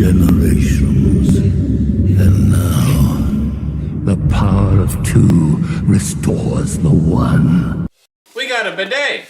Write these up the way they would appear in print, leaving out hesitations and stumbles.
generations. And now, the power of two restores the one. We got a bidet.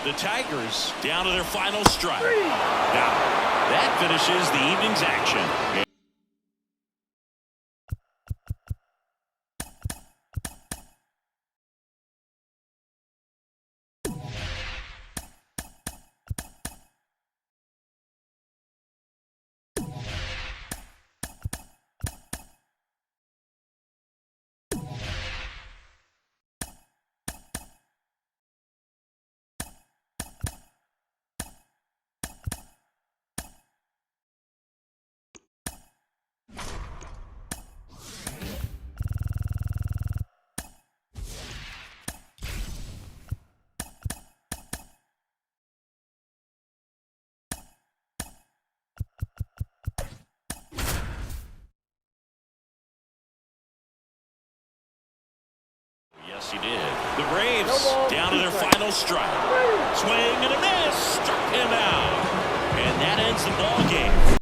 The Tigers down to their final strike. Now, that finishes the evening's action. Yes, he did. The Braves down to their final strike. Swing and a miss. Struck him out. And that ends the ball game.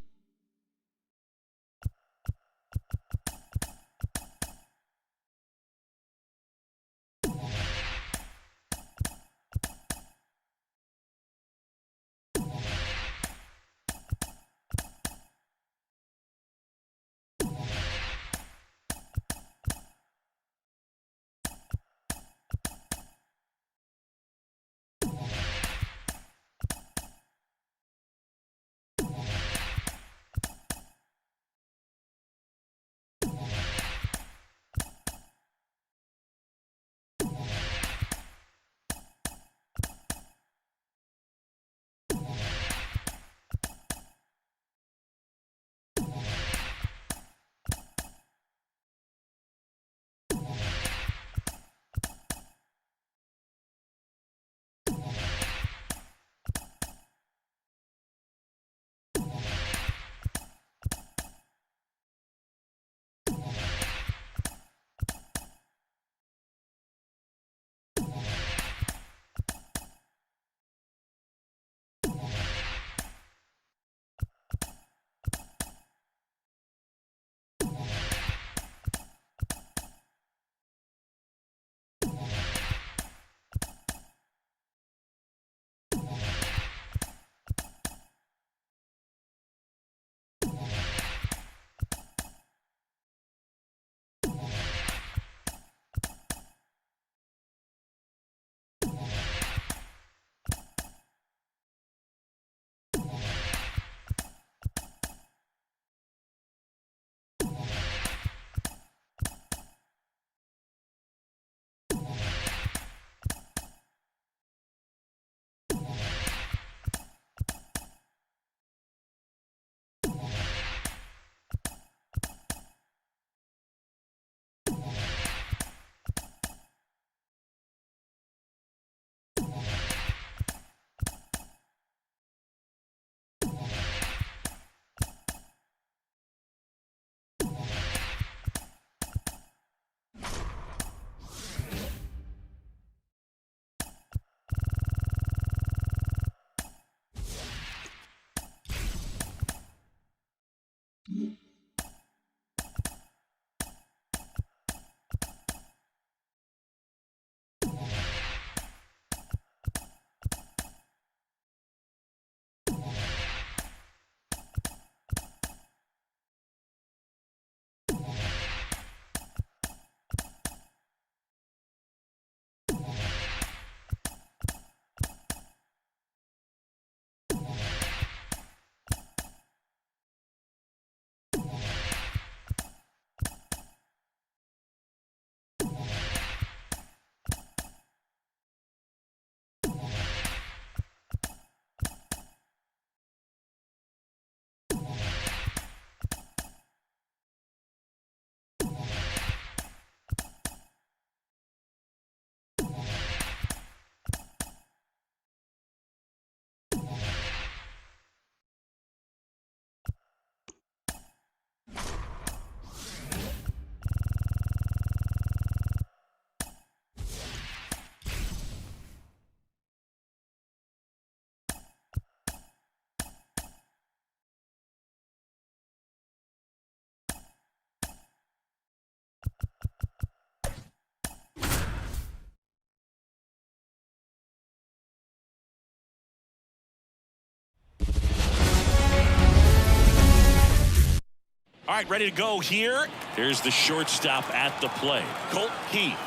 All right, ready to go here. Here's the shortstop at the plate, Colt Keith.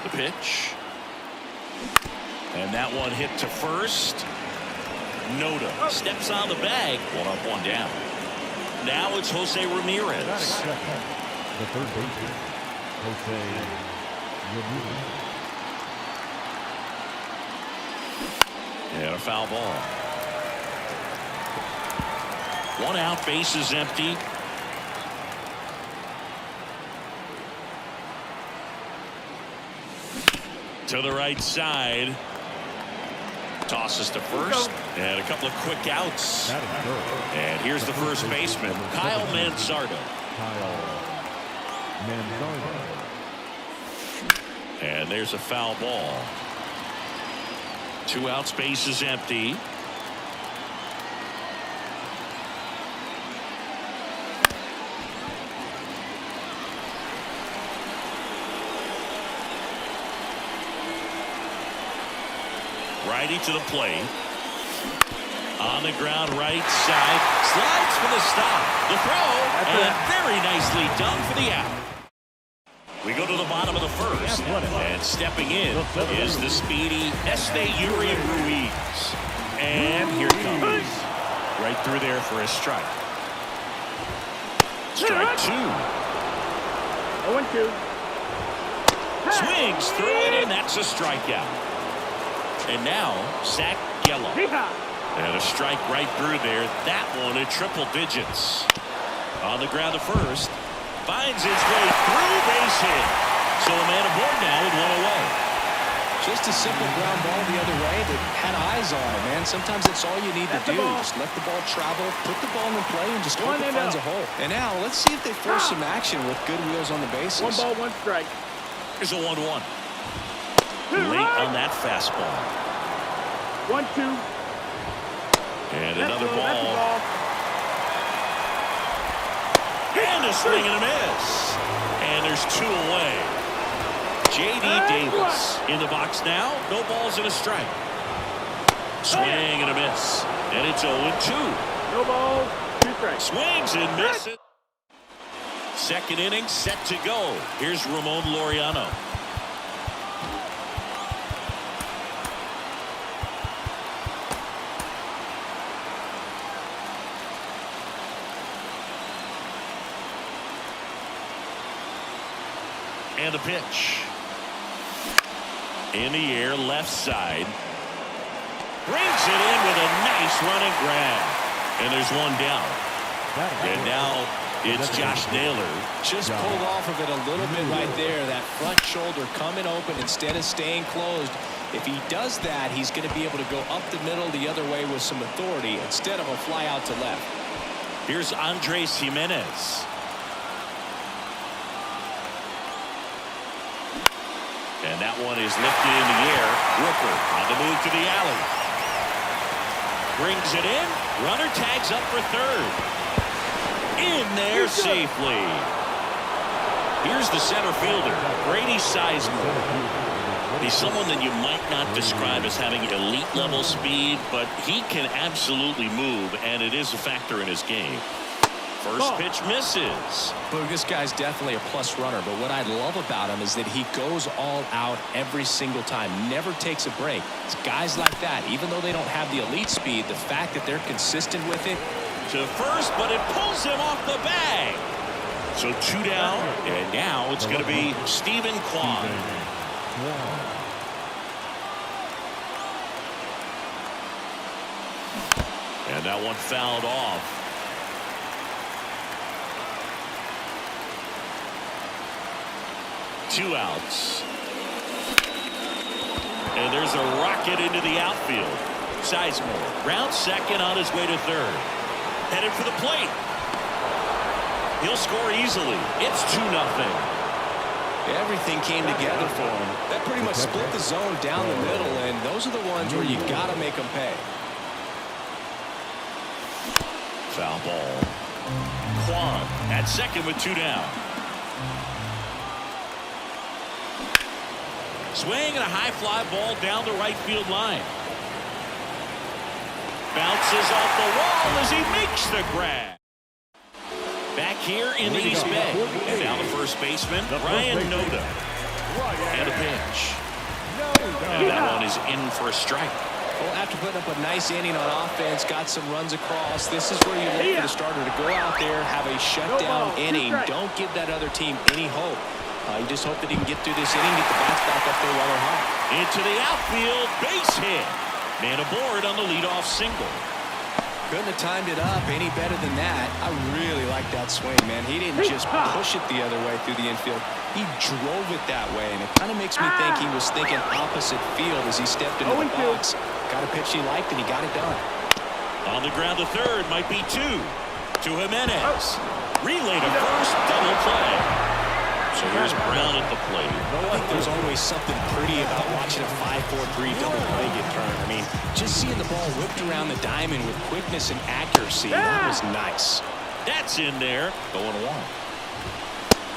The pitch. And that one hit to first. Noda steps on the bag. One up, one down. Now it's Jose Ramirez. The third baseman, Jose Ramirez. And a foul ball. One out, base is empty. To the right side. Tosses to first. And a couple of quick outs. And here's the first baseman, Kyle Mansardo. And there's a foul ball. 2 outs, base is empty. Righty to the plate. On the ground, right side. Slides for the stop. The throw. And very nicely done for the out. We go to the bottom of the first. And stepping in is the speedy Esteury Ruiz. And here it comes. Right through there for a strike. Strike 2. 0-2. Swings through it, and that's a strikeout. And now, Zach Gallo. And a strike right through there. That one at triple digits. On the ground to first. Finds his way through, base hit. So a man aboard now with one away. Just a simple ground ball the other way that had eyes on it, man. Sometimes that's all you need to do. Just let the ball travel, put the ball in play, and just hope it finds a hole. And now, let's see if they force some action with good wheels on the bases. 1 ball, 1 strike. Here's a 1-1. Late on that fastball. 1-2. And another ball. And a swing and a miss. And there's 2 away. J.D. Davis in the box now. No balls and a strike. Swing and a miss. And it's 0-2. No balls, 2 strikes. Swings and misses. Second inning set to go. Here's Ramon Laureano. And a pitch. In the air, left side. Brings it in with a nice running grab. And there's 1 down. And now it's Josh Naylor. Just pulled off of it a little bit right there. That front shoulder coming open instead of staying closed. If he does that, he's going to be able to go up the middle the other way with some authority instead of a fly out to left. Here's Andres Jimenez. And that one is lifted in the air. Rooker on the move to the alley. Brings it in. Runner tags up for third. In there safely. Here's the center fielder, Brady Sizemore. He's someone that you might not describe as having elite level speed, but he can absolutely move, and it is a factor in his game. First pitch misses. Boog, this guy's definitely a plus runner, but what I love about him is that he goes all out every single time, never takes a break. It's guys like that, even though they don't have the elite speed, the fact that they're consistent with it. To first, but it pulls him off the bag. So 2 down, and now it's going to be Stephen Kwan. And that one fouled off. Two outs. And there's a rocket into the outfield. Sizemore round second on his way to third. Headed for the plate. He'll score easily. It's 2-0. Everything came together for him. That pretty much split the zone down the middle, and those are the ones where you got to make them pay. Foul ball. Kwan at second with 2 down. Swing and a high fly ball down the right field line. Bounces off the wall as he makes the grab. Back here in East Bay. And now the first baseman, Ryan Noda. And a pitch. And that one is in for a strike. Well, after putting up a nice inning on offense, got some runs across, this is where you look for the starter to go out there, have a shutdown inning. Don't give that other team any hope. You just hope that he can get through this inning, get the bats back up there while they're hot. Into the outfield, base hit. Man aboard on the leadoff single. Couldn't have timed it up any better than that. I really like that swing, man. He didn't just push it the other way through the infield. He drove it that way, and it kind of makes me think he was thinking opposite field as he stepped into the box. Got a pitch he liked, and he got it done. On the ground to third, might be two. To Jimenez. Relay to first, double play. So here's Brown at the plate. I think there's always something pretty about watching a 5-4-3 double play get turned. I mean, just seeing the ball whipped around the diamond with quickness and accuracy, that was nice. That's in there. 0-1.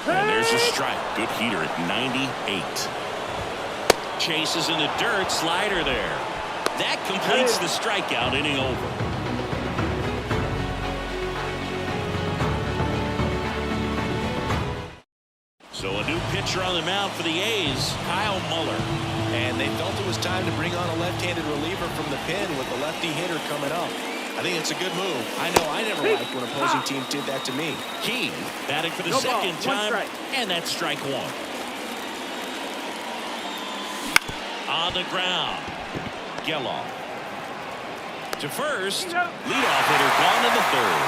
And there's a strike. Good heater at 98. Chases in the dirt. Slider there. That completes the strikeout. Inning over. So a new pitcher on the mound for the A's, Kyle Muller. And they felt it was time to bring on a left-handed reliever from the pen with the lefty hitter coming up. I think it's a good move. I know I never liked when opposing teams did that to me. Key batting for the second time, and that's strike one. On the ground, Geloff. To first, leadoff hitter gone in the third.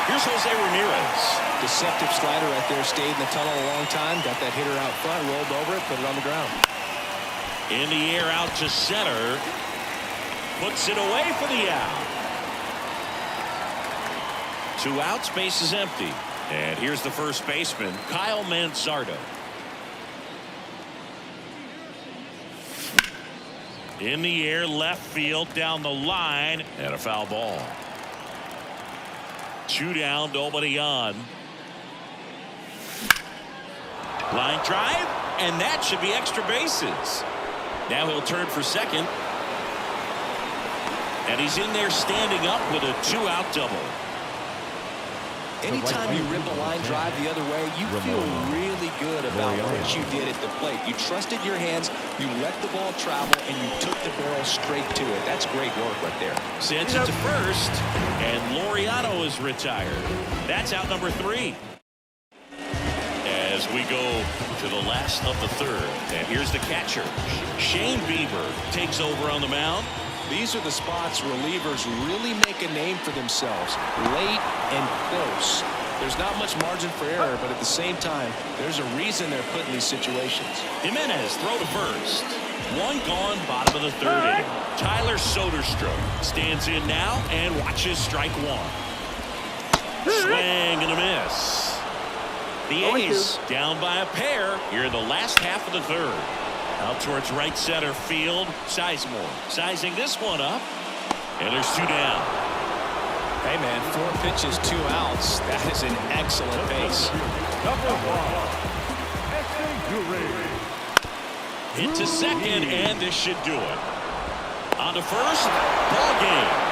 Here's Jose Ramirez. Deceptive slider right there. Stayed in the tunnel a long time. Got that hitter out front. Rolled over it. Put it on the ground. In the air out to center. Puts it away for the out. 2 outs. Base is empty. And here's the first baseman, Kyle Manzardo. In the air, left field, down the line, and a foul ball. 2 down, nobody on. Line drive, and that should be extra bases. Now he'll turn for second. And he's in there standing up with a 2-out double. Anytime you rip a line drive the other way, you feel really good about what you did at the plate. You trusted your hands, you let the ball travel, and you took the barrel straight to it. That's great work right there. Sends it to first, and Laureano is retired. That's out number 3. As we go to the last of the third, and here's the catcher. Shane Bieber takes over on the mound. These are the spots relievers really make a name for themselves. Late and close. There's not much margin for error, but at the same time, there's a reason they're put in these situations. Jimenez throw to first. 1 gone, bottom of the third inning. Tyler Soderstrom stands in now and watches strike 1. Swing and a miss. The A's down by a pair here in the last half of the third. Out towards right center field. Sizemore sizing this one up. And there's 2 down. Hey, man, 4 pitches, 2 outs. That is an excellent pace. Hit to second, and this should do it. On to first, ball game.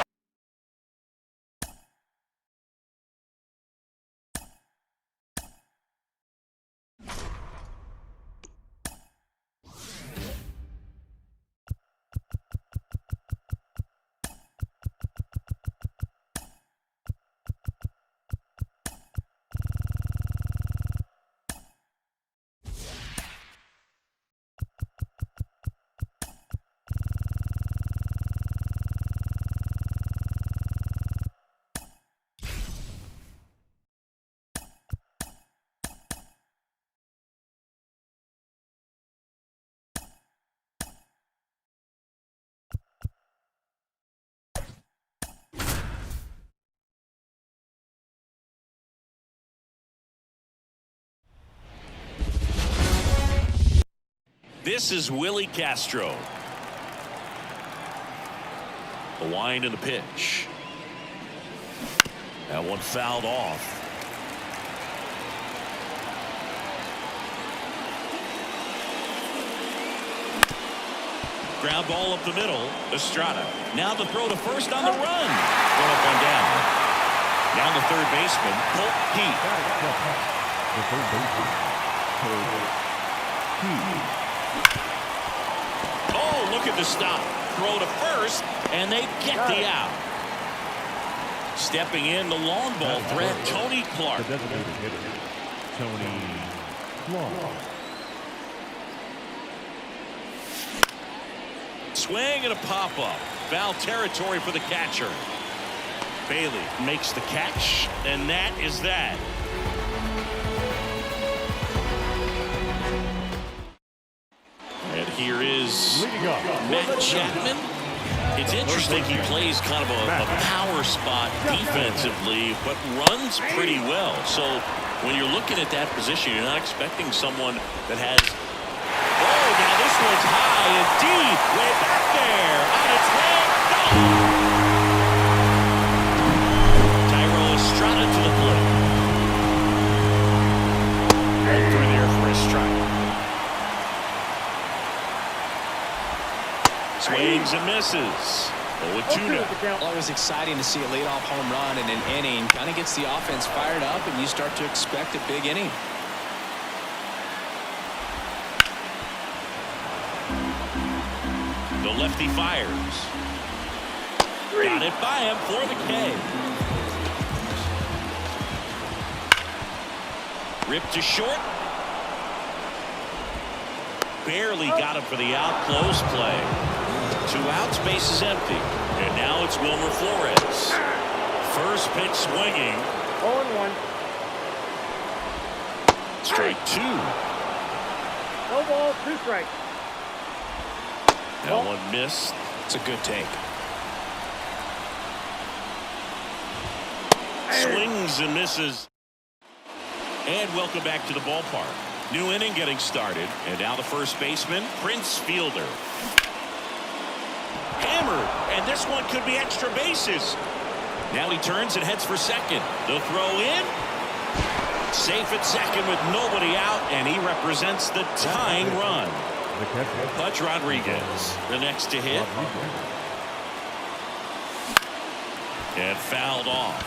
This is Willie Castro. The wind and the pitch. That one fouled off. Ground ball up the middle. Estrada. Now the throw to first on the run. Throw up and down. Down to third baseman, Colt Pete. The third baseman, Colt Pete. Oh, look at the stop. Throw to first, and they get the out. Stepping in the long ball threat, Tony Clark. The designated hitter, Tony Clark. Swing and a pop-up. Foul territory for the catcher. Bailey makes the catch, and that is that. And here is Matt Chapman. It's interesting he plays kind of a power spot defensively, but runs pretty well. So when you're looking at that position, you're not expecting someone that has... Oh, now this one's high and deep. Way back there. On its way. No! Estrada to the plate. Right through there for a strike. Swings and misses. 0-2 now. Well, it was exciting to see a leadoff home run in an inning. Kind of gets the offense fired up, and you start to expect a big inning. The lefty fires. Got it by him for the K. Ripped to short. Barely got him for the out. Close play. 2 outs, base is empty. And now it's Wilmer Flores. First pitch swinging. 0-1. Strike 2. No ball, 2 strikes. That one missed. It's a good take. Swings and misses. And welcome back to the ballpark. New inning getting started. And now the first baseman, Prince Fielder. Hammered. And this one could be extra bases. Now he turns and heads for second. The throw in. Safe at second with nobody out. And he represents the tying run. Pudge Rodriguez, the next to hit. And fouled off.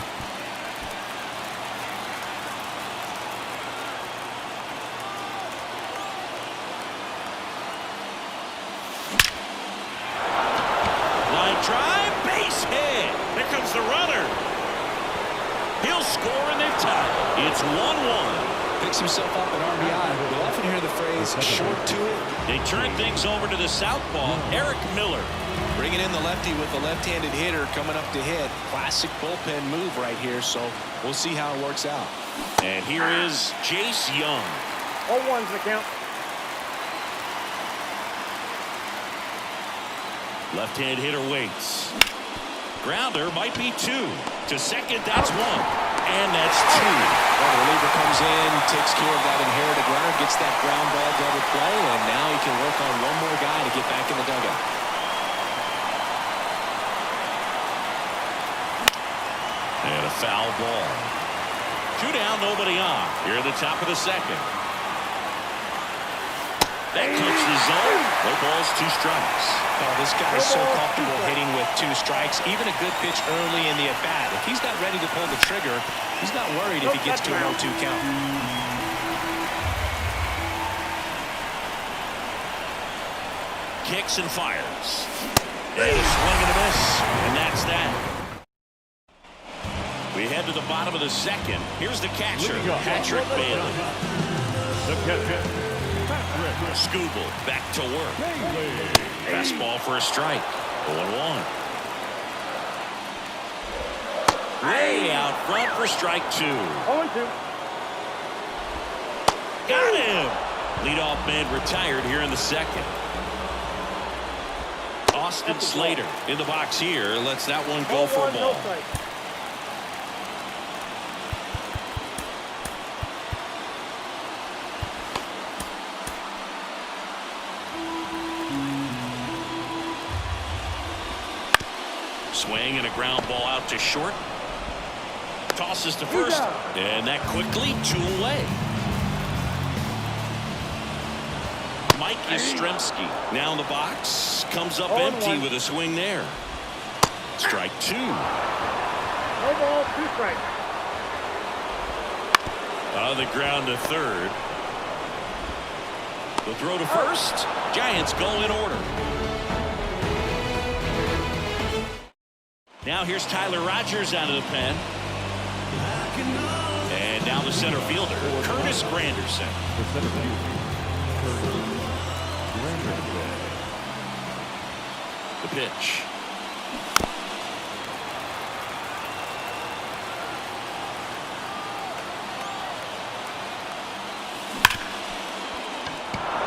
Line drive, base hit. Here comes the runner. He'll score and they've tied. It's 1-1. Picks himself up at RBI. You'll often hear the phrase short to it. They turn things over to the southpaw, Eric Miller. Bringing in the lefty with the left-handed hitter coming up to hit. Classic bullpen move right here, so we'll see how it works out. And here is Jace Young. 0-1's the count. Left-hand hitter waits. Grounder might be 2. To second, that's 1. And that's 2. Well, the reliever comes in, takes care of that inherited runner, gets that ground ball double play, and now he can work on one more guy to get back in the dugout. And a foul ball. 2 down, nobody on. Here at the top of the second. That cuts the zone. No balls, 2 strikes. Oh, this guy is so comfortable hitting with 2 strikes. Even a good pitch early in the at-bat. If he's not ready to pull the trigger, he's not worried if he gets to a 0-2 count. Kicks and fires. And a swing and a miss. And that's that. We head to the bottom of the second. Here's the catcher, Patrick Bailey. The catcher, Scooble back to work. Fastball for a strike. 0-1. Way out front for strike 2. 0-2. Got him. Leadoff man retired here in the second. Austin Slater in the box here. Lets that one go for a ball. Swing and a ground ball out to short. Tosses to first. And that quickly 2 away. Mike Yastrzemski now in the box. comes up 0-1. empty with a swing there. Strike 2. No ball, 2 strikes. On the ground to third. The throw to first. Giants go in order. Now here's Tyler Rogers out of the pen. And now the center fielder, Curtis Granderson. The center fielder, Curtis Granderson. The pitch.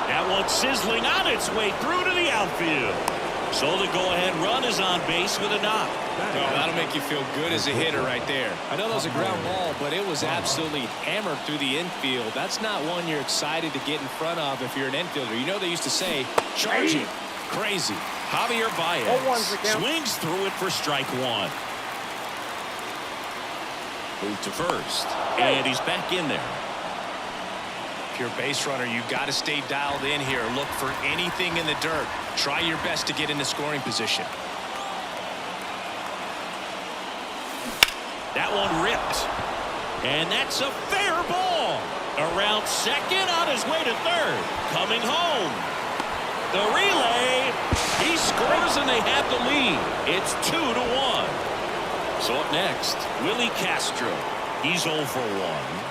That one sizzling on its way through to the outfield. So the go-ahead run is on base with a knock. Oh, that'll make you feel good as a hitter right there. I know that was a ground ball, but it was absolutely hammered through the infield. That's not one you're excited to get in front of if you're an infielder. You know they used to say, charging. Crazy. Javier 0-1's Baez the count. swings through it for strike 1. Move to first, and he's back in there. If you're a base runner, you got to stay dialed in here. Look for anything in the dirt. Try your best to get into scoring position. That one ripped. And that's a fair ball. Around second, on his way to third. Coming home. The relay. He scores and they have the lead. It's 2-1. So up next, Willie Castro. He's 0 for 1.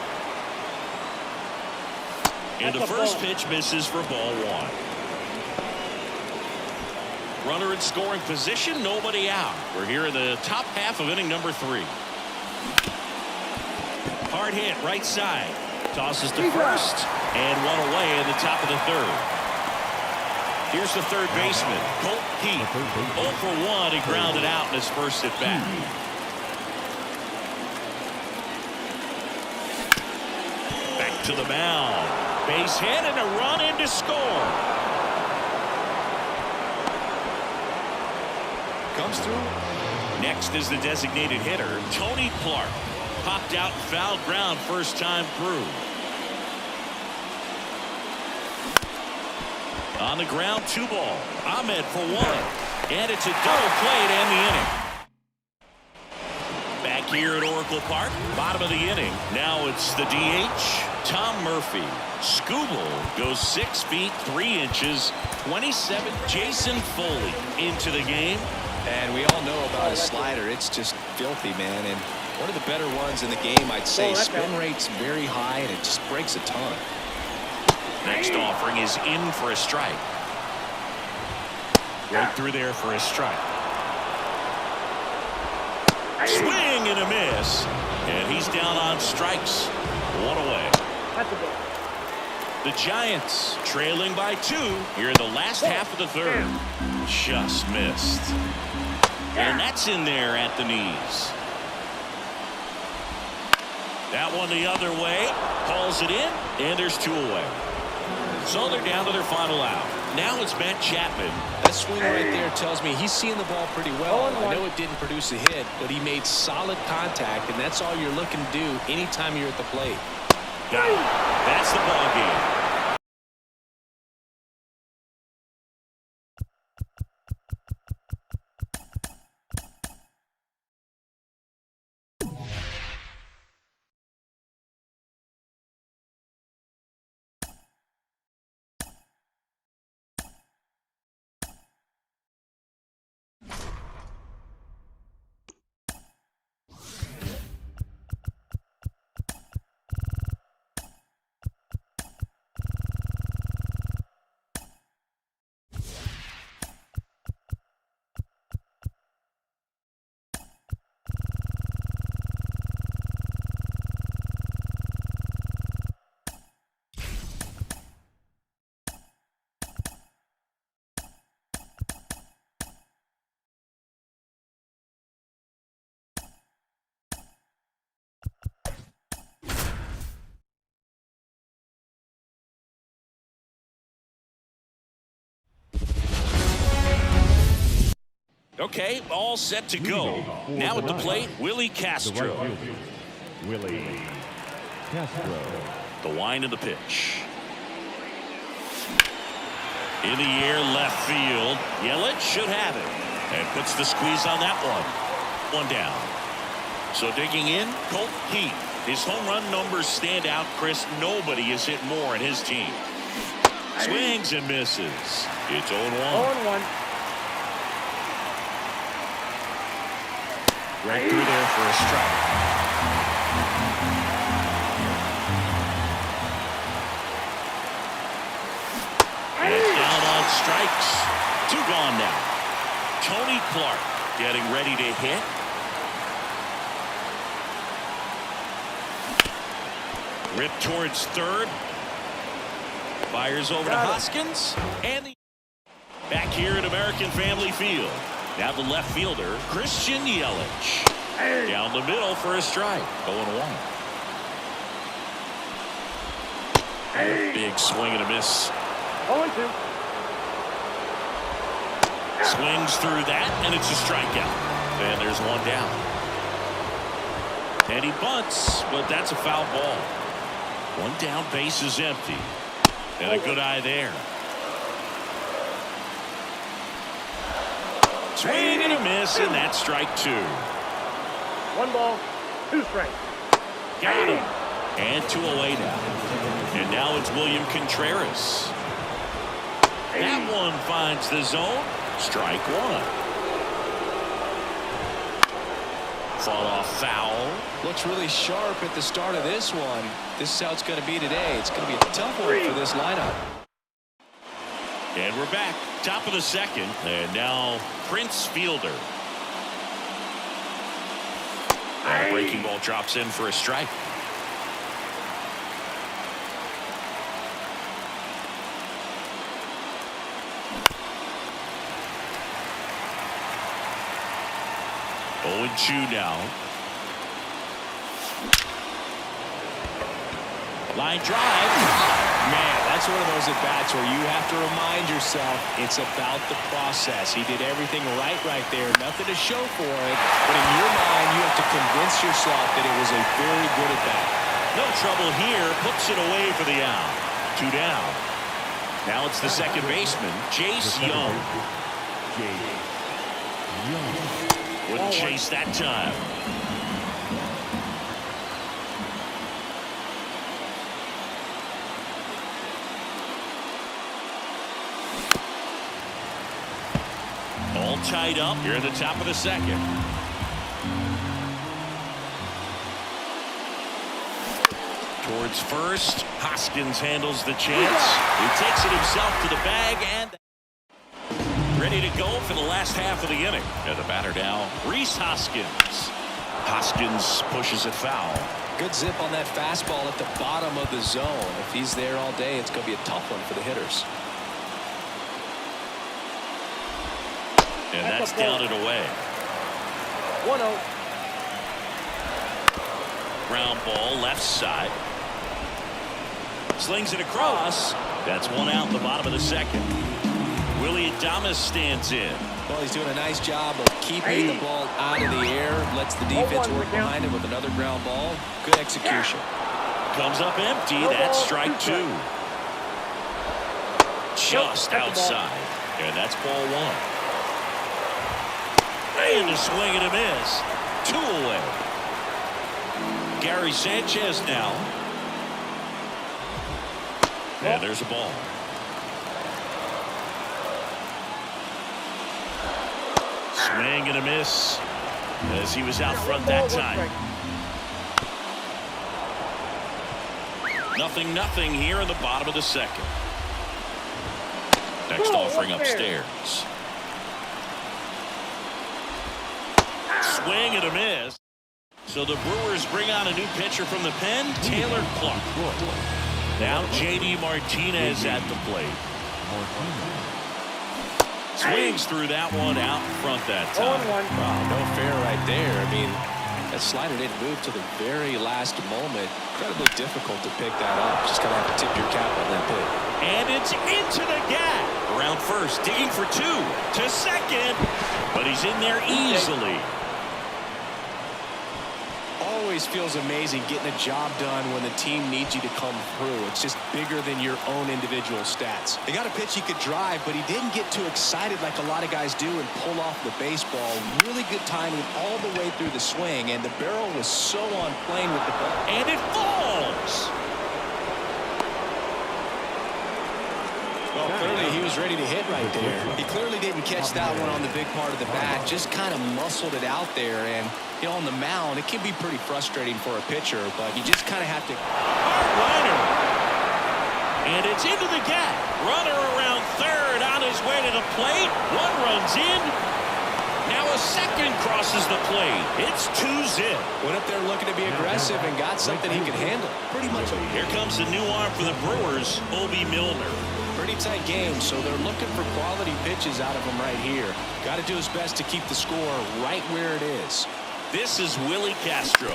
And the first pitch misses for ball 1. Runner in scoring position, nobody out. We're here in the top half of inning number 3. Hard hit, right side. Tosses to first, and one away in the top of the third. Here's the third baseman, Colt Heath. 0 for 1, he grounded out in his first at bat. Back to the mound. Base hit and a run in to score. Comes through. Next is the designated hitter, Tony Clark. Popped out foul ground first time through. On the ground, 2 ball. Ahmed for 1. And it's a double play to end the inning. Back here at Oracle Park, bottom of the inning. Now it's the DH, Tom Murphy. Scooble goes 6 feet 3 inches. 27. Jason Foley into the game. And we all know about his slider. It's just filthy, man. And one of the better ones in the game, I'd say. Spin rate's very high, and it just breaks a ton. Next offering is in for a strike. Right through there for a strike. Swing and a miss. And he's down on strikes. 1 away. That's a ball. The Giants trailing by 2 here in the last half of the third. Just missed. And that's in there at the knees. That one the other way. Hauls it in, and there's 2 away. So they're down to their final out. Now it's Matt Chapman. That swing right there tells me he's seeing the ball pretty well. I know it didn't produce a hit, but he made solid contact, and that's all you're looking to do anytime you're at the plate. Got it. That's the ball game. Okay, all set to go. Now at the plate, Willie Castro. Willie Castro. The wind of the pitch. In the air, left field. Yelich should have it. And puts the squeeze on that one. One down. So digging in, Colt Heath. His home run numbers stand out, Chris. Nobody has hit more in his team. Swings and misses. It's 0-1. 0-1. Right through there for a strike. And it's down on strikes. 2 gone now. Tony Clark getting ready to hit. Rip towards third. Fires over to Hoskins. And back here at American Family Field. Now the left fielder, Christian Yelich. Down the middle for a strike. 0-1. Big swing and a miss. 0-2. Swings through that, and it's a strikeout. And there's one down. And he bunts, but that's a foul ball. One down, base is empty. And a good eye there. Swing and a miss, and that's strike 2. 1 ball, 2 strikes. Got him. And 2 away now. And now it's William Contreras. That one finds the zone. Strike 1. Fought off foul. Looks really sharp at the start of this one. This is how it's going to be today. It's going to be a tough one for this lineup. And we're back. Top of the second. And now Prince Fielder. And a breaking ball drops in for a strike. Oh, and 2 now. Line drive. Man, that's one of those at-bats where you have to remind yourself it's about the process. He did everything right there. Nothing to show for it. But in your mind, you have to convince yourself that it was a very good at-bat. No trouble here. Puts it away for the out. 2 down. Now it's the second baseman, Chase Young. Wouldn't chase that time. All tied up here at the top of the second. Towards first. Hoskins handles the chance. He takes it himself to the bag and ready to go for the last half of the inning. And the batter now, Rhys Hoskins. Hoskins pushes it foul. Good zip on that fastball at the bottom of the zone. If he's there all day, it's going to be a tough one for the hitters. And that's down and away. 1-0. Ground ball left side. Slings it across. That's one out in the bottom of the second. Willie Adames stands in. Well, he's doing a nice job of keeping the ball out of the air. Lets the defense work behind him with another ground ball. Good execution. Comes up empty. That's strike 2. Just outside. And that's ball 1. And a swing and a miss. 2 away. Gary Sanchez now. And there's a ball. Swing and a miss as he was out front that time. 0-0 here in the bottom of the second. Next offering upstairs. Swing and a miss. So the Brewers bring on a new pitcher from the pen, Taylor Clark. Now J.D. Martinez at the plate. Swings through that one out in front that time. Wow, no fair right there. I mean, that slider didn't move to the very last moment. Incredibly difficult to pick that up. Just kind of have to tip your cap on that pick. And it's into the gap. Around first, digging for 2 to second, but he's in there easily. always feels amazing getting a job done when the team needs you to come through. It's just bigger than your own individual stats. He got a pitch he could drive, but he didn't get too excited like a lot of guys do and pull off the baseball. Really good timing all the way through the swing, and the barrel was so on plane with the ball. And it falls. Well, clearly he was ready to hit right there. He clearly didn't catch that one on the big part of the bat, just kind of muscled it out there. And, you know, on the mound, it can be pretty frustrating for a pitcher, but you just kind of have to. Runner. And it's into the gap. Runner around third on his way to the plate. One runs in. Now a second crosses the plate. It's 2-zip. Went up there looking to be aggressive and got something he could handle. Pretty much. Here comes the new arm for the Brewers, Obi Milner. Pretty tight game, so they're looking for quality pitches out of him right here. Got to do his best to keep the score right where it is. This is Willie Castro.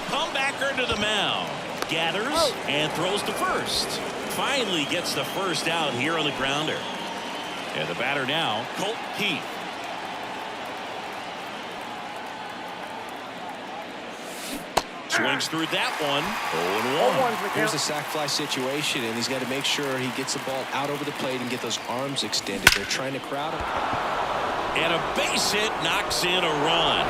Comebacker to the mound. Gathers and throws to first. Finally gets the first out here on the grounder. And the batter now, Colt Keith. Swings through that one. 0-1. Here's a sac fly situation, and he's got to make sure he gets the ball out over the plate and get those arms extended. They're trying to crowd him. And a base hit knocks in a run.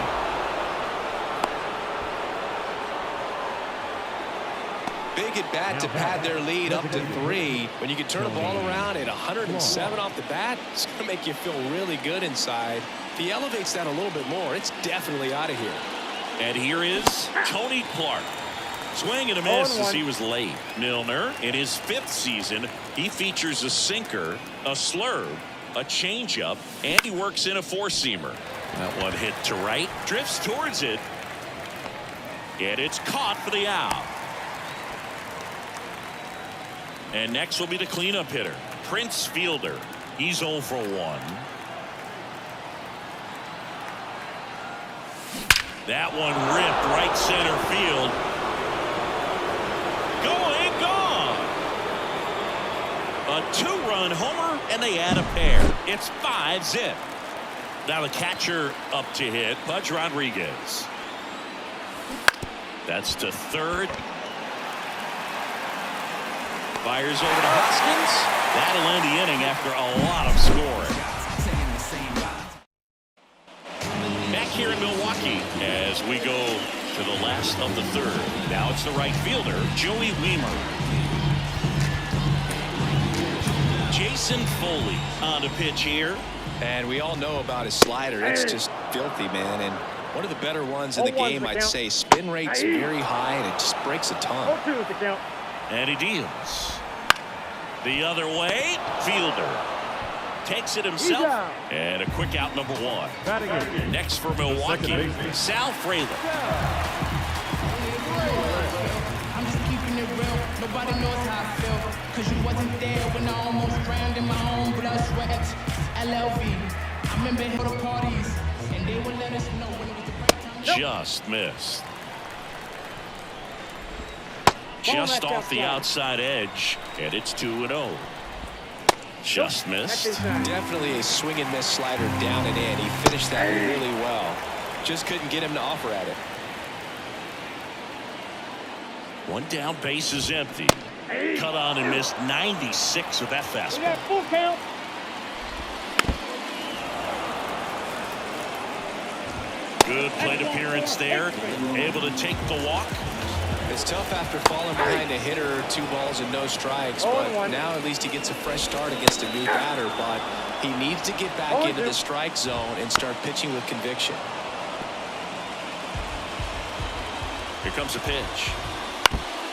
Big at bat to pad their lead up to 3. When you can turn the ball around at 107 off the bat, it's going to make you feel really good inside. If he elevates that a little bit more, it's definitely out of here. And here is Tony Clark. Swing and a miss as he was late. Milner, in his 5th season, he features a sinker, a slurve, a changeup, and he works in a 4-seamer. That one hit to right, drifts towards it, and it's caught for the out. And next will be the cleanup hitter, Prince Fielder. He's 0 for 1. That one ripped right center field. Going, gone. A 2-run homer, and they add a pair. It's 5-zip. Now the catcher up to hit, Pudge Rodriguez. That's to third. Fires over to Hoskins. That'll end the inning after a lot of scoring. Back here in Milwaukee as we go to the last of the 3rd. Now it's the right fielder, Joey Wiemer. Jason Foley on the pitch here. And we all know about his slider. It's just filthy, man. And one of the better ones in the game, I'd say. Spin rate's very high, and it just breaks a ton. 0-2 is the count. And he deals. The other way, fielder takes it himself, and a quick out, number 1. Next for Milwaukee, Sal Frelick. I'm just keeping it real. Nobody knows how I feel. Cause you wasn't there when I almost drowned in my own blood, sweat. LLV. I remember for the parties, and they would let us know when it was the right time. Just missed. Just off the outside edge, and it's 2-0. Just missed. Definitely a swing and miss slider down and in. He finished that really well. Just couldn't get him to offer at it. One down, base is empty. Cut on and missed 96 with that fastball. We got full count. Good plate appearance there. Able to take the walk. It's tough after falling behind a hitter, 2 balls and no strikes, but now at least he gets a fresh start against a new batter. But he needs to get back into the strike zone and start pitching with conviction. Here comes a pitch.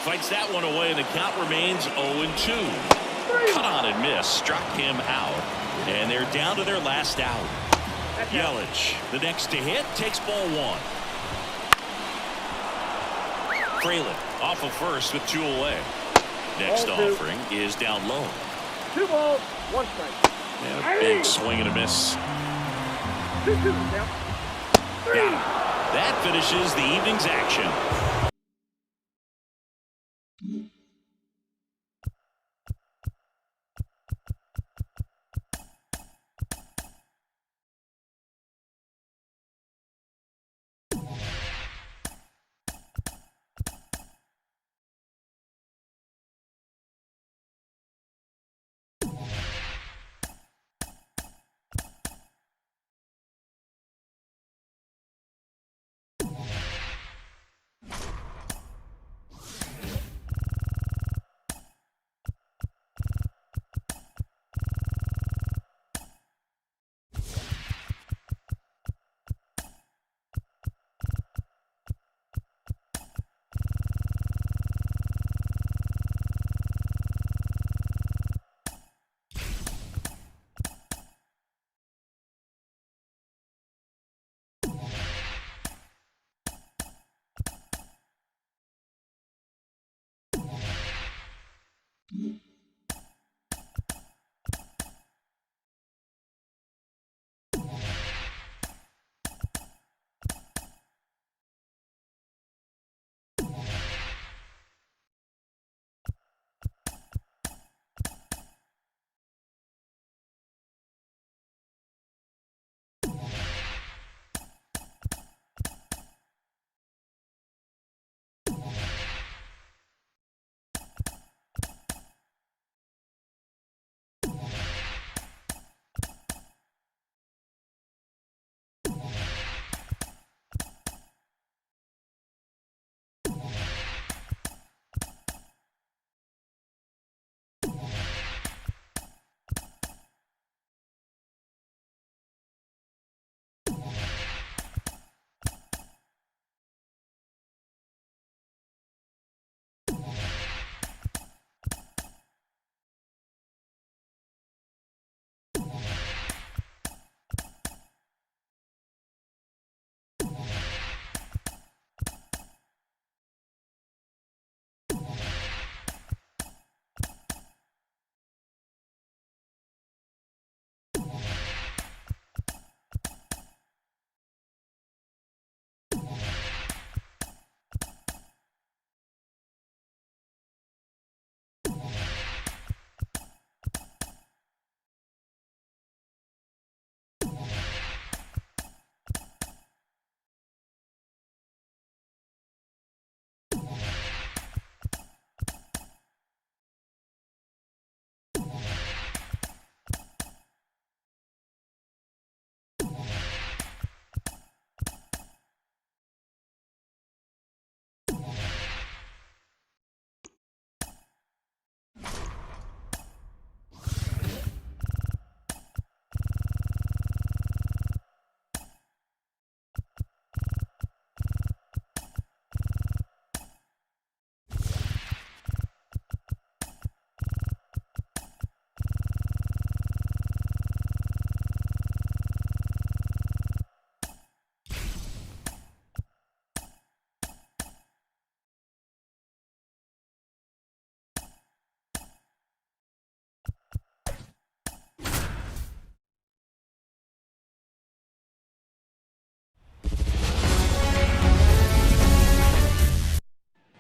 Fights that one away, and the count remains 0-2. Cut on and miss, struck him out, and they're down to their last out. Yelich, the next to hit, takes ball 1. Frelick off of first with 2 away. Next offering is down low. 2 balls, 1 strike. And a big swing and a miss. 2-2 count. Got him. That finishes the evening's action.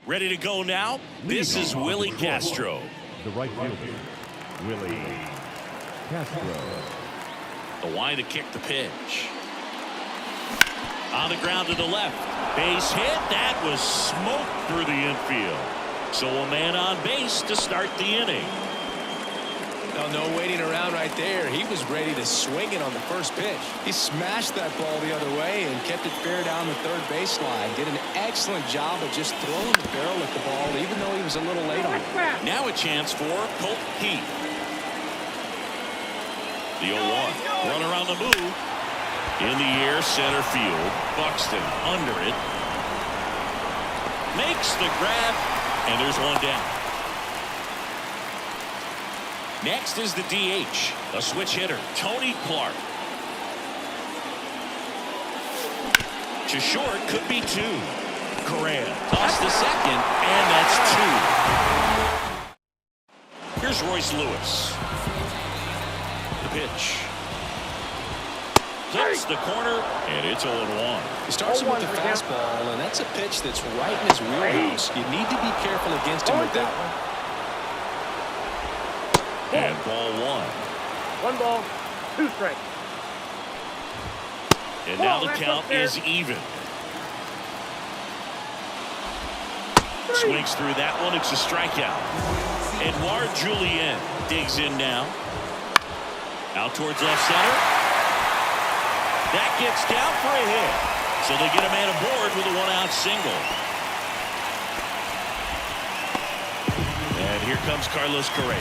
Ready to go now? This is Willie Castro. The right fielder, Willie Castro. The line to kick the pitch. On the ground to the left. Base hit. That was smoked through the infield. So a man on base to start the inning. No waiting around right there. He was ready to swing it on the first pitch. He smashed that ball the other way and kept it fair down the third baseline. Did an excellent job of just throwing the barrel at the ball, even though he was a little late on it. Now a chance for Colt Heath. The 0-1. Runner on the move. In the air, center field. Buxton under it. Makes the grab, and there's one down. Next is the DH, a switch hitter, Tony Clark. To short, could be two. Correa tossed to second, and that's two. Here's Royce Lewis. The pitch. Hits the corner, and it's 0-1. He starts him with the fastball, and that's a pitch that's right in his wheelhouse. You need to be careful against him with that one. And ball one. 1 ball, 2 strikes. And now the count is even. Swings through that one. It's a strikeout. Edouard Julien digs in now. Out towards left center. That gets down for a hit. So they get a man aboard with a 1-out single. And here comes Carlos Correa.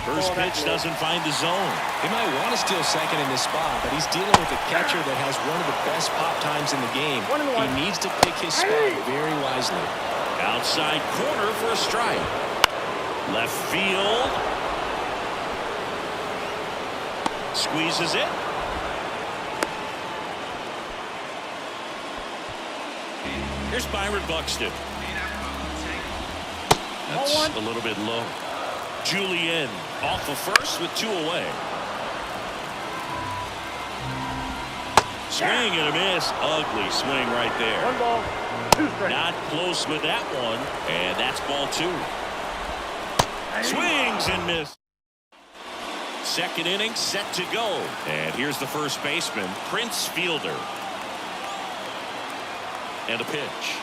First pitch doesn't find the zone. He might want to steal second in this spot, but he's dealing with a catcher that has one of the best pop times in the game. He needs to pick his spot very wisely. Outside corner for a strike. Left field. Squeezes it. Here's Byron Buxton. That's a little bit low. Julian off the first with 2 away. Swing and a miss. Ugly swing right there. 1 ball, 2 strikes. Not close with that one. And that's ball 2. Swings and miss. Second inning set to go. And here's the first baseman, Prince Fielder. And a pitch.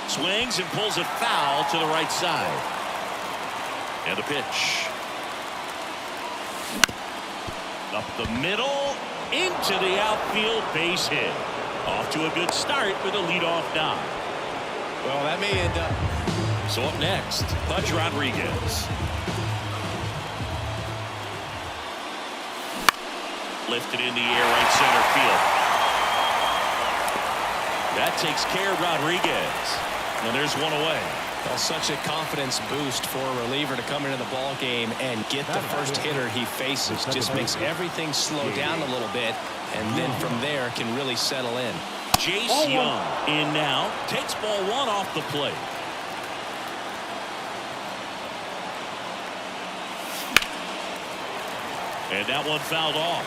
Swings and pulls it foul to the right side. And a pitch. Up the middle, into the outfield, base hit. Off to a good start with a leadoff knock. Well, that may end up. So up next, Pudge Rodriguez. Lifted in the air, right center field. That takes care of Rodriguez. And there's 1 away. Well, such a confidence boost for a reliever to come into the ball game and get the first hitter he faces. Just makes everything slow down a little bit, and then from there can really settle in. Jace Young in now. Takes ball 1 off the plate. And that one fouled off.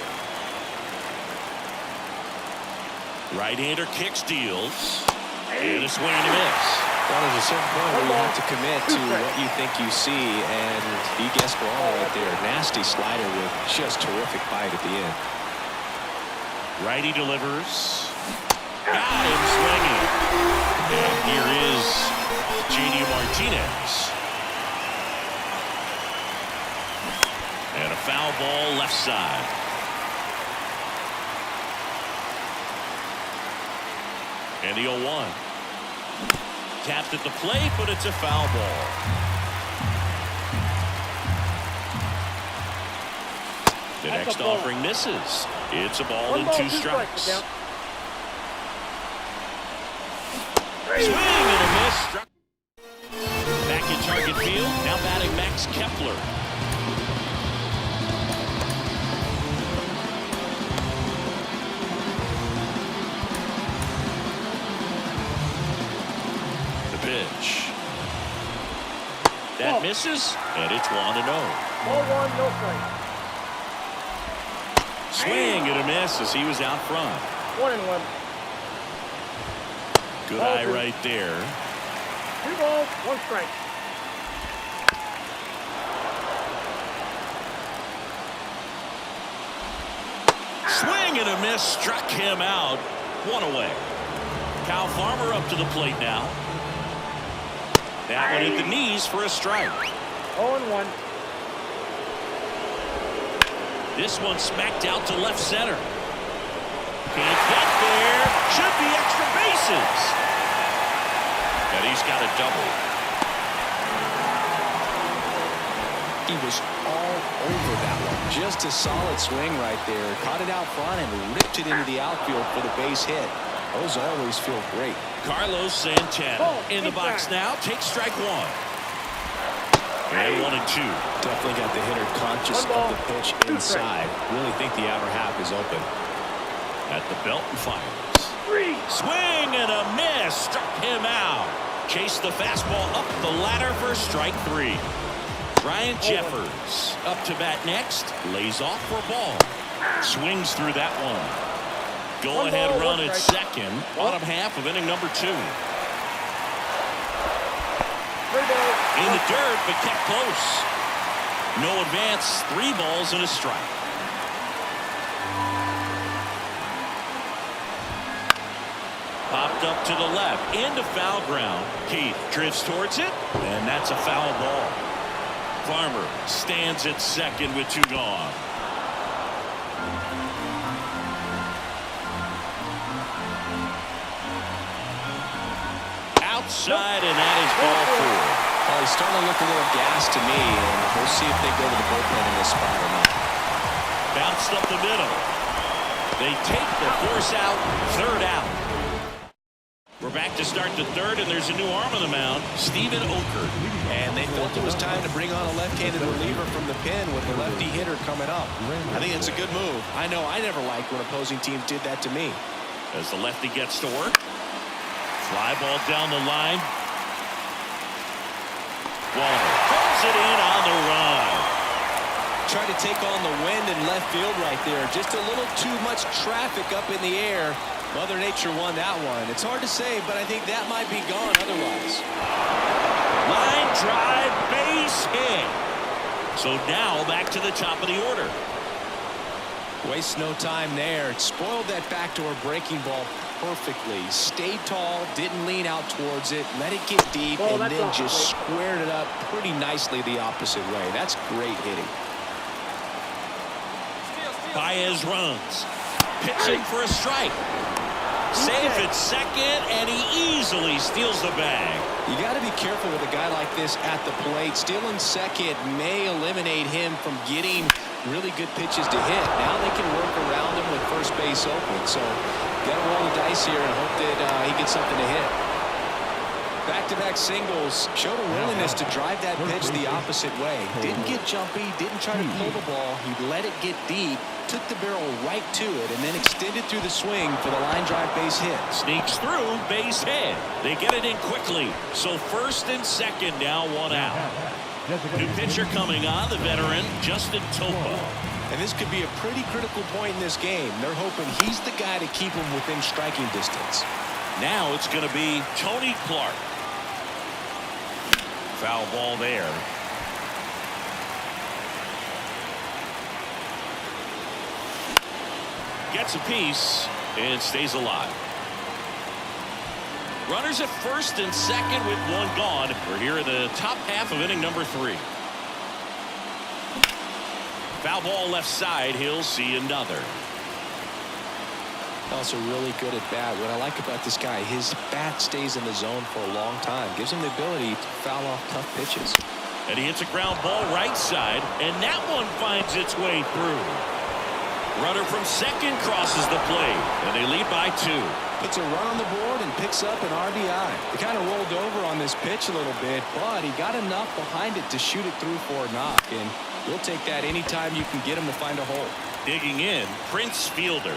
Right-hander kicks, deals. And a swing and a miss. Well, there's a certain point where you have to commit to what you think you see, and you guessed wrong right there. Nasty slider with just terrific bite at the end. Righty delivers. Got him swinging. And here is J.D. Martinez. And a foul ball left side. And the 0-1. Tapped at the plate, but it's a foul ball. The next offering misses. It's a ball and 2 strikes. Swing and a miss. Struck. Back in target field. Now batting Max Kepler. Pitch. That misses, and it's 1-0. Ball 1, no strike. Swing and a miss as he was out front. 1-1. Good eye right there. 2 balls, 1 strike. Swing and a miss, struck him out. 1 away. Kyle Farmer up to the plate now. That one hit the knees for a strike. 0-1. This one smacked out to left center. Can't get there. Should be extra bases. And he's got a double. He was all over that one. Just a solid swing right there. Caught it out front and ripped it into the outfield for the base hit. Those always feel great. Carlos Santana in the box now. Takes strike 1. And 1-2. Definitely got the hitter conscious of the pitch inside. Really think the outer half is open. At the belt and fires. Swing and a miss. Struck him out. Chased the fastball up the ladder for strike 3. Ryan Jeffers up to bat next. Lays off for a ball. Swings through that one. Go-ahead run at second. Bottom half of inning number 2. In the dirt, but kept close. No advance. 3 balls and a strike. Popped up to the left. Into foul ground. Keith drifts towards it, and that's a foul ball. Farmer stands at second with 2 gone. Outside, and that is ball 4. Well, he's starting to look a little gassed to me, and we'll see if they go to the bullpen in this spot or not. Bounced up the middle. They take the force out. 3rd out. We're back to start the 3rd, and there's a new arm on the mound, Steven Okert. And they felt it was time to bring on a left-handed reliever from the pen with the lefty hitter coming up. I think it's a good move. I know I never liked when opposing teams did that to me. As the lefty gets to work. Fly ball down the line. Waller pulls it in on the run. Tried to take on the wind in left field right there. Just a little too much traffic up in the air. Mother Nature won that one. It's hard to say, but I think that might be gone otherwise. Line drive, base hit. So now back to the top of the order. Waste no time there. Spoiled that backdoor breaking ball perfectly. Stayed tall, didn't lean out towards it, let it get deep, and then just squared it up pretty nicely the opposite way. That's great hitting. Baez runs. Pitching for a strike. Safe at second, and he easily steals the bag. You got to be careful with a guy like this at the plate. Stealing second may eliminate him from getting really good pitches to hit. Now they can work around him with first base open. So got to roll the dice here and hope that he gets something to hit. Back-to-back singles. Showed a willingness to drive that pitch the opposite way. Didn't get jumpy, didn't try to pull the ball. He let it get deep, took the barrel right to it, and then extended through the swing for the line drive base hit. Sneaks through, base hit. They get it in quickly. So first and second now, one out. New pitcher coming on, the veteran Justin Topa. And this could be a pretty critical point in this game. They're hoping he's the guy to keep them within striking distance. Now it's going to be Tony Clark. Foul ball there. Gets a piece and stays alive. Runners at first and second with one gone. We're here in the top half of inning number 3. Foul ball left side. He'll see another. Also really good at bat. What I like about this guy, his bat stays in the zone for a long time. Gives him the ability to foul off tough pitches. And he hits a ground ball right side, and that one finds its way through. Runner from second crosses the plate, and they lead by 2. Puts a run on the board and picks up an RBI. He kind of rolled over on this pitch a little bit, but he got enough behind it to shoot it through for a knock, and you'll take that anytime you can get him to find a hole. Digging in, Prince Fielder.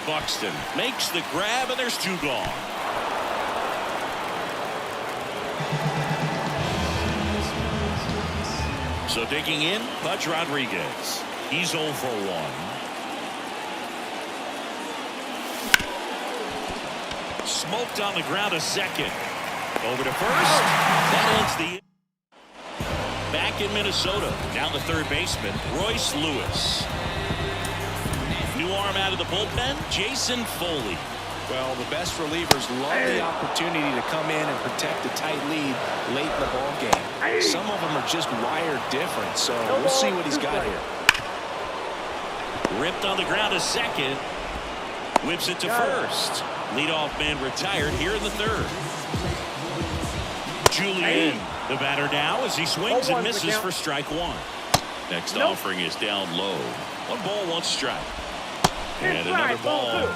Buxton makes the grab, and there's 2 gone. So digging in, Pudge Rodriguez. He's 0 for 1. Smoked on the ground a second. Over to first. That ends the inning. Back in Minnesota. Now the third baseman, Royce Lewis. New arm out of the bullpen, Jason Foley. Well, the best relievers love the opportunity to come in and protect a tight lead late in the ball game. Some of them are just wired different, so we'll see what he's got here. Ripped on the ground a second. Whips it to first. Leadoff man retired here in the third. Julian, the batter now as he swings and misses for strike 1. Next offering is down low. 1 ball, 1 strike. And another ball.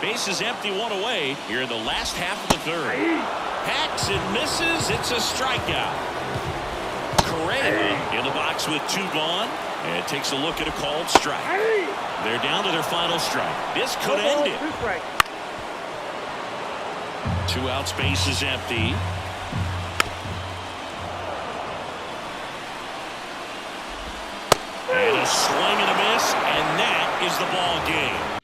Base is empty, 1 away here in the last half of the third. Hacks and misses. It's a strikeout. Correa in the box with 2 gone and takes a look at a called strike. They're down to their final strike. This could end it. 2 outs, base is empty. And a swing and a miss, and that is the ball game.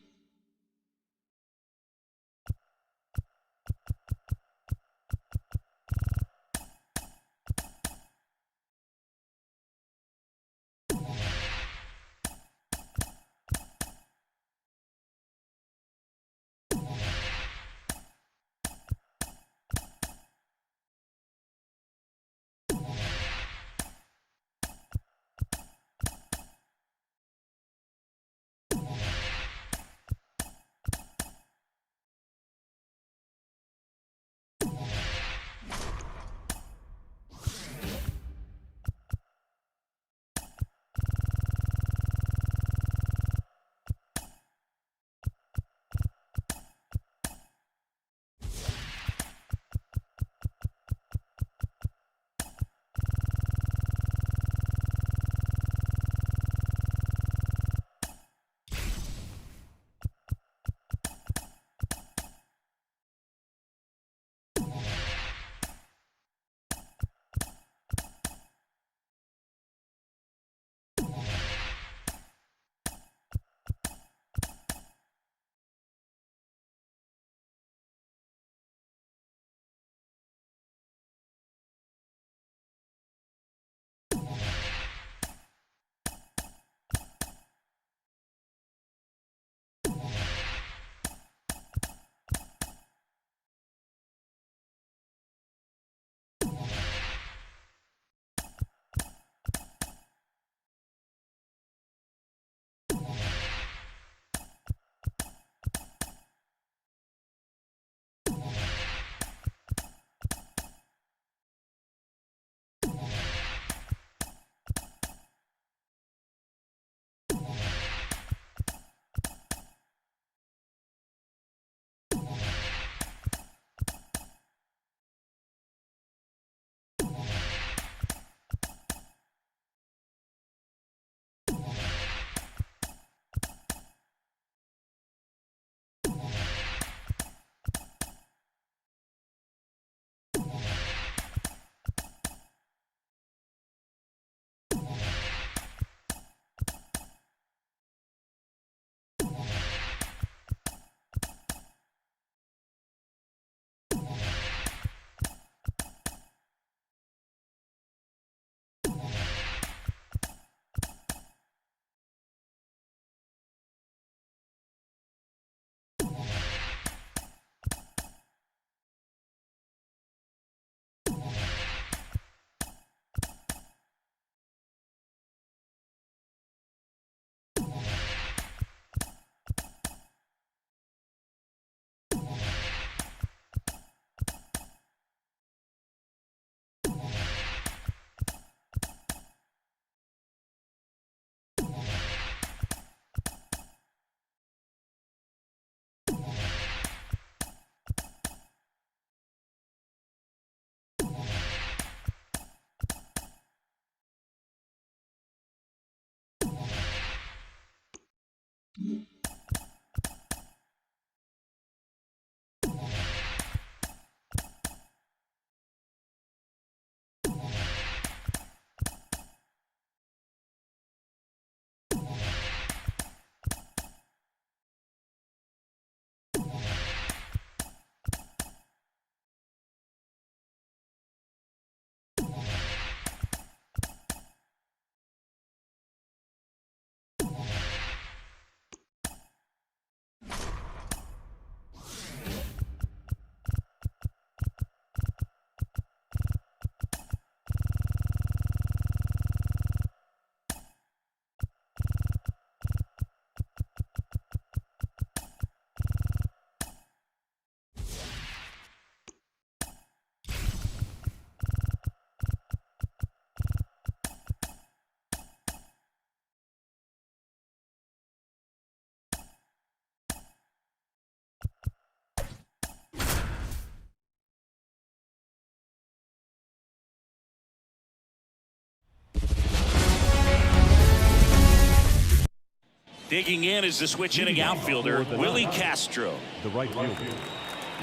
Digging in is the switch hitting outfielder, Willie Castro. The right fielder,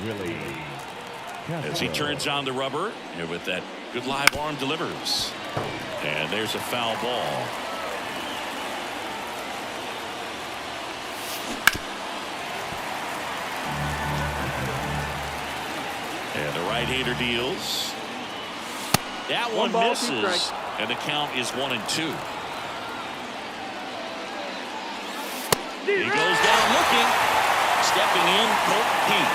Willie Castro. As he turns on the rubber, and with that good live arm delivers. And there's a foul ball. And the right-hander deals. That one ball, misses, and the count is 1-2. He goes down looking. Stepping in, Colt Pete.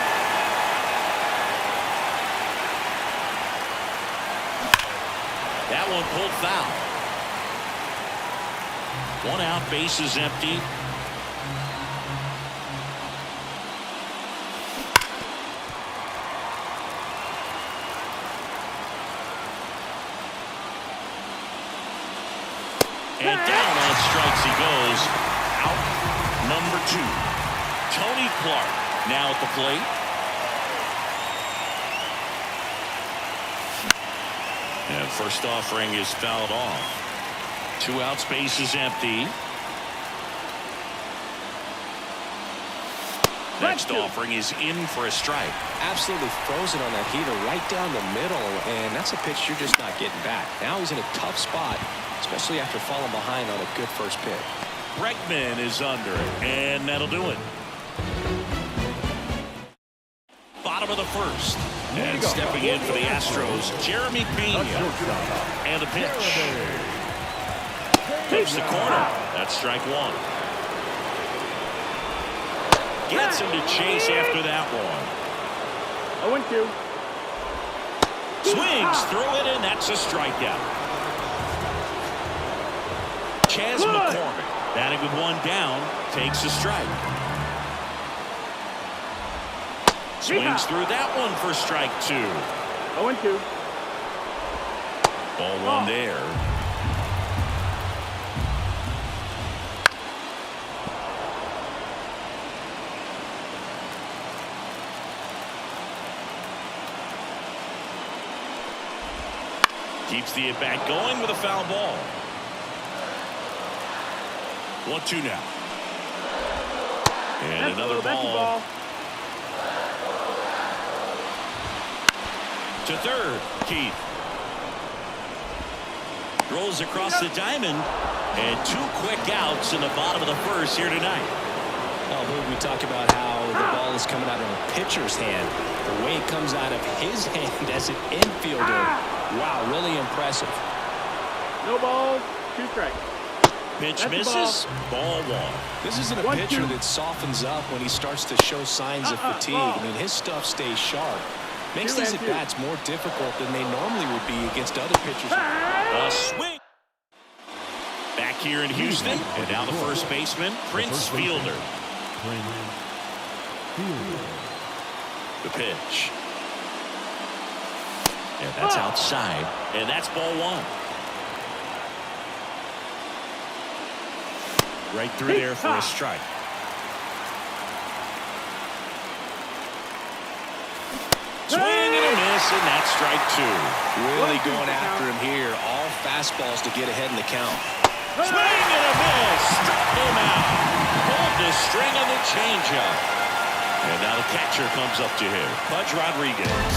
That one pulled foul. One out, bases empty. And down on strikes he goes. Out number 2. Tony Clark now at the plate. And first offering is fouled off. 2 outs, bases empty. Next offering is in for a strike. Absolutely frozen on that heater right down the middle, and that's a pitch you're just not getting back. Now he's in a tough spot, especially after falling behind on a good first pitch. Bregman is under it, and that'll do it. Bottom of the first. And stepping in for the Astros, Jeremy Pena. And the pitch. Hits the corner. That's strike 1. Gets him to chase after that one. 0-2. Swings through it, and that's a strikeout. Chas McCormick, batting with 1 down, takes a strike. Swings through that one for strike 2. 0-2. Ball 1 there. Keeps the at-bat going with a foul ball. 1-2 now. And another ball. To third, Keith. Rolls across the diamond. And 2 quick outs in the bottom of the first here tonight. Oh, we talk about how the ball is coming out of a pitcher's hand. The way it comes out of his hand as an infielder. Wow, really impressive. No balls, 2 strikes. Pitch misses. Ball 1. This isn't a pitcher that softens up when he starts to show signs of fatigue. I mean, his stuff stays sharp. Makes these at-bats more difficult than they normally would be against other pitchers. A swing. Back here in Houston, and now the first baseman, Prince Fielder. The pitch. And that's outside, and that's ball 1. Right through there for a strike. Swing and a miss, and that's strike 2. Really going after him here. All fastballs to get ahead in the count. Swing and a miss. Struck him out. Pulled the string on the changeup. And now the catcher comes up to him. Pudge Rodriguez.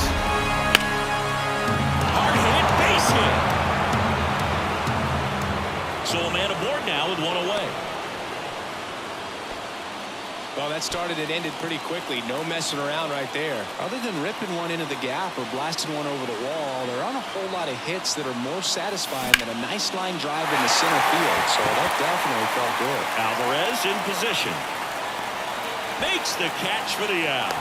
Hard hit, base hit. So a man aboard now with one away. Well, that started and ended pretty quickly. No messing around right there. Other than ripping one into the gap or blasting one over the wall, there aren't a whole lot of hits that are more satisfying than a nice line drive in the center field. So that definitely felt good. Alvarez in position. Makes the catch for the out.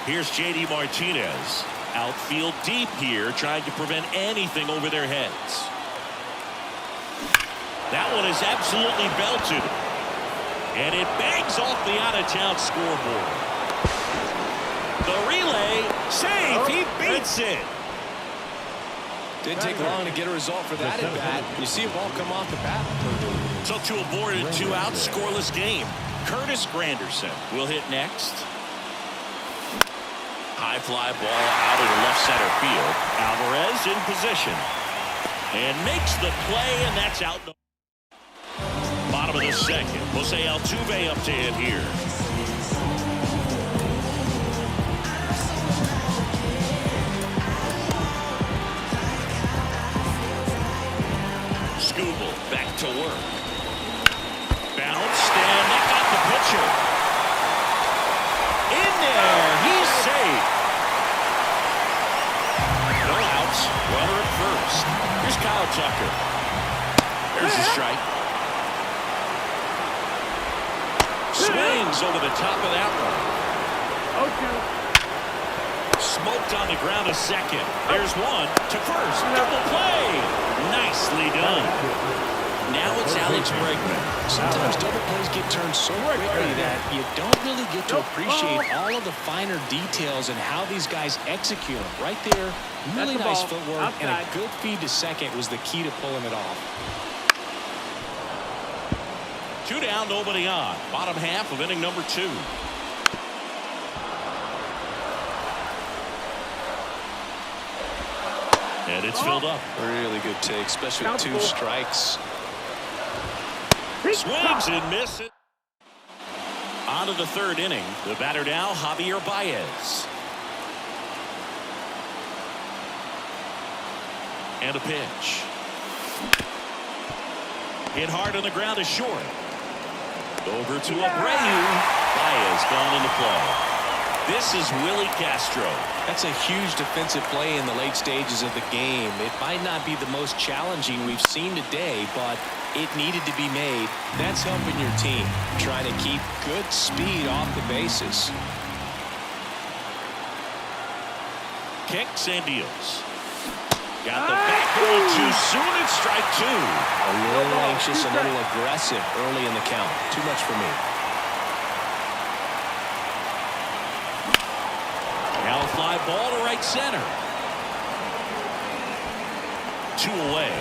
Here's J.D. Martinez. Outfield deep here, trying to prevent anything over their heads. That one is absolutely belted. And it bangs off the out-of-town scoreboard. The relay, safe, he beats it. Didn't take long to get a result for that at bat. You see a ball come off the bat. So to a board and 2 out, scoreless game. Curtis Granderson will hit next. High fly ball out of the left center field. Alvarez in position. And makes the play, and that's out. Bottom of the second. Jose Altuve up to hit here. Scooble back to work. Bounced, and that got the pitcher. In there, he's safe. No outs, runner at first. Here's Kyle Tucker. There's a strike. Swings over the top of that one. 0-2. Smoked on the ground a second. There's one to first. Double play. Nicely done. Now it's Alex Bregman. Sometimes double plays get turned so quickly that you don't really get to appreciate all of the finer details and how these guys execute them. Right there, really nice footwork and a good feed to second was the key to pulling it off. 2 down, nobody on. Bottom half of inning number 2. And it's filled up. Really good take, especially with 2 strikes. Swings and misses. On to the 3rd inning. The batter now, Javier Baez. And a pitch. Hit hard on the ground is short. Over to Abreu. Baez gone into play. This is Willie Castro. That's a huge defensive play in the late stages of the game. It might not be the most challenging we've seen today, but it needed to be made. That's helping your team, trying to keep good speed off the bases. Kicks and deals. Got the back roll too soon. It's strike 2. A little anxious, a little aggressive early in the count. Too much for me. Now a fly ball to right center. 2 away.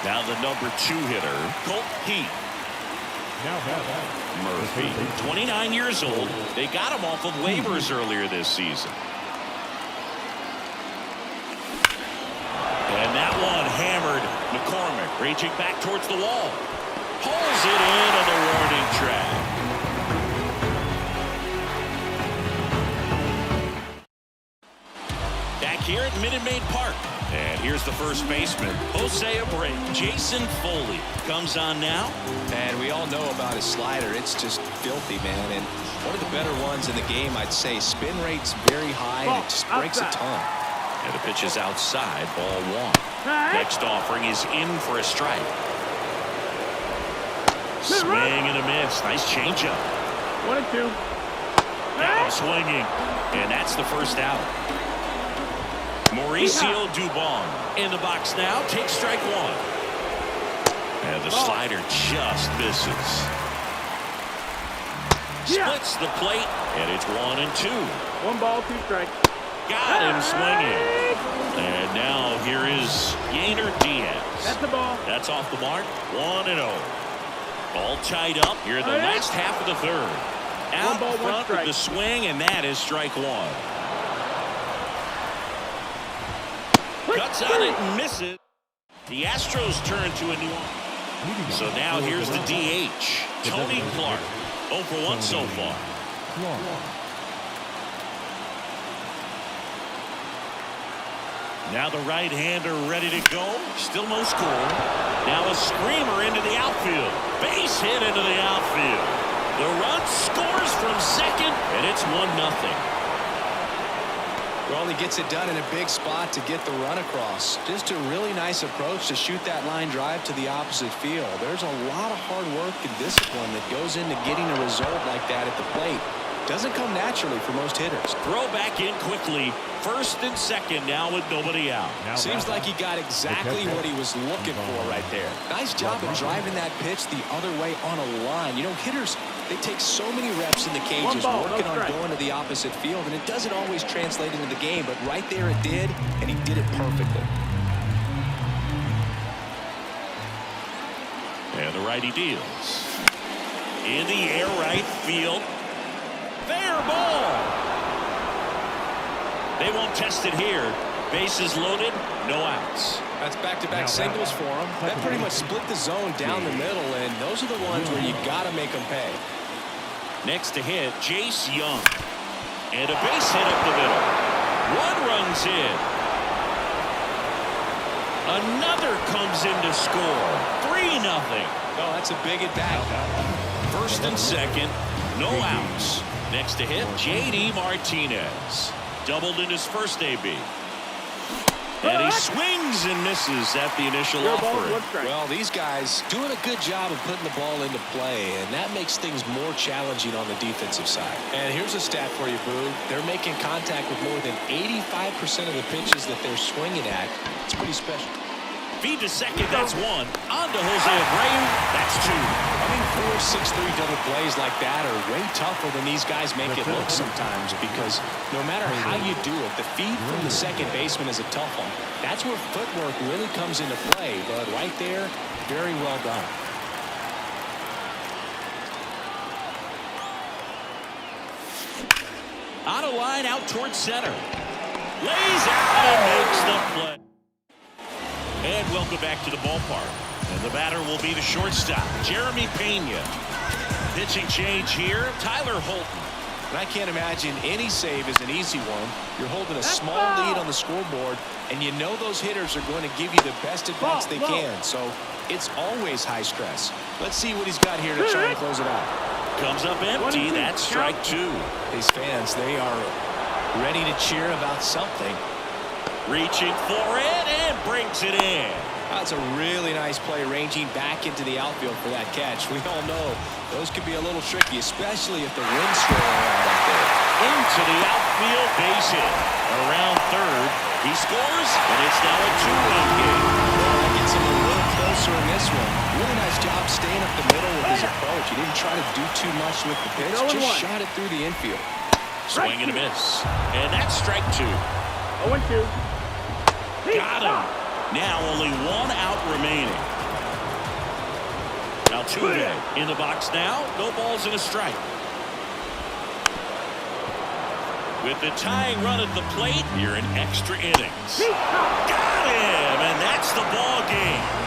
Now the number 2 hitter, Colt Heat. Murphy, 29 years old. They got him off of waivers earlier this season. And that one hammered. McCormick reaching back towards the wall. Pulls it in on the warning track. Back here at Minute Maid Park. And here's the first baseman, Jose Abreu. Jason Foley comes on now. And we all know about his slider. It's just filthy, man. And one of the better ones in the game, I'd say. Spin rate's very high, and it just breaks a ton. And the pitch is outside, ball 1. Next offering is in for a strike. Swing and a miss. Nice changeup. 1-2. Got him swinging. And that's the first out. Mauricio Dubon in the box now. Takes strike 1. And the slider just misses. Splits the plate. And it's 1-2. 1 ball, 2 strikes. Got him swinging. And now here is Yainer Diaz. That's the ball. That's off the mark. 1-0. All tied up here in the last half of the 3rd. Out front with the swing, and that is strike 1. Cuts on it and misses. The Astros turn to a new one. So now here's the DH, Tony Clark. 0 for 1 so far. Now the right-hander ready to go. Still no score. Now a screamer into the outfield. Base hit into the outfield. The run scores from second, and it's 1-0. Well, he gets it done in a big spot to get the run across. Just a really nice approach to shoot that line drive to the opposite field. There's a lot of hard work and discipline that goes into getting a result like that at the plate. Doesn't come naturally for most hitters. Throw back in quickly. First and second now with nobody out. Seems like he got exactly what he was looking for right there. Nice job of driving that pitch the other way on a line. You know, hitters, they take so many reps in the cages working on going to the opposite field, and it doesn't always translate into the game, but right there it did, and he did it perfectly. And the righty deals. In the air, right field. Fair ball. They won't test it here. Bases loaded, no outs. That's back-to-back singles for him. That pretty much split the zone down the middle, and those are the ones where you got to make them pay. Next to hit, Jace Young. And a base hit up the middle. 1 run's in. Another comes in to score. 3-0. Oh, that's a big at-bat. First and second, no outs. Next to hit, J.D. Martinez. Doubled in his first AB. And he swings and misses at the initial offering. Well, these guys doing a good job of putting the ball into play, and that makes things more challenging on the defensive side. And here's a stat for you, Boo. They're making contact with more than 85% of the pitches that they're swinging at. It's pretty special. Feed to second, that's 1. On to Jose Abreu, that's 2. I mean, 4, 6, 3 double plays like that are way tougher than these guys make it look sometimes, because no matter how you do it, the feed from the second baseman is a tough one. That's where footwork really comes into play, but right there, very well done. On a line out towards center. Lays out and makes the play. And welcome back to the ballpark. And the batter will be the shortstop, Jeremy Pena. Pitching change here, Tyler Holton. And I can't imagine any save is an easy one. You're holding a small lead on the scoreboard, and you know those hitters are going to give you the best at-bats they can. So it's always high stress. Let's see what he's got here to try and close it out. Comes up empty. That's strike 2. These fans, they are ready to cheer about something. Reaching for it and brings it in. That's a really nice play, ranging back into the outfield for that catch. We all know those can be a little tricky, especially if the wind's swirling around up there. Into the outfield, base hit. Around third, he scores, and it's now a 2-run game. Well, that gets him a little closer in this one. Really nice job staying up the middle with his approach. He didn't try to do too much with the pitch, just shot it through the infield. Swing and a miss. And that's strike 2. 0-2. Got him. Now only 1 out remaining. Altuve in the box now. No balls and a strike. With the tying run at the plate, you're in extra innings. Got him, and that's the ball game.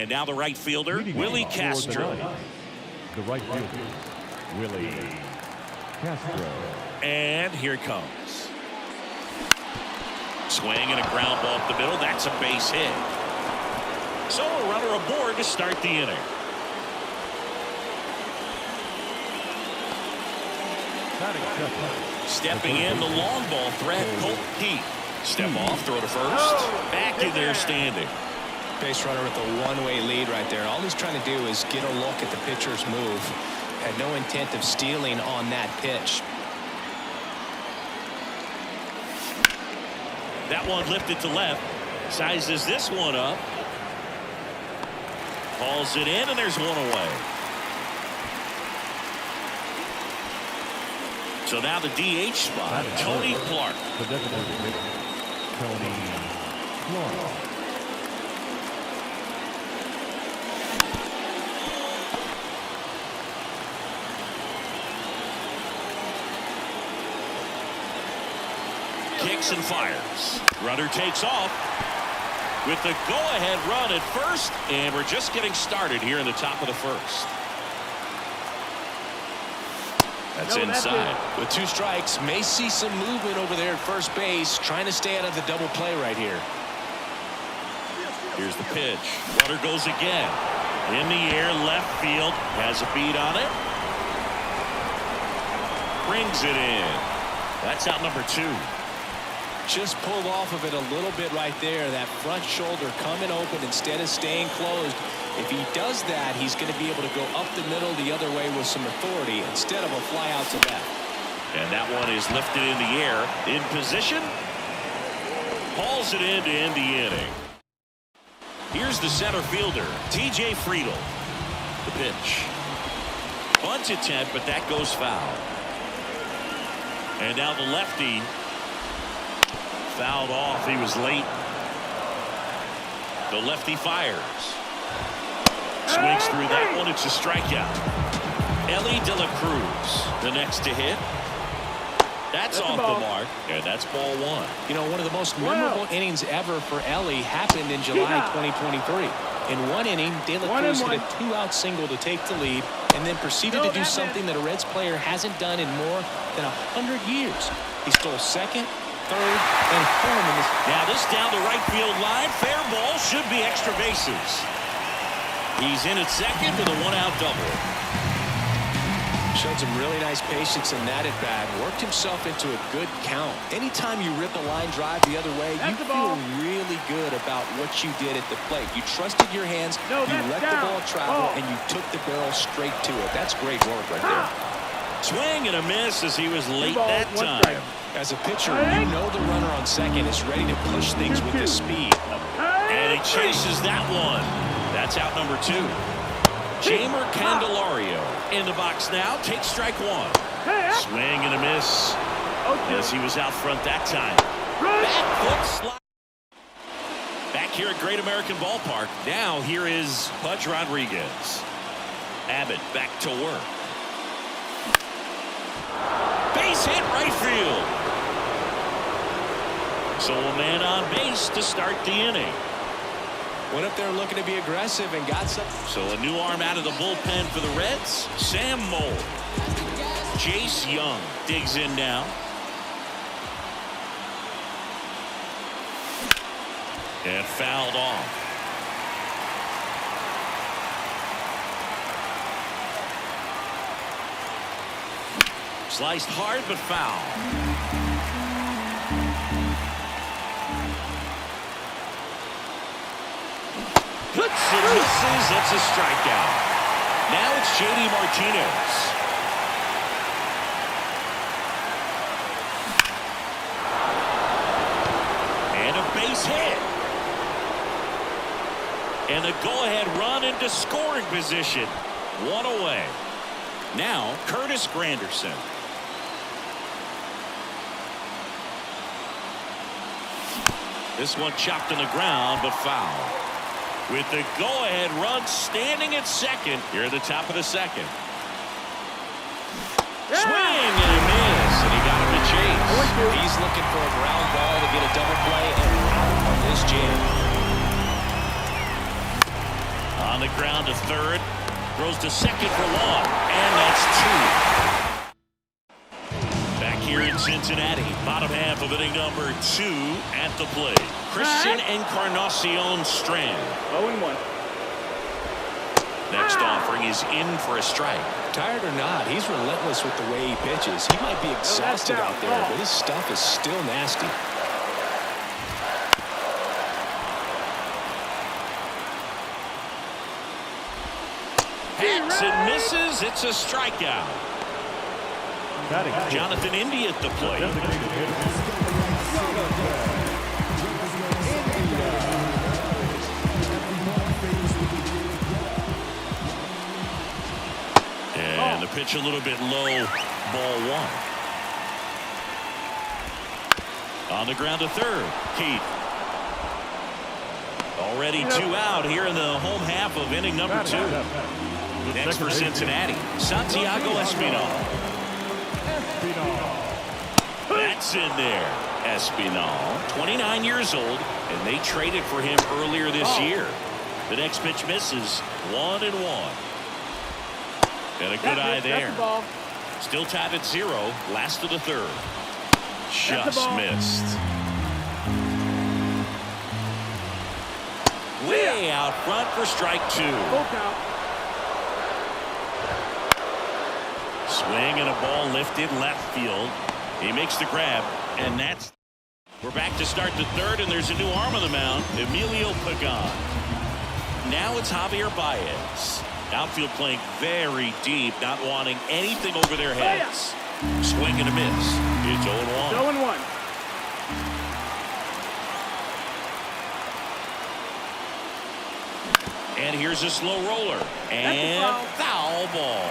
And now the right fielder, Willie Castro. The right fielder, Willie Castro. And here it comes. Swing and a ground ball up the middle. That's a base hit. So a runner aboard to start the inning. Stepping in, the long ball threat, Colt Pete. Step off, throw to first. Back in there standing. Base runner with a one-way lead right there. All he's trying to do is get a look at the pitcher's move. Had no intent of stealing on that pitch. That one lifted to left. Sizes this one up. Calls it in, and there's one away. So now the DH spot, Tony Clark. The designated hitter, Tony Clark. Kicks and fires. Runner takes off with the go-ahead run at first, and we're just getting started here in the top of the first. That's inside. With 2 strikes, may see some movement over there at first base, trying to stay out of the double play right here. Here's the pitch. Runner goes again. In the air, left field, has a beat on it. Brings it in. That's out number 2. Just pulled off of it a little bit right there. That front shoulder coming open instead of staying closed. If he does that, he's going to be able to go up the middle the other way with some authority instead of a fly out to left. And that one is lifted in the air. In position. Hauls it in to end the inning. Here's the center fielder, TJ Friedl. The pitch. Bunt attempt, but that goes foul. And now the lefty. Fouled off. He was late. The lefty fires. Swings through that one. It's a strikeout. Ellie De La Cruz, the next to hit. That's off the mark, and that's ball 1. You know, one of the most memorable innings ever for Ellie happened in July 2023. In one inning, De La Cruz hit a 2-out single to take the lead, and then proceeded to do something that a Reds player hasn't done in more than 100 years. He stole second, third, and home in this. Now this down the right field line. Fair ball. Should be extra bases. He's in at second with a 1-out double. Showed some really nice patience in that at bat. Worked himself into a good count. Anytime you rip a line drive the other way, you feel really good about what you did at the plate. You trusted your hands, you let the ball travel, and you took the barrel straight to it. That's great work right there. Swing and a miss as he was late that time. As a pitcher, you know the runner on second is ready to push things with his speed. And he chases that one. That's out number 2. Jamer Candelario in the box now. Takes strike 1. Swing and a miss. Yes, he was out front that time. Back foot slide. Back here at Great American Ballpark. Now here is Pudge Rodriguez. Abbott back to work. Base hit right field. So a man on base to start the inning. Went up there looking to be aggressive and got some. So a new arm out of the bullpen for the Reds. Sam Moll. Jace Young digs in now. And fouled off. Sliced hard but foul. Puts and misses. That's a strikeout. Now it's J.D. Martinez. And a base hit. And a go-ahead run into scoring position. 1 away. Now Curtis Granderson. This one chopped on the ground but foul. With the go-ahead run standing at second here at the top of the second. Swing and a miss, and he got him to chase. He's looking for a ground ball to get a double play and out of this jam. On the ground to third. Throws to second for long. And that's 2. Back here in Cincinnati. Bottom half of inning number 2 at the plate. Christian Encarnacion Strand. 0-1. Next offering is in for a strike. Tired or not, he's relentless with the way he pitches. He might be exhausted out there, but his stuff is still nasty. Hits and misses. It's a strikeout. Jonathan Indy at the plate. And the pitch a little bit low. Ball 1. On the ground to third. Keith. Already 2 out here in the home half of inning number 2. Next for Cincinnati, Santiago Espinal. That's in there. Espinal, 29 years old, and they traded for him earlier this year. The next pitch misses. 1-1. And a good eye there. Still tied at 0. Last of the third. Just missed. Way out front for strike 2. Swing and a ball lifted left field. He makes the grab, and that's. We're back to start the third, and there's a new arm on the mound, Emilio Pagan. Now it's Javier Baez. Outfield playing very deep, not wanting anything over their heads. Swing and a miss. It's 0-1. 0-1. And here's a slow roller. And foul ball.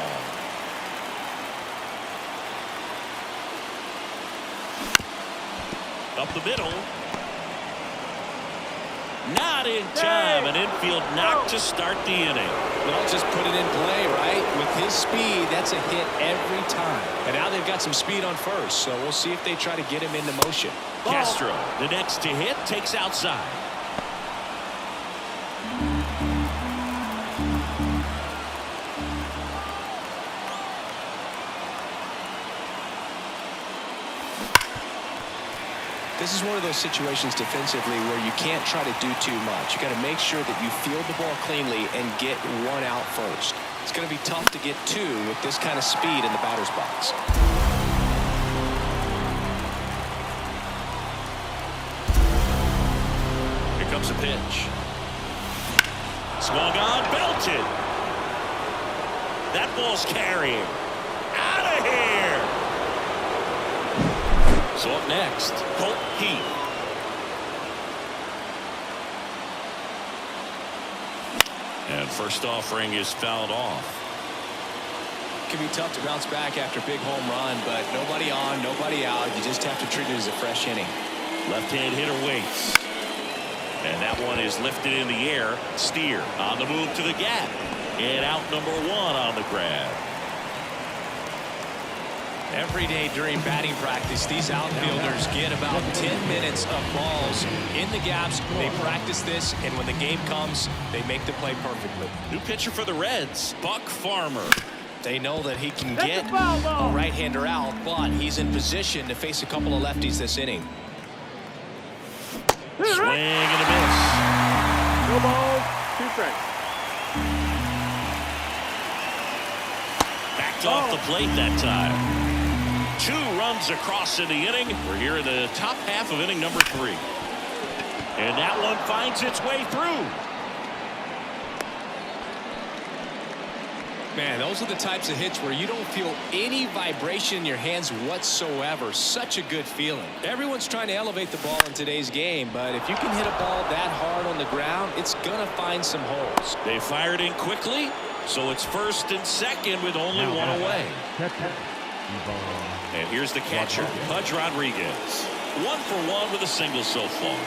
Up the middle. Not in time. An infield knock to start the inning. Well, just put it in play, right? With his speed, that's a hit every time. And now they've got some speed on first, so we'll see if they try to get him into motion. Castro, the next to hit, takes outside. This is one of those situations defensively where you can't try to do too much. You got to make sure that you field the ball cleanly and get 1 out first. It's going to be tough to get 2 with this kind of speed in the batter's box. Here comes a pitch. Swung on, belted. That ball's carrying. Out of here. So up next, Colt Heath. And first offering is fouled off. It can be tough to bounce back after a big home run, but nobody on, nobody out. You just have to treat it as a fresh inning. Left-hand hitter waits. And that one is lifted in the air. Steer on the move to the gap. And out number 1 on the grab. Every day during batting practice, these outfielders get about 10 minutes of balls in the gaps. They practice this, and when the game comes, they make the play perfectly. New pitcher for the Reds, Buck Farmer. They know that he can get a right-hander out, but he's in position to face a couple of lefties this inning. Swing and a miss. No balls, 2 strikes. Backed off the plate that time. 2 runs across in the inning. We're here in the top half of inning number 3. And that one finds its way through. Man, those are the types of hits where you don't feel any vibration in your hands whatsoever. Such a good feeling. Everyone's trying to elevate the ball in today's game, but if you can hit a ball that hard on the ground, it's going to find some holes. They fired in quickly, so it's first and second with only 1 away. And here's the catcher, Pudge Rodriguez. 1 for 1 with a single so far.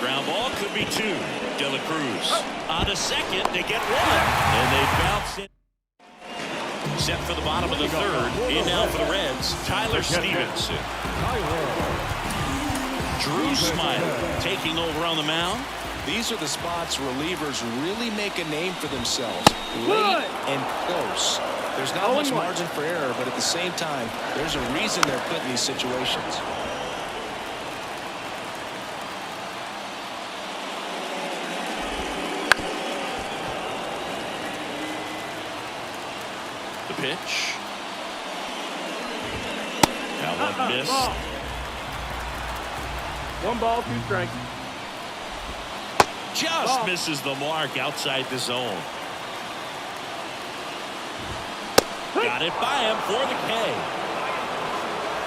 Ground ball could be 2. De La Cruz on a second. They get 1. And they bounce in. Set for the bottom of the third. In now for the Reds, Tyler Stevenson. Drew Smiley taking over on the mound. These are the spots relievers really make a name for themselves. Late and close. There's not much margin for error, but at the same time, there's a reason they're put in these situations. The pitch. That one missed. 1 ball, 2 strikes. Just misses the mark outside the zone. Got it by him for the K.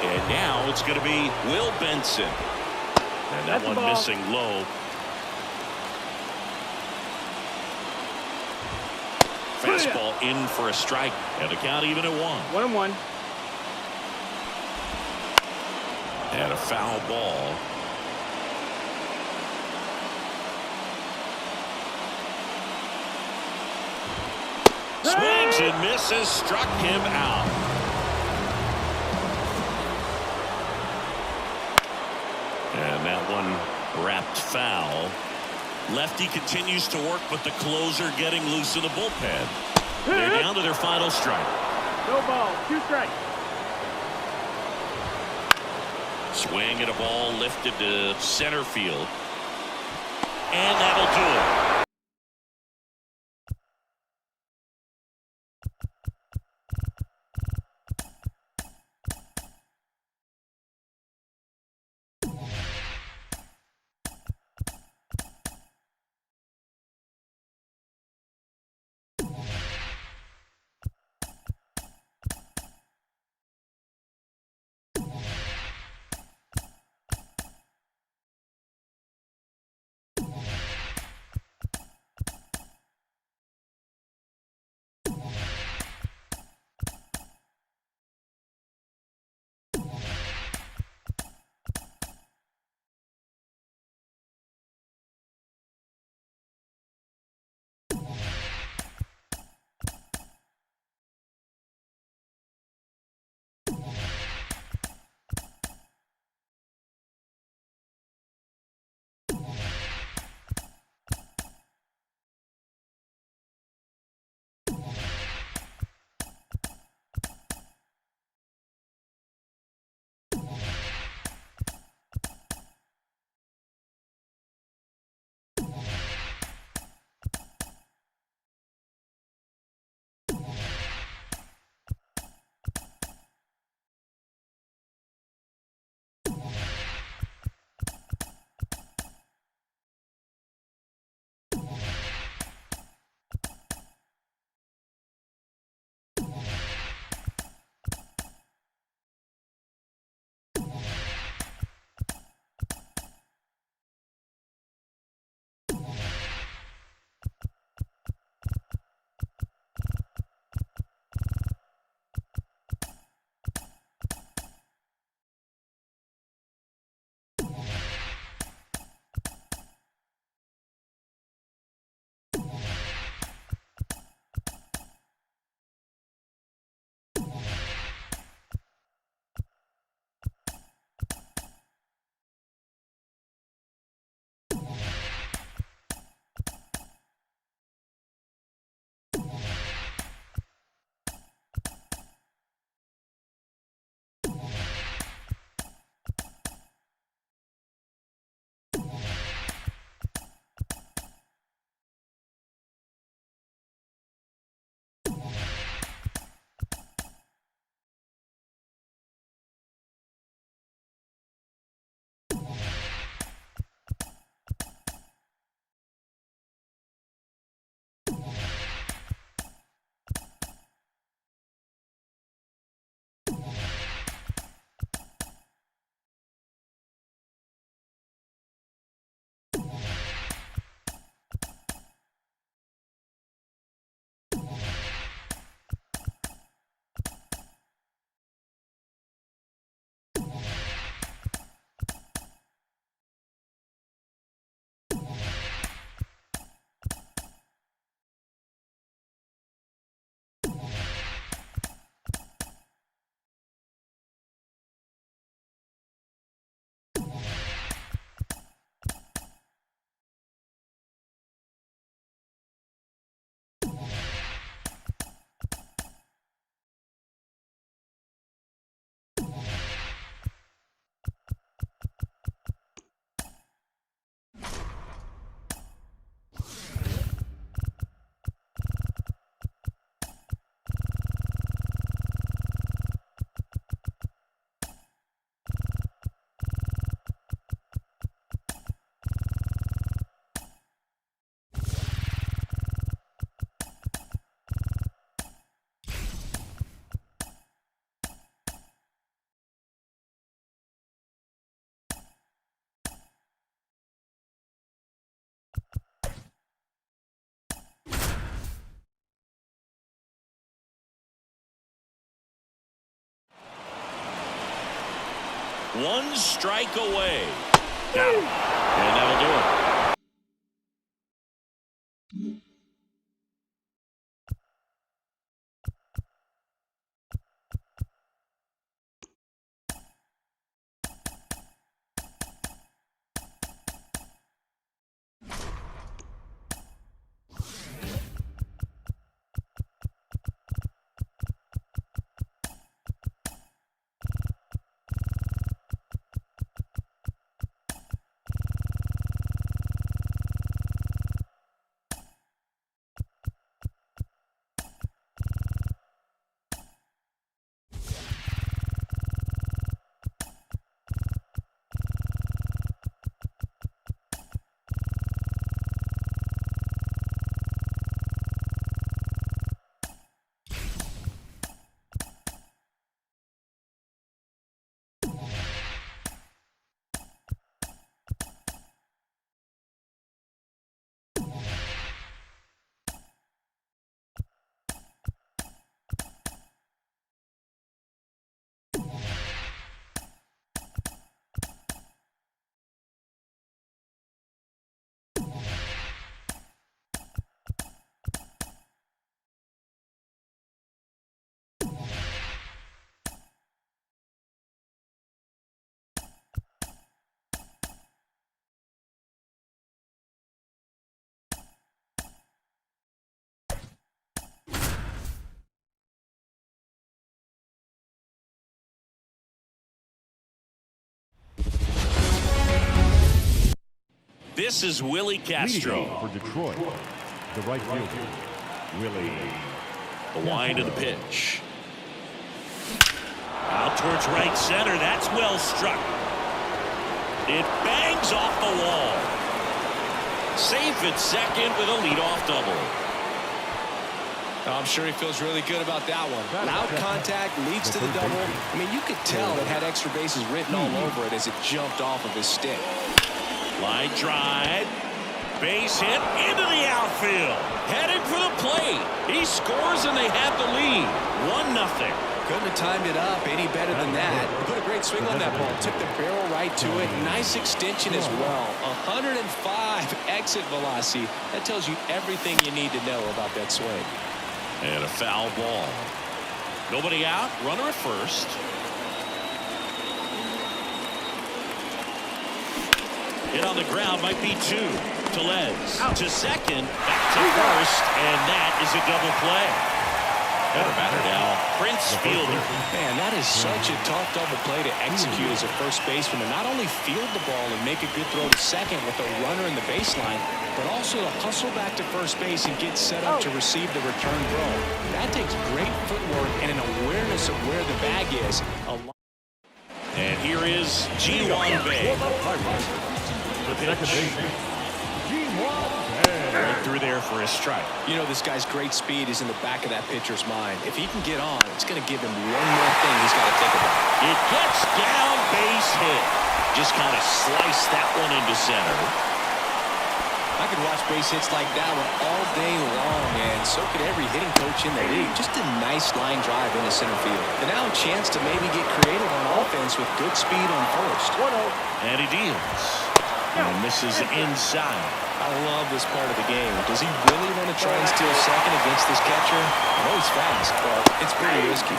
And now it's going to be Will Benson. And that one missing low. Fastball in for a strike. And the count even at 1. 1-1. And a foul ball. Swings and misses, struck him out. And that one wrapped foul. Lefty continues to work, but the closer getting loose in the bullpen. They're down to their final strike. No ball, 2 strikes. Swing at a ball lifted to center field. And that'll do it. One strike away. Got him. And that'll do it. This is Willie Castro. For Detroit, the right fielder, Willie. The wind of the pitch. Out towards right center. That's well struck. It bangs off the wall. Safe at second with a leadoff double. I'm sure he feels really good about that one. Loud contact leads to the double. I mean, you could tell it had extra bases written all over it as it jumped off of his stick. Line drive. Base hit into the outfield. Heading for the plate. He scores and they have the lead. 1-0. Couldn't have timed it up any better than that. Put a great swing on that ball. Took the barrel right to it. Nice extension as well. 105 exit velocity. That tells you everything you need to know about that swing. And a foul ball. Nobody out. Runner at first. Hit on the ground might be two. Tellez to second, back to first, and that is a double play. Better batter now, Prince Fielder. Man, that is such a tough double play to execute as a first baseman, to not only field the ball and make a good throw to second with a runner in the baseline, but also to hustle back to first base and get set up to receive the return throw. That takes great footwork and an awareness of where the bag is. And here is G1 Bay. The pitch. Right through there for a strike. You know, this guy's great speed is in the back of that pitcher's mind. If he can get on, it's going to give him one more thing he's got to think about. It gets down, base hit. Just kind of slice that one into center. I could watch base hits like that one all day long, and so could every hitting coach in the league. Just a nice line drive into center field. And now a chance to maybe get creative on offense with good speed on first. 1-0. And he deals. And misses inside. I love this part of the game. Does he really want to try and steal second against this catcher? I know he's fast, but it's pretty risky.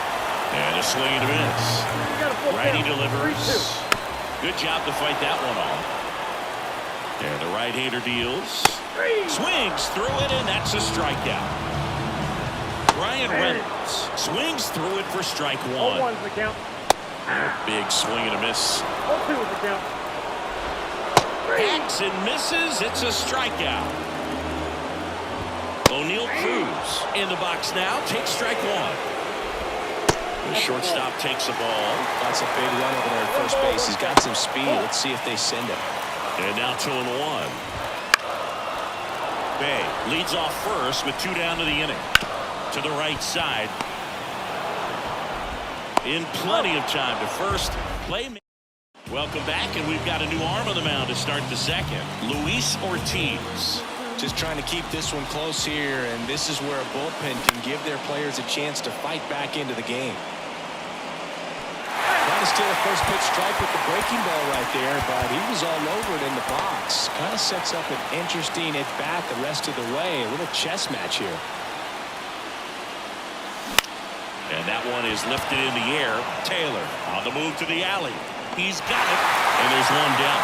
And a swing and a miss. Righty delivers. Good job to fight that one off. And the right-hander deals. Swings through it, and that's a strikeout. Ryan Reynolds swings through it for strike one. 0-1's the count. Big swing and a miss. 0-2 is the count. Hacks and misses. It's a strikeout. O'Neal Cruz in the box now. Takes strike one. The shortstop takes the ball. That's a big run over there at first base. He's got some speed. Let's see if they send it. And now 2-1. Bay leads off first with 2 down to the inning. To the right side. In plenty of time to first. Play. Welcome back, and we've got a new arm on the mound to start the second. Luis Ortiz. Just trying to keep this one close here, and this is where a bullpen can give their players a chance to fight back into the game. trying to steal a first pitch strike with the breaking ball right there, but he was all over it in the box. Kind of sets up an interesting at-bat the rest of the way. A little chess match here. And that one is lifted in the air. Taylor on the move to the alley. He's got it. And there's one down.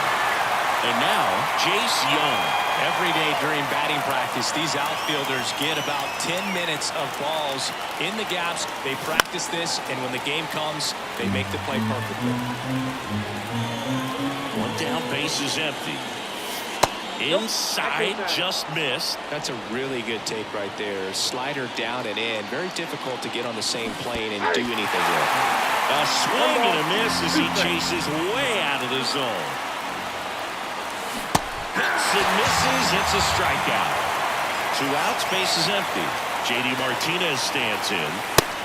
And now, Jace Young. Every day during batting practice, these outfielders get about 10 minutes of balls in the gaps. They practice this, and when the game comes, they make the play perfectly. One down, base is empty. Inside, just missed. That's a really good take right there. Slider down and in. Very difficult to get on the same plane and do anything with. A swing and a miss as he chases way out of the zone. Hits and misses. It's a strikeout. 2 outs, base is empty. J.D. Martinez stands in.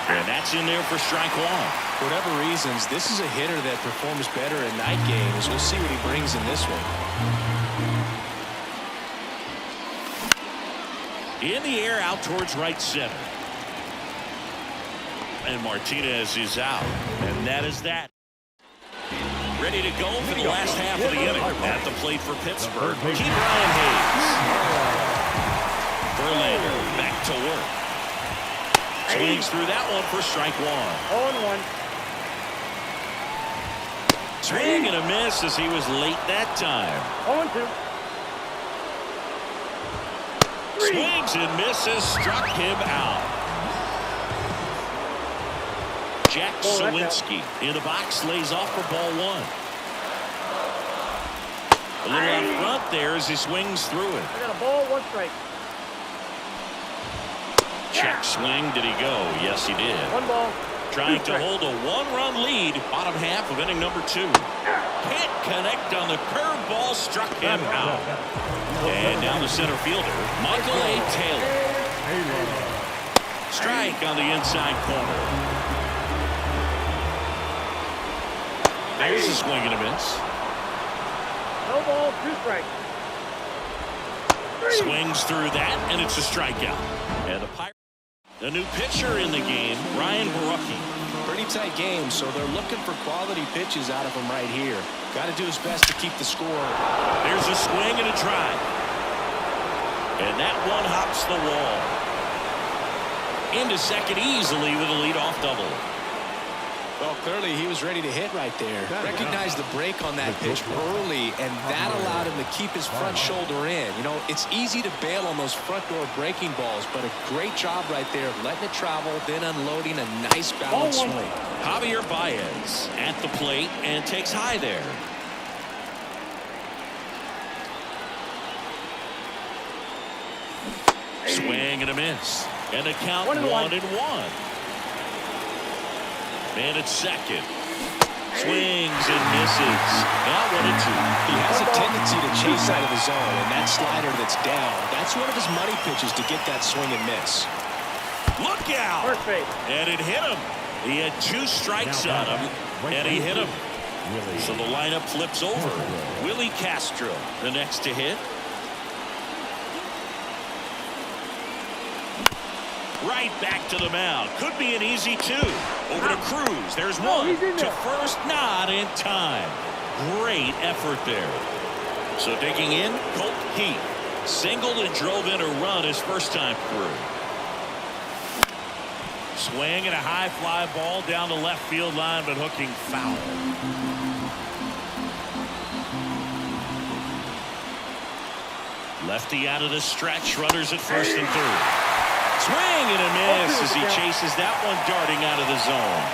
And that's in there for strike 1. For whatever reasons, this is a hitter that performs better in night games. We'll see what he brings in this one. In the air, out towards right center. And Martinez is out. And that is that. Ready to go for the last half of the inning. At the plate for Pittsburgh, Brian Hayes. Verlander back to work. Swings through that one for strike 1. 0-1. Swing and a miss as he was late that time. 0-2. Swings and misses, struck him out. Jack Sawinski in the box, lays off for ball 1. A little out front there as he swings through it. I got a ball, 1 strike. Check swing, did he go? Yes, he did. 1 ball. Trying to hold a 1-run lead, bottom half of inning number 2. Can't connect on the curveball, struck him out. And now the center fielder, Michael A. Taylor. Strike on the inside corner. There's a swing and a miss. No ball, 2 strikes. Swings through that, and it's a strikeout. And the Pirates, the new pitcher in the game, Ryan Barucki. Pretty tight game, so they're looking for quality pitches out of him right here. Got to do his best to keep the score. There's a swing and a drive. And that one hops the wall. Into second easily with a leadoff double. Well, clearly he was ready to hit right there. Recognized the break on that pitch early, and that allowed him to keep his front shoulder in. You know, it's easy to bail on those front door breaking balls, but a great job right there of letting it travel, then unloading a nice balanced swing. Javier Baez at the plate and takes high there. Swing and a miss. And a count 1-1. Man at second. Swings and misses. Now 1-2. He has a tendency to chase out of the zone, and that slider that's down, that's one of his money pitches to get that swing and miss. Look out! First base. And it hit him. He had 2 strikes on him, and he hit him. So the lineup flips over. Willie Castro, the next to hit. Right back to the mound. Could be an easy 2. Over to Cruz. There's one. To first, not in time. Great effort there. So digging in, Colt Heath. Singled and drove in a run his first time through. Swing and a high fly ball down the left field line, but hooking foul. Lefty out of the stretch. Runners at first and third. Swing and a miss as he chases that one darting out of the zone.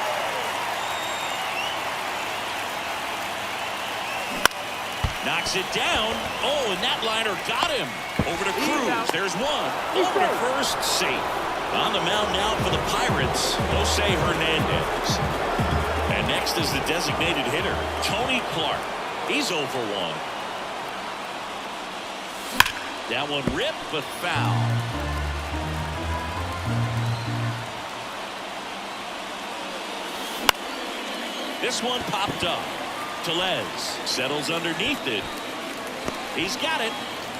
Knocks it down. Oh, and that liner got him. Over to Cruz. There's one. Over to first, safe. On the mound now for the Pirates, Jose Hernandez. And next is the designated hitter, Tony Clark. He's 0 for 1. That one ripped, but foul. This one popped up. Tellez settles underneath it. He's got it.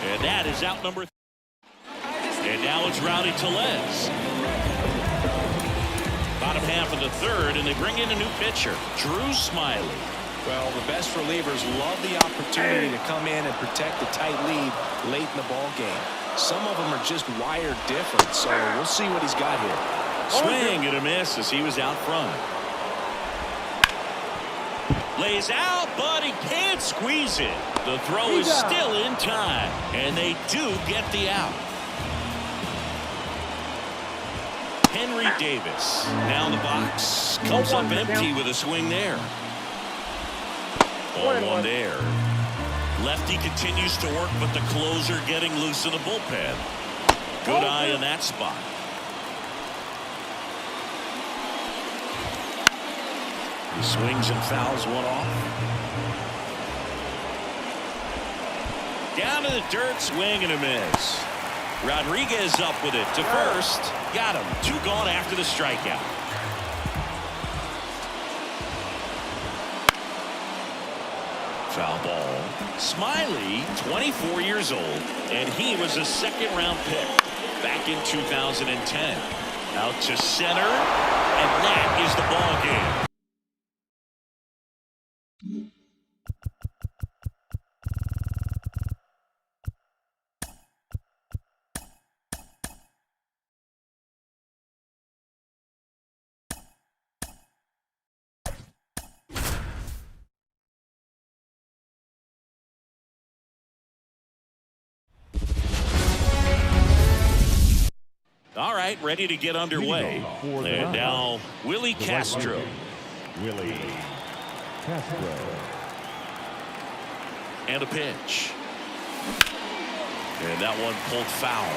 And that is out number 3. And now it's Rowdy Tellez. Bottom half of the third, and they bring in a new pitcher, Drew Smiley. Well, the best relievers love the opportunity to come in and protect the tight lead late in the ball game. Some of them are just wired different, so we'll see what he's got here. Swing and a miss as he was out front. Lays out, but he can't squeeze it. The throw is still in time, and they do get the out. Henry Davis down the box, comes up empty with a swing there. 0-1 there. Lefty continues to work, but the closer getting loose in the bullpen. Good eye in that spot. He swings and fouls one off. Down to the dirt, swing and a miss. Rodriguez up with it to first. Got him. 2 gone after the strikeout. Foul ball. Smiley, 24 years old, and he was a second-round pick back in 2010. Out to center, and that is the ball game. All right, ready to get underway. And now Willie Castro. Willie Castro. And a pitch. And that one pulled foul.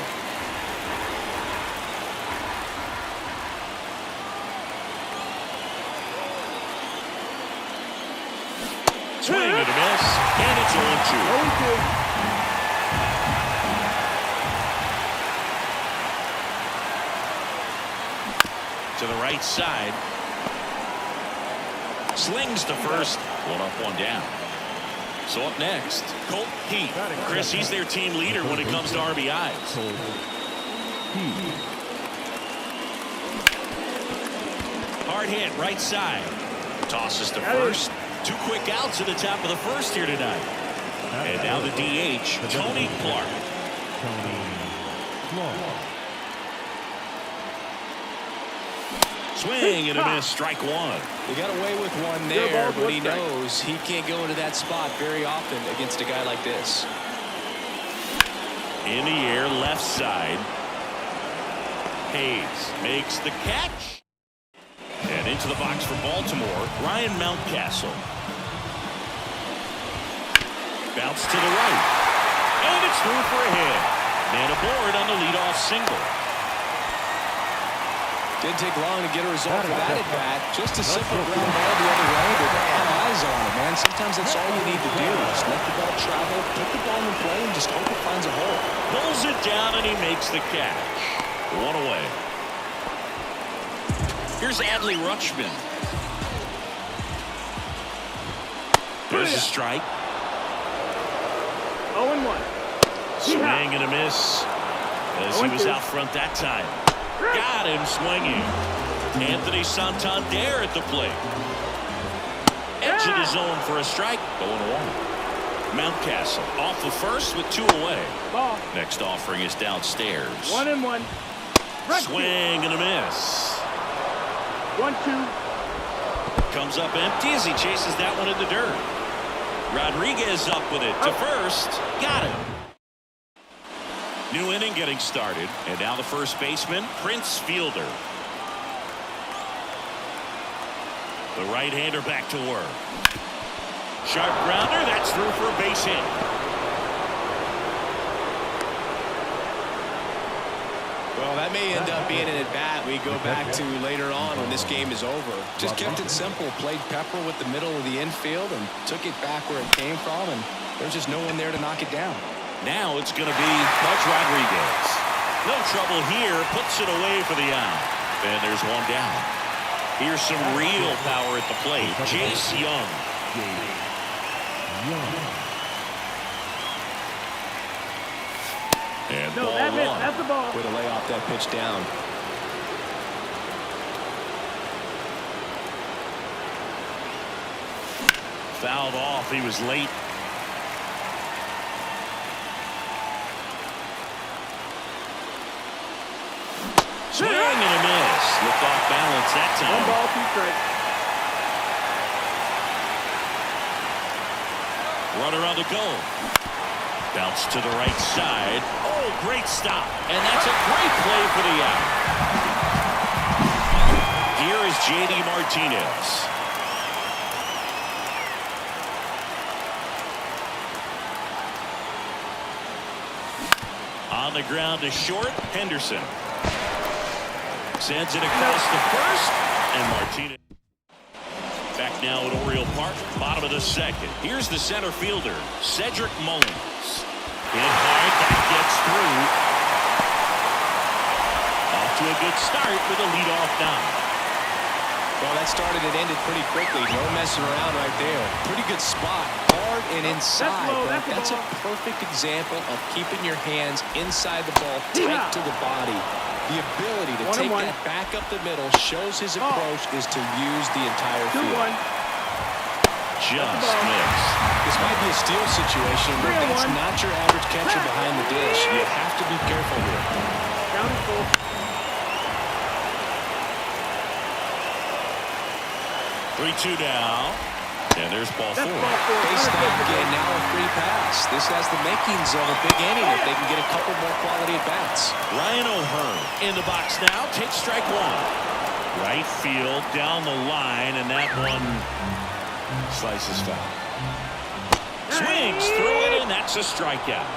Swing and a miss. And it's 0-2. To the right side. Slings to first. 1 up, 1 down. So up next, Colt Heath. Chris, he's their team leader when it comes to RBIs. Hard hit, right side. Tosses to first. 2 quick outs at the top of the first here tonight. And now the DH, Tony Clark. Swing and a miss, strike 1. He got away with one there, but he knows he can't go into that spot very often against a guy like this. In the air, left side. Hayes makes the catch. And into the box for Baltimore, Ryan Mountcastle. Bounce to the right. And it's through for a hit. And aboard on the leadoff single. Didn't take long to get a result for that at bat. Just a simple ground ball the other way, but had eyes on it, man. Sometimes that's all you need to do. Just let the ball travel, put the ball in play, and just hope it finds a hole. Pulls it down, and he makes the catch. 1 away. Here's Adley Rutschman. There's a strike. 0-1. Swing and a miss as he was out front that time. Got him swinging. Anthony Santander at the plate. Edge of the zone for a strike. 0-1. Mountcastle off the first with 2 away. Ball. Next offering is downstairs. 1-1. Swing and a miss. 1-2. Comes up empty as he chases that one in the dirt. Rodriguez up with it to first. Got him. New inning getting started, and now the first baseman, Prince Fielder. The right-hander back to work. Sharp grounder, that's through for a base hit. Well, that may end up being an at-bat we go back to later on when this game is over. Just kept it simple, played pepper with the middle of the infield and took it back where it came from, and there's just no one there to knock it down. Now it's going to be Pudge Rodriguez. No trouble here. Puts it away for the out. And there's 1 down. Here's some real power at the plate. Jace Young. And No, ball that missed. 1. That's the ball. Way to lay off that pitch down. Fouled off. He was late. Swing and a miss. Looked off balance that time. 1 ball, 2 strikes. Runner on the goal. Bounce to the right side. Oh, great stop. And that's a great play for the out. Here is J.D. Martinez. On the ground to short. Henderson sends it across the first, and Martinez back now at Oriole Park, bottom of the second. Here's the center fielder, Cedric Mullins. Hit hard, that gets through. Off to a good start with a leadoff nine. Well, that started and ended pretty quickly. No messing around right there. Pretty good spot. Hard and inside. That's a perfect example of keeping your hands inside the ball, tight to the body. The ability to take that back up the middle shows his approach is to use the entire field. Just missed. This might be a steal situation, but that's not your average catcher behind the dish. You have to be careful here. Down and full. 3-2 now. And there's ball 4. Base knock and now a free pass. This has the makings of a big inning if they can get a couple more quality at bats. Ryan O'Hearn in the box now. Takes strike 1. Right field down the line, and that one slices foul. Swings through it, and that's a strikeout.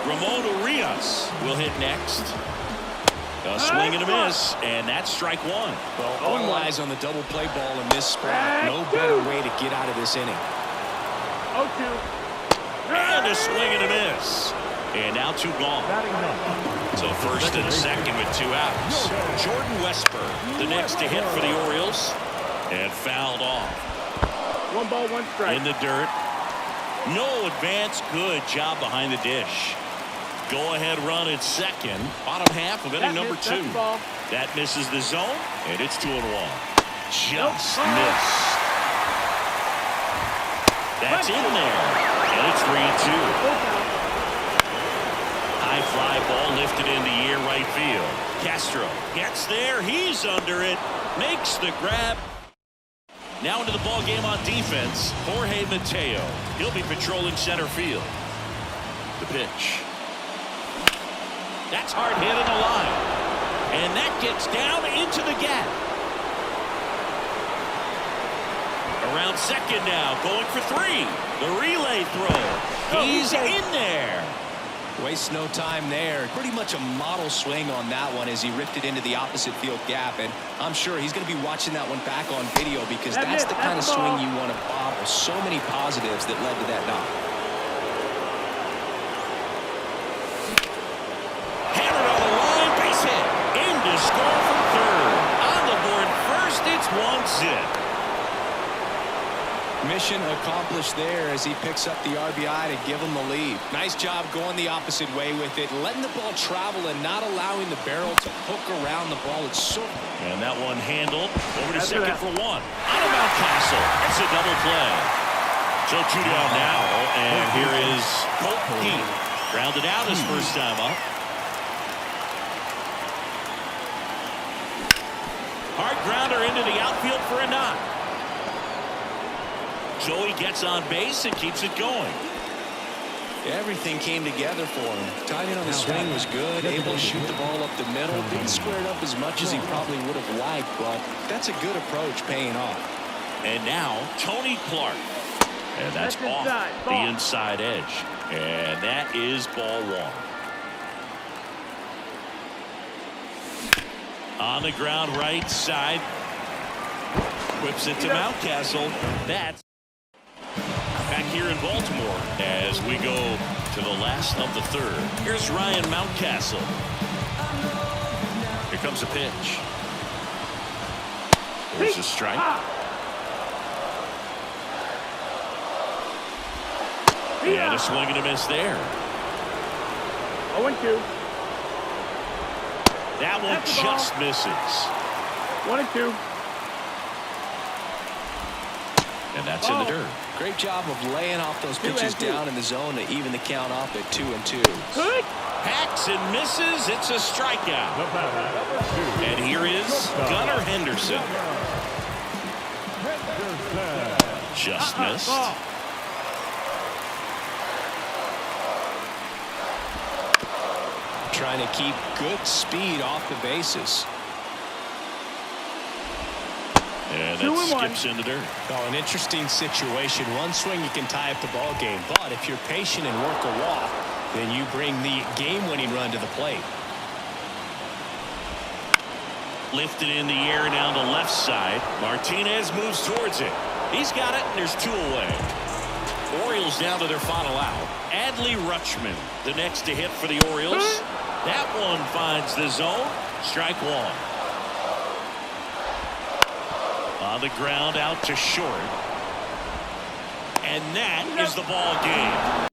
Ramon Urias will hit next. A swing and a miss, and that's strike 1. Well, all eyes on the double play ball in this spot. No better way to get out of this inning. 0-2. And a swing and a miss. And now 2 gone. So first and second with 2 outs. Jordan Westburg, the next to hit for the Orioles. And fouled off. 1 ball, 1 strike. In the dirt. No advance. Good job behind the dish. Go-ahead run at second. Bottom half of inning number 2. That misses the zone, and it's 2-1. Just missed. That's in there, and it's 3-2. High fly ball lifted in the air right field. Castro gets there. He's under it. Makes the grab. Now into the ball game on defense. Jorge Mateo. He'll be patrolling center field. The pitch. That's hard hit in the line. And that gets down into the gap. Around second now, going for 3. The relay throw. He's in there. Wastes no time there. Pretty much a model swing on that one as he ripped it into the opposite field gap. And I'm sure he's going to be watching that one back on video because that's the kind of swing you want to bottle. So many positives that led to that knock. Score from third. On the board first, it's 1-zip. Mission accomplished there as he picks up the RBI to give him the lead. Nice job going the opposite way with it, letting the ball travel and not allowing the barrel to hook around the ball. It's so. And that one handled over to second for 1. Out of Mountcastle. It's a double play. So 2 down now, and here is Colt Heath. Grounded out his first time up. Hard grounder into the outfield for a knock. Joey gets on base and keeps it going. Everything came together for him. Timing on the swing was good. Able to shoot the ball up the middle. Didn't square it up as much as he probably would have liked, but that's a good approach paying off. And now Tony Clark. And that's off the inside edge. And that is ball 1. On the ground right side. Whips it to Mountcastle. That's back here in Baltimore as we go to the last of the third. Here's Ryan Mountcastle. Here comes a pitch. There's a strike. And a swing and a miss there. 0-2. That one just misses. 1-2. And that's in the dirt. Great job of laying off those pitches down in the zone to even the count off at 2-2. Good. Hacks and misses. It's a strikeout. And here is Gunnar Henderson. Just missed. Trying to keep good speed off the bases. And 2 and 1. that skips in the dirt. Oh, an interesting situation. One swing, you can tie up the ball game. But if you're patient and work a walk, then you bring the game-winning run to the plate. Lifted in the air down the left side. Martinez moves towards it. He's got it, and there's 2 away. Orioles down to their final out. Adley Rutschman, the next to hit for the Orioles. That one finds the zone. Strike 1. On the ground out to short. And that is the ball game.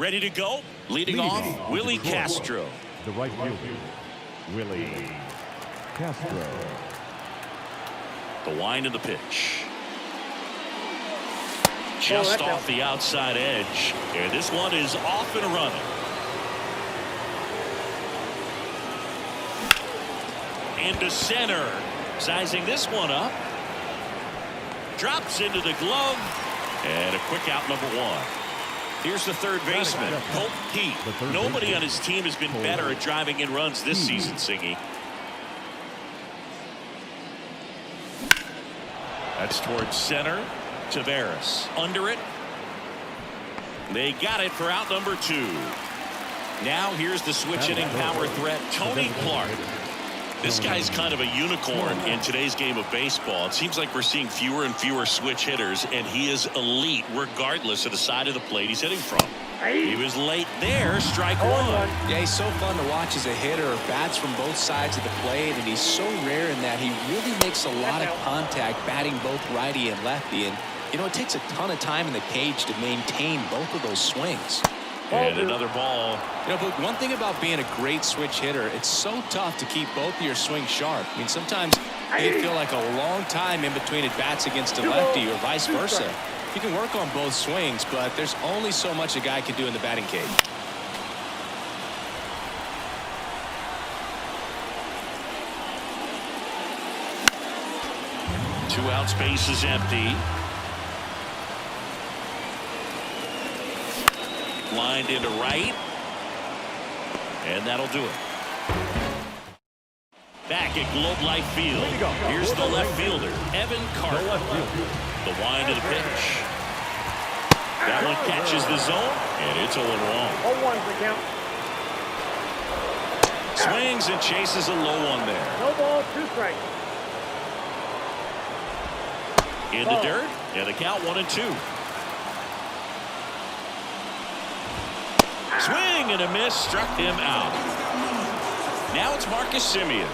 Ready to go. Leading off, Willie Castro. The right fielder, Willie Castro. The wind of the pitch. Just off the outside edge. And this one is off and running. Into center. Sizing this one up. Drops into the glove. And a quick out, number one. Here's the third baseman, Colt Pete. Nobody on his team has been better at driving in runs this season, Singy. That's towards center. Tavares under it. They got it for out number two. Now here's the switch hitting power threat, Tony Clark. This guy's kind of a unicorn in today's game of baseball. It seems like we're seeing fewer and fewer switch hitters, and he is elite regardless of the side of the plate he's hitting from. He was late there, strike one. Yeah, he's so fun to watch as a hitter. Bats from both sides of the plate, and he's so rare in that he really makes a lot of contact batting both righty and lefty. And, you know, it takes a ton of time in the cage to maintain both of those swings. And another ball. You know, but one thing about being a great switch hitter, it's so tough to keep both of your swings sharp. I mean, sometimes it feel like a long time in between at bats against a lefty or vice versa. You can work on both swings, but there's only so much a guy can do in the batting cage. Two outs, base is empty. Lined into right. And that'll do it. Back at Globe Life Field. Here's the left fielder, Evan Carter. The wind of the pitch. That one catches the zone, and it's 0-1. 0-1's the count. Swings and chases a low one there. No ball, 2 strikes. In the dirt, and the count 1-2. Swing and a miss, struck him out. Now it's Marcus Semien.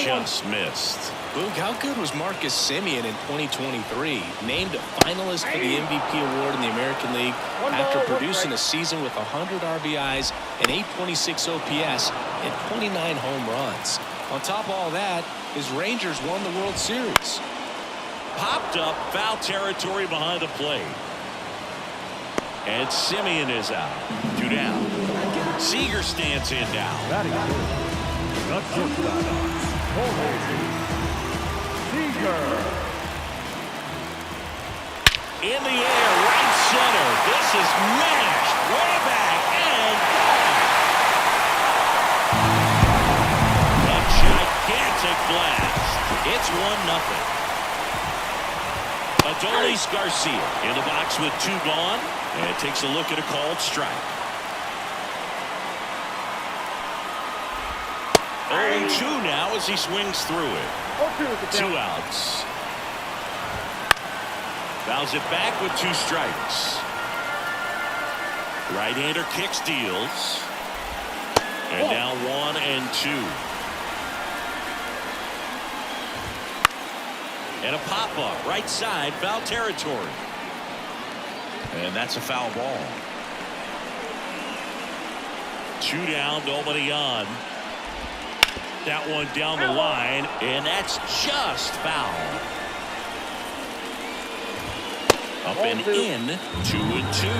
Just missed. Boog, how good was Marcus Semien in 2023? Named a finalist for the MVP award in the American League after producing a season with 100 RBIs, an 826 OPS, and 29 home runs. On top of all that, his Rangers won the World Series. Popped up, foul territory behind the plate. And Semien is out. 2 down. Seager stands in now. Batting Seager. In the air, right center. This is mashed way back and gone. A gigantic blast. It's 1-0. Adolis Garcia in the box with 2 gone, and takes a look at a called strike. 0-2 now as he swings through it. 2 outs. Fouls it back with 2 strikes. Right-hander kicks, deals. And now 1-2. And a pop-up, right side, foul territory. And that's a foul ball. 2 down, nobody on. That one down the line, and that's just foul. Up and in, 2-2.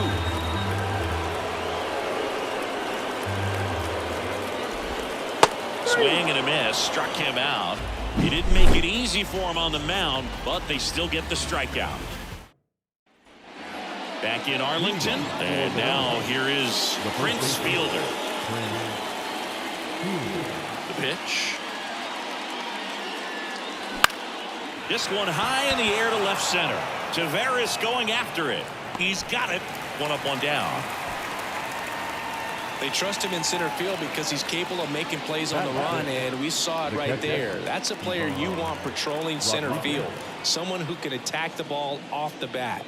Swing and a miss, struck him out. He didn't make it easy for him on the mound, but they still get the strikeout. Back in Arlington, and now here is Prince Fielder. The pitch. This one high in the air to left center. Tavares going after it. He's got it. 1 up, 1 down. They trust him in center field because he's capable of making plays on the run, and we saw it right there. That's a player you want patrolling center field. Someone who can attack the ball off the bat.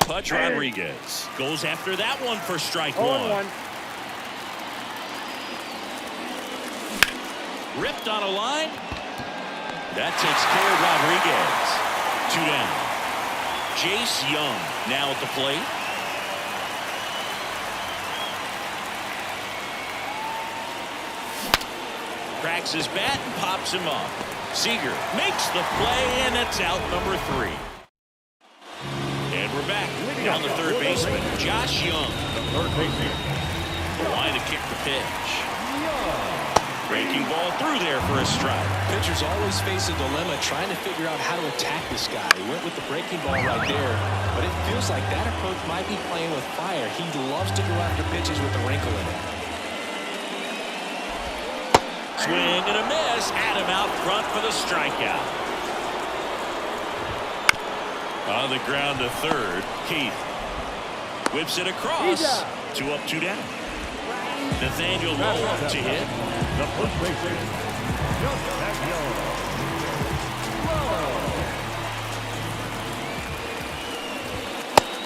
Pudge Rodriguez goes after that one for strike 1. Ripped on a line. That takes care of Rodriguez. 2 down. Jace Young now at the plate. cracks his bat and pops him up. Seager makes the play, and it's out number 3. And we're back on the third baseman, Josh Young. The line to kick the pitch. Breaking ball through there for a strike. Pitchers always face a dilemma trying to figure out how to attack this guy. He went with the breaking ball right there, but it feels like that approach might be playing with fire. He loves to go after pitches with a wrinkle in it. Swing and a miss. Had him out front for the strikeout. On the ground to third, Keith whips it across. 2 up, 2 down. Nathaniel Lowe up to hit. The first baseman, just backyard.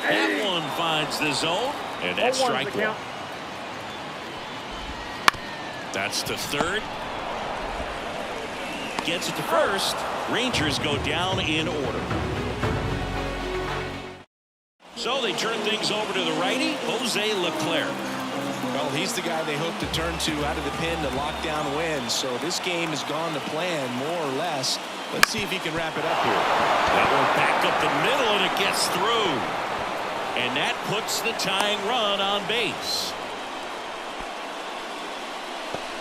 That one finds the zone, and that's strike 1. That's to third. Gets it to first. Rangers go down in order. So they turn things over to the righty, Jose Leclerc. Well, he's the guy they hope to turn to out of the pen to lock down wins. So this game has gone to plan, more or less. Let's see if he can wrap it up here. That one back up the middle, and it gets through. And that puts the tying run on base.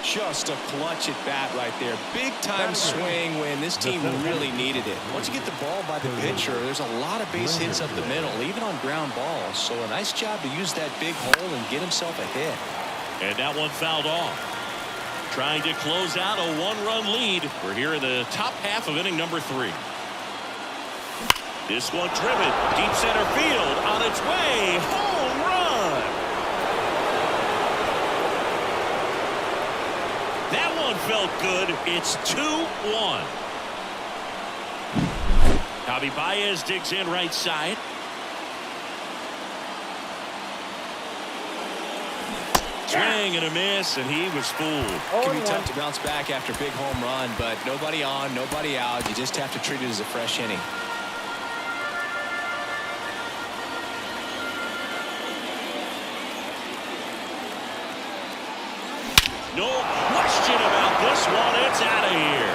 Just a clutch at bat right there. Big time swing when this team really needed it. Once you get the ball by the pitcher, there's a lot of base hits up the middle, even on ground balls. So a nice job to use that big hole and get himself a hit. And that one fouled off. Trying to close out a 1-run lead. We're here in the top half of inning number 3. This one driven deep center field, on its way, home run. That one felt good. It's 2-1. Javi Baez digs in right side. Swing and a miss, and he was fooled. It can be tough to bounce back after a big home run, but nobody on, nobody out. You just have to treat it as a fresh inning. No question about this one. It's out of here.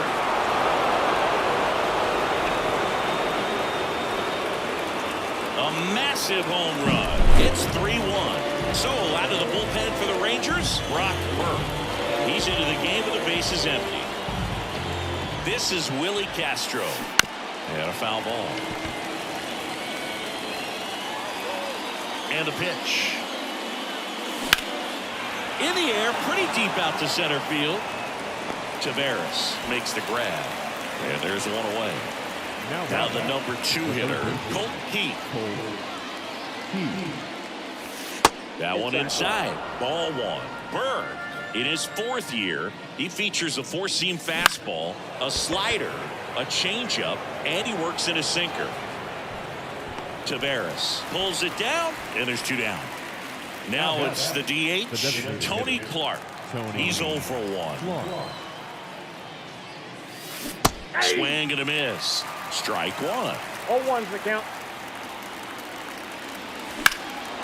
A massive home run. It's 3-1. So out of the bullpen for the Rangers, Brock Burke. He's into the game with the bases empty. This is Willie Castro. And a foul ball. And a pitch. In the air, pretty deep out to center field. Tavares makes the grab. And there's one away. Now the number 2 hitter, Colt Heath. That one inside. Ball 1. Berg, in his 4th year, he features a 4-seam fastball, a slider, a changeup, and he works in a sinker. Tavares pulls it down, and there's 2 down. Now it's the DH, Tony Clark. He's 0 for 1. Swing and a miss. Strike 1. 0-1's the count.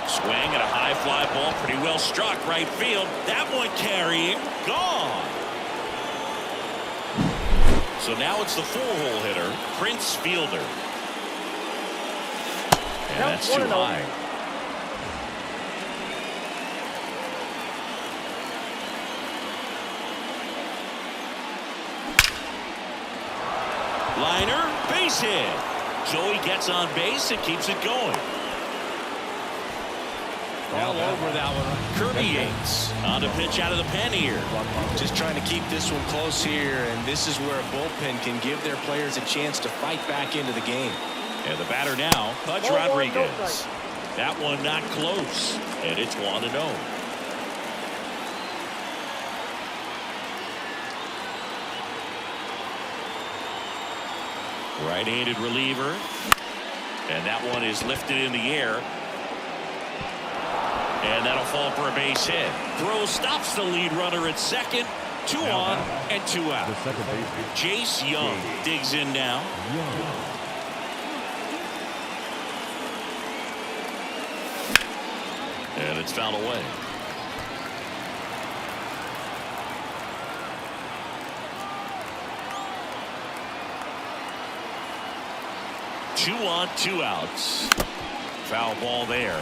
Swing and a high fly ball, pretty well struck right field. That one carrying, gone. So now it's the 4-hole hitter, Prince Fielder. And that's too high. Liner, base hit. So he gets on base and keeps it going. All over that one. Kirby Yates on the pitch out of the pen here. Just trying to keep this one close here, and this is where a bullpen can give their players a chance to fight back into the game. And the batter now, Pudge Rodriguez. That one not close, and it's 1-0. Right-handed reliever, and that one is lifted in the air. And that'll fall for a base hit. Throw stops the lead runner at second. 2 on and 2 out. Jace Young digs in now. And it's fouled away. 2 on, 2 outs. Foul ball there.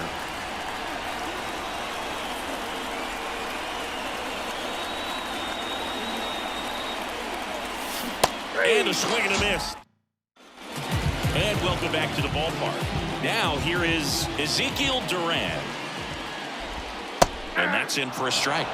And a swing and a miss. And welcome back to the ballpark. Now here is Ezekiel Duran. And that's in for a strike.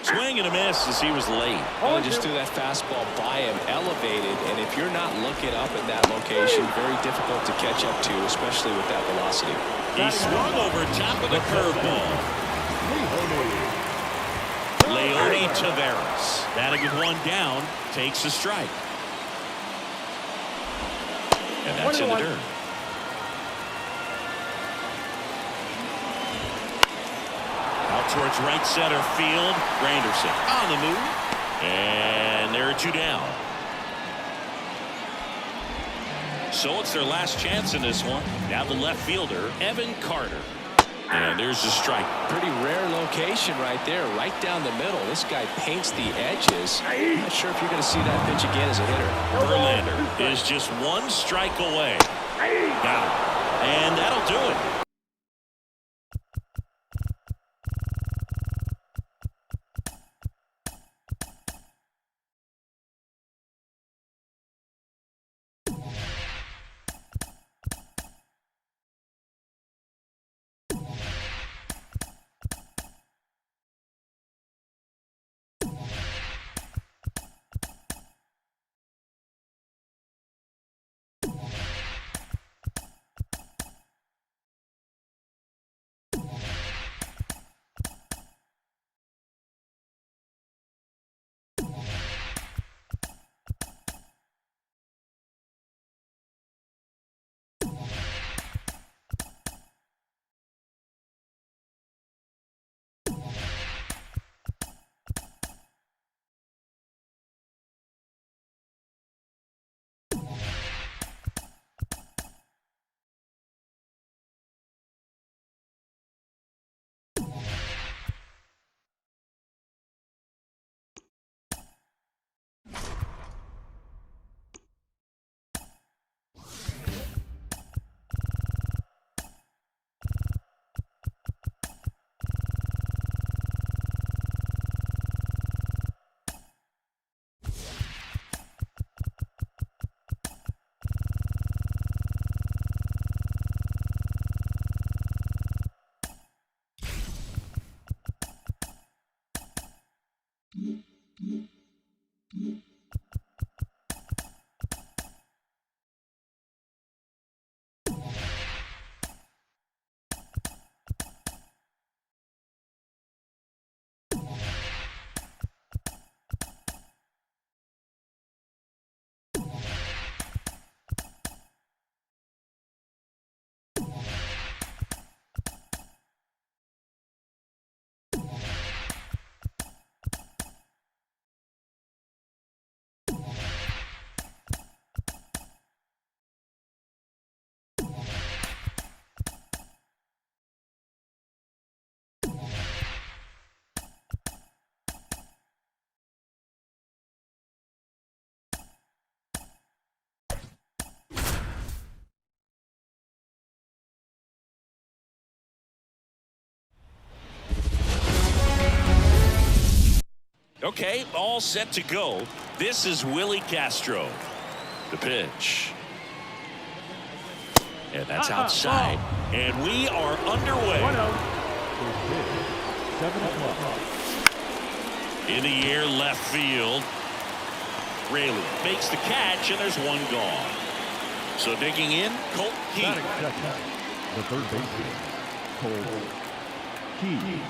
Swing and a miss as he was late. Well, just threw that fastball by him, elevated, and if you're not looking up in that location, very difficult to catch up to, especially with that velocity. He swung over top of the curveball. Leody Taveras, batting with 1 down, takes a strike. And that's in the dirt. Out towards right center field. Granderson on the move. And there are 2 down. So it's their last chance in this one. Now the left fielder, Evan Carter. And there's a strike. Pretty rare location right there, right down the middle. This guy paints the edges. I'm not sure if you're going to see that pitch again as a hitter. Verlander is just 1 strike away. Got it. And that'll do it. Okay, all set to go. This is Willie Castro. The pitch. And that's outside. And we are underway. 7 o'clock. In the air, left field. Raley makes the catch, and there's 1 gone. So digging in, Colt Keith. The third baseman, Colt Keith.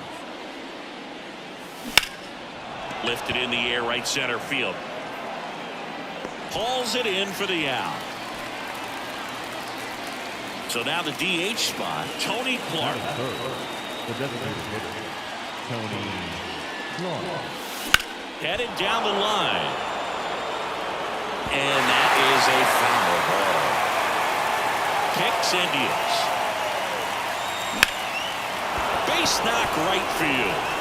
Lifted in the air, right center field. Hauls it in for the out. So now the DH spot, Tony Clark. The designated hitter, Tony Clark. Headed down the line. And that is a foul ball. Kicks Indians. Base knock right field.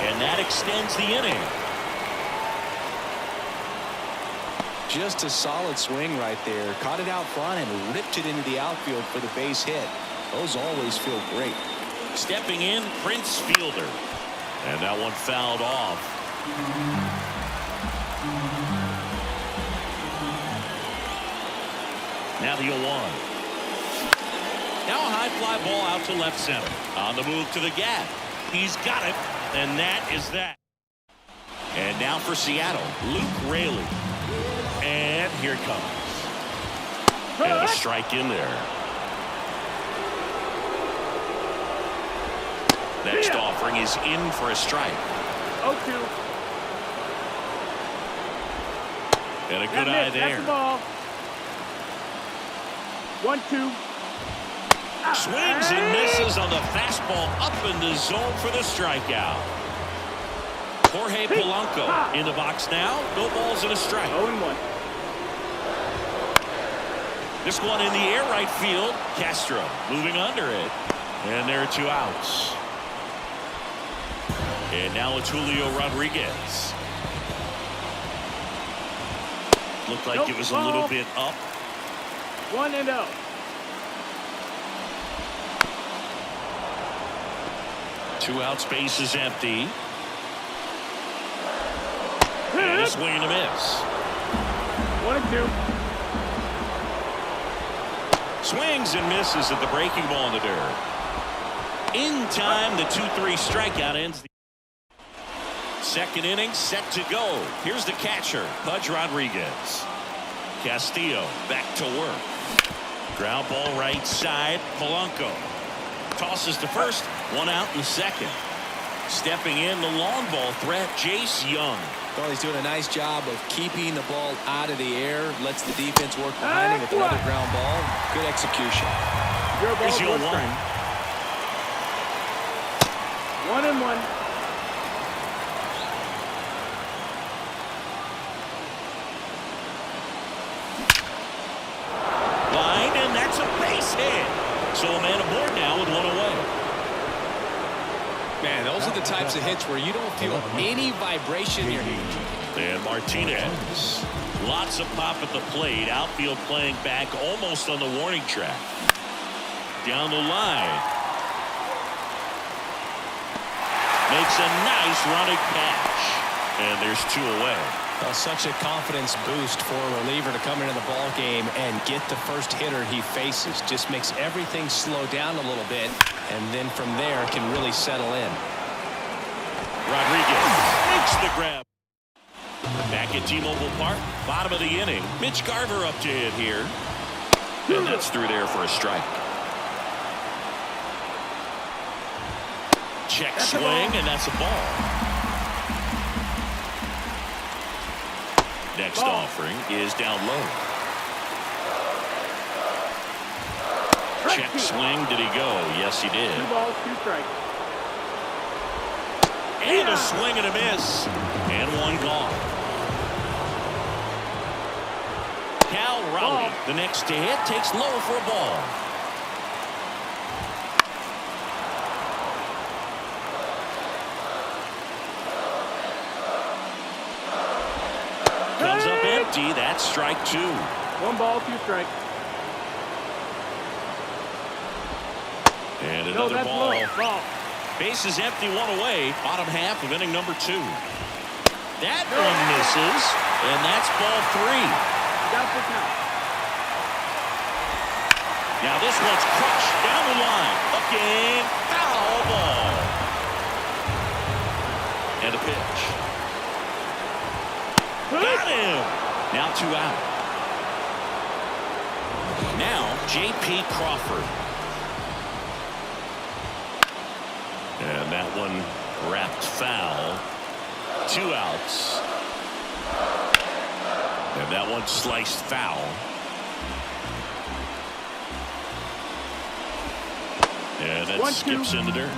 And that extends the inning. Just a solid swing right there. Caught it out front and ripped it into the outfield for the base hit. Those always feel great. Stepping in, Prince Fielder. And that one fouled off. Now the 0-1. Now a high fly ball out to left center. On the move to the gap. He's got it. And that is that. And now for Seattle, Luke Raley. And here it comes. And a strike in there. Next offering is in for a strike. 0-2. And a good eye there. That's the ball. 1-2. Swings and misses on the fastball up in the zone for the strikeout. Jorge Polanco in the box now. No balls and a strike. 0-1. This one in the air right field. Castro moving under it. And there are 2 outs. And now it's Julio Rodriguez. Looked like it was a little bit up. 1-0. Two out, space is empty. And a swing and a miss. 1-2. Swings and misses at the breaking ball in the dirt. In time, the 2-3 strikeout ends the second inning, set to go. Here's the catcher, Pudge Rodriguez. Castillo back to work. Ground ball right side. Polanco tosses to first. 1 out in the second. Stepping in, the long ball threat, Jace Young. Well, he's doing a nice job of keeping the ball out of the air. Lets the defense work behind him with another ground ball. Good execution. Your ball, Here's your 1. 1-1. Line, and that's a base hit. So a man aboard now with 1 away. Man, those are the types of hits where you don't feel any vibration here. And Martinez. Lots of pop at the plate. Outfield playing back almost on the warning track. Down the line. Makes a nice running catch. And there's 2 away. Well, such a confidence boost for a reliever to come into the ball game and get the first hitter he faces. Just makes everything slow down a little bit, and then from there can really settle in. Rodriguez makes the grab. Back at T-Mobile Park, bottom of the inning. Mitch Garver up to hit here. And that's through there for a strike. Check swing, and that's a ball. Next offering is down low. Check swing. Did he go? Yes, he did. 2 balls, 2 strikes. And a swing and a miss. And 1 gone. Cal Rowley, the next to hit, takes low for a ball. Comes up empty. That's strike 2. 1 ball, 2 strikes. And No, another that's ball. low. Ball. Base is empty, 1 away. Bottom half of inning number 2. That one misses, and that's ball 3. Got the count. Now this one's crushed down the line. Again, foul ball. And a pitch. Got him. Now 2 out. Now J.P. Crawford. And that one wrapped foul. 2 outs. And that one sliced foul. And that skips in the dirt.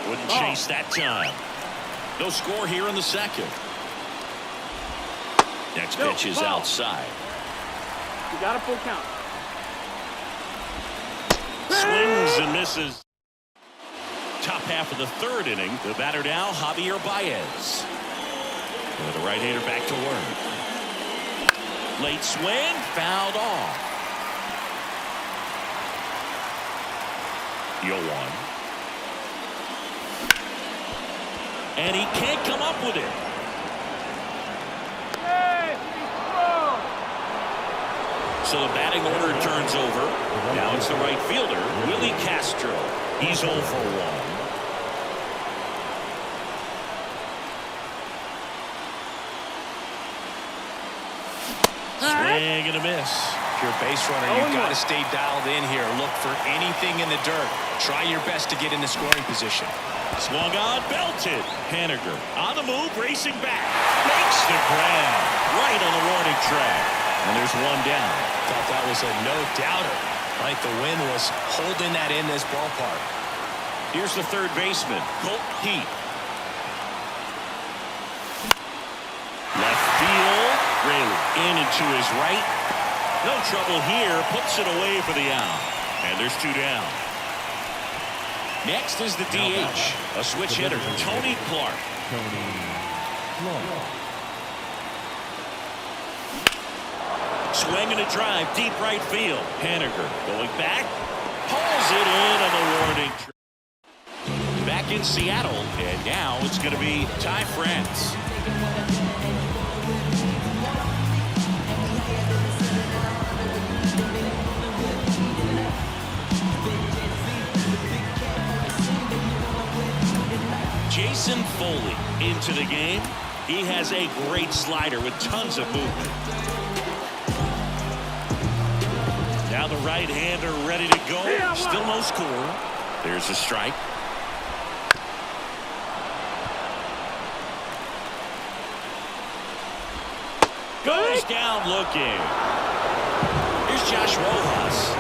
Wouldn't chase that time. No score here in the second. Next No, pitch is ball. outside. You got a full count. Swings and misses. Top half of the third inning. The batter now, Javier Baez. With the right-hander back to work. Late swing, fouled off. 0-1. And he can't come up with it. Hey, he's strong. So the batting order turns over. Now it's the right fielder, Willie Castro. He's 0 for 1. Swing and a miss. If you're a base runner, you've got to stay dialed in here. Look for anything in the dirt. Try your best to get in the scoring position. Swung on, belted. Haniger on the move, racing back. Makes the grab right on the warning track. And there's one down. Thought that was a no-doubter. Right, the wind was holding that in this ballpark. Here's the third baseman, Colt Heat. Left field, Rayleigh in and to his right. No trouble here, puts it away for the out. And there's 2 down. Next is the DH, a switch hitter, Tony Clark. Swing and a drive, deep right field. Haniger going back, pulls it in on the warning track. Back in Seattle, and now it's going to be Ty France. Jason Foley into the game. He has a great slider with tons of movement. Now the right-hander ready to go. Still no score. There's a strike. Goes down looking. Here's Josh Rojas.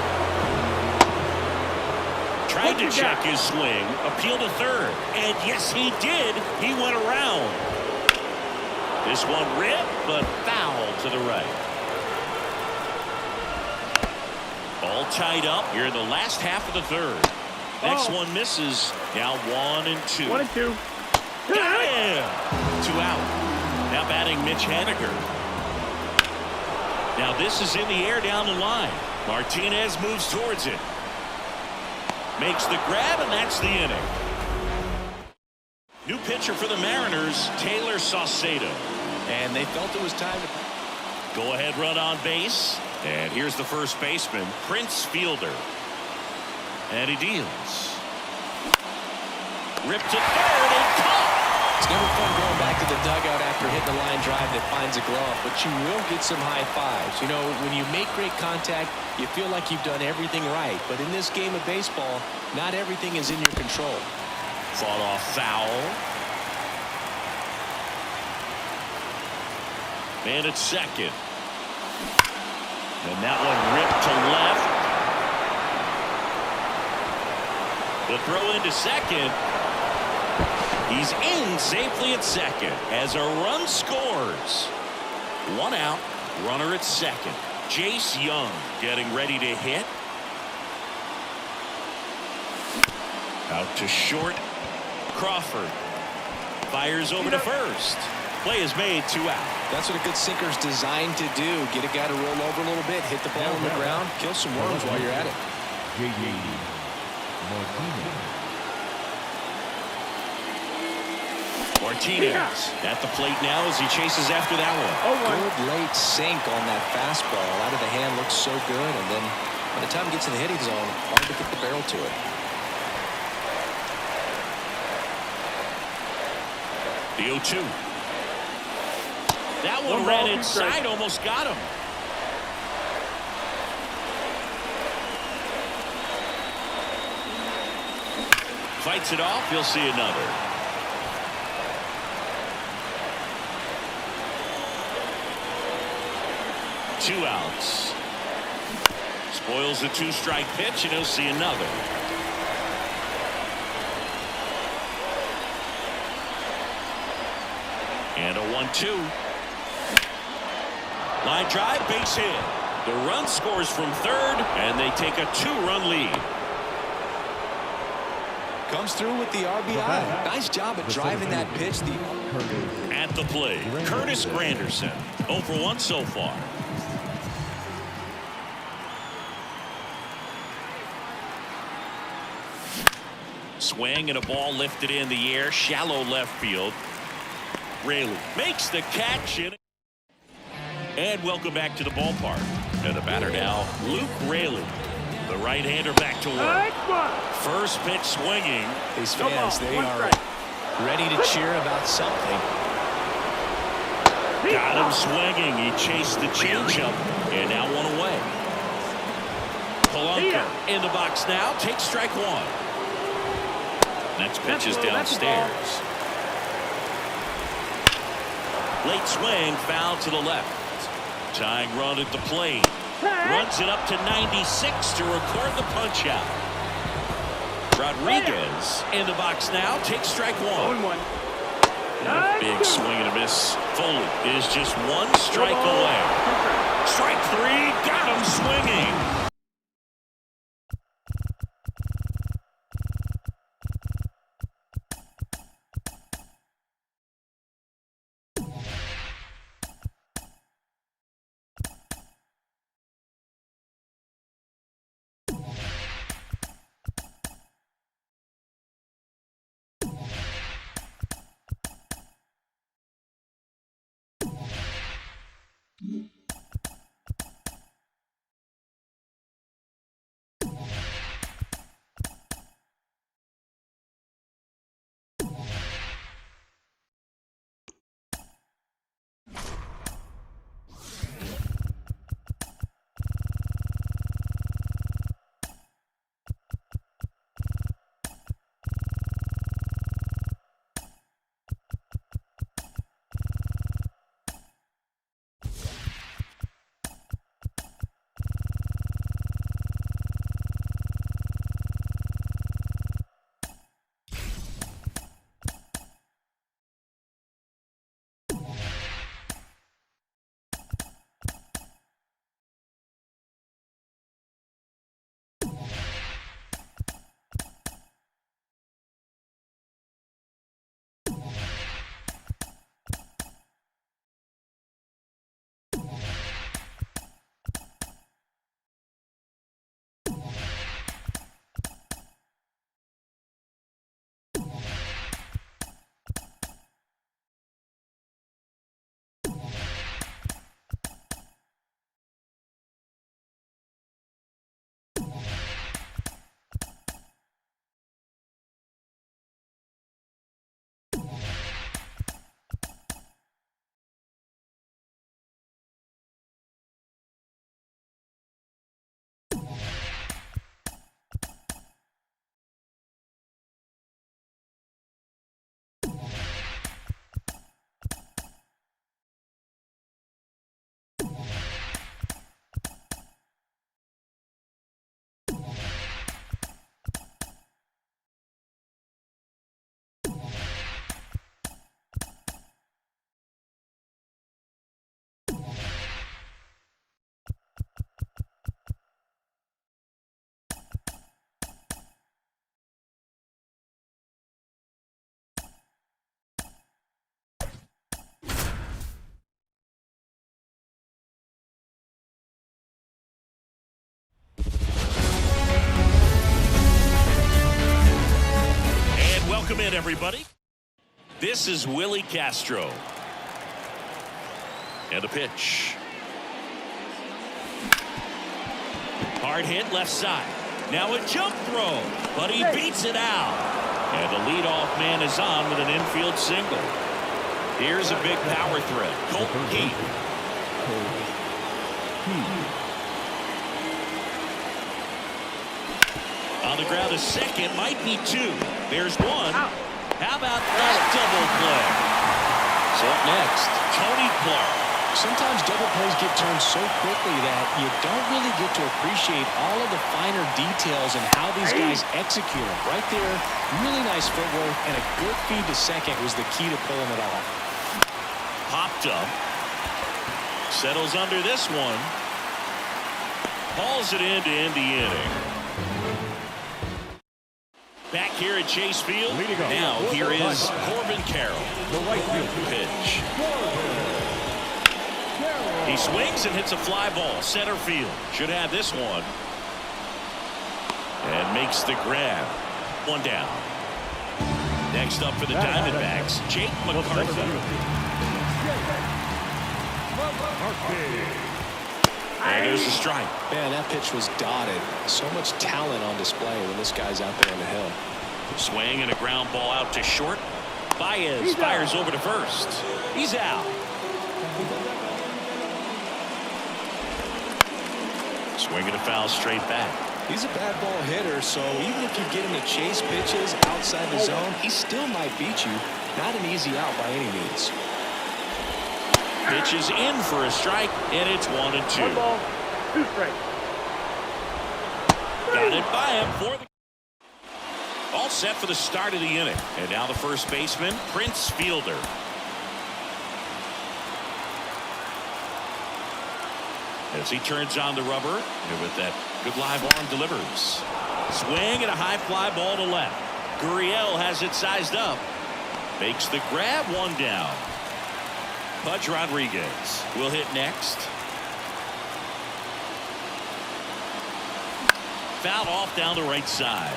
Tried to check his swing, appeal to third, and yes, he did. He went around. This one ripped, but foul to the right. All tied up here in the last half of the third. Next one misses. Now 1 and 2. 1 and 2. Got him. 2 out. Now batting Mitch Haniger. Now this is in the air down the line. Martinez moves towards it. Makes the grab, and that's the inning. New pitcher for the Mariners, Taylor Saucedo. And they felt it was time to go ahead run on base. And here's the first baseman, Prince Fielder. And he deals. Ripped to third and caught. It's never fun going back to the dugout after hitting a line drive that finds a glove, but you will get some high fives. You know, when you make great contact, you feel like you've done everything right. But in this game of baseball, not everything is in your control. Fought off foul. Man at second. And that one ripped to left. The throw into second. He's in safely at second as a run scores. 1 out, runner at second. Jace Young getting ready to hit. Out to short. Crawford fires over to first. Play is made, 2 out. That's what a good sinker's designed to do. Get a guy to roll over a little bit, hit the ball on the ground, kill some worms while you're at it. Martinez at the plate now as he chases after that one. Good late sink on that fastball. Out of the hand looks so good, and then by the time it gets to the hitting zone, hard to get the barrel to it. The 0-2. That one ran inside, almost got him. Fights it off, you'll see another. Two outs. Spoils the 2-strike pitch, and he'll see another. And a 1-2. Line drive, base hit. The run scores from third, and they take a 2-run lead. Comes through with the RBI. Nice job at driving that pitch. At the plate, Curtis Granderson. 0 for 1 so far. Swing and a ball lifted in the air, shallow left field. Raley makes the catch. And welcome back to the ballpark. And the batter now, Luke Raley. The right-hander back to work. First pitch swinging. These fans, they are ready to cheer about something. Got him swinging. He chased the changeup, and now 1 away. Polanco in the box now. Takes strike 1. Next pitch is downstairs. Late swing, foul to the left. Tying run at the plate. Runs it up to 96 to record the punch out. Rodriguez in the box now. Takes strike 1. Big swing and a miss. Foley is just 1 strike away. Strike 3. Got him swinging. Welcome in, everybody. This is Willie Castro. And the pitch. Hard hit left side. Now a jump throw, but he beats it out. And the leadoff man is on with an infield single. Here's a big power threat. Colton Heat. On the ground, a second, might be 2. There's 1. How about that double play? So up next, Tony Clark. Sometimes double plays get turned so quickly that you don't really get to appreciate all of the finer details and how these guys execute them. Right there, really nice footwork, and a good feed to second was the key to pulling it off. Popped up. Settles under this one. Hauls it in to end the inning. Back here at Chase Field. Now here is Corbin Carroll. The right field Pitch. He swings and hits a fly ball. Center field. Should have this one. And makes the grab. One down. Next up for the Diamondbacks, Jake McCarthy. And there's the strike. Man, that pitch was dotted. So much talent on display when this guy's out there on the hill. Swing and a ground ball out to short. Baez fires over to first. He's out. Swing and a foul straight back. He's a bad ball hitter, so even if you get him to chase pitches outside the zone, he still might beat you. Not an easy out by any means. Pitch is in for a strike, and it's 1-2. 1 ball, 2 strikes. Got it by him for the. All set for the start of the inning. And now the first baseman, Prince Fielder. As he turns on the rubber, and with that good live arm delivers. Swing and a high fly ball to left. Gurriel has it sized up. Makes the grab, 1 down. Pudge Rodriguez will hit next. Fouled off down the right side.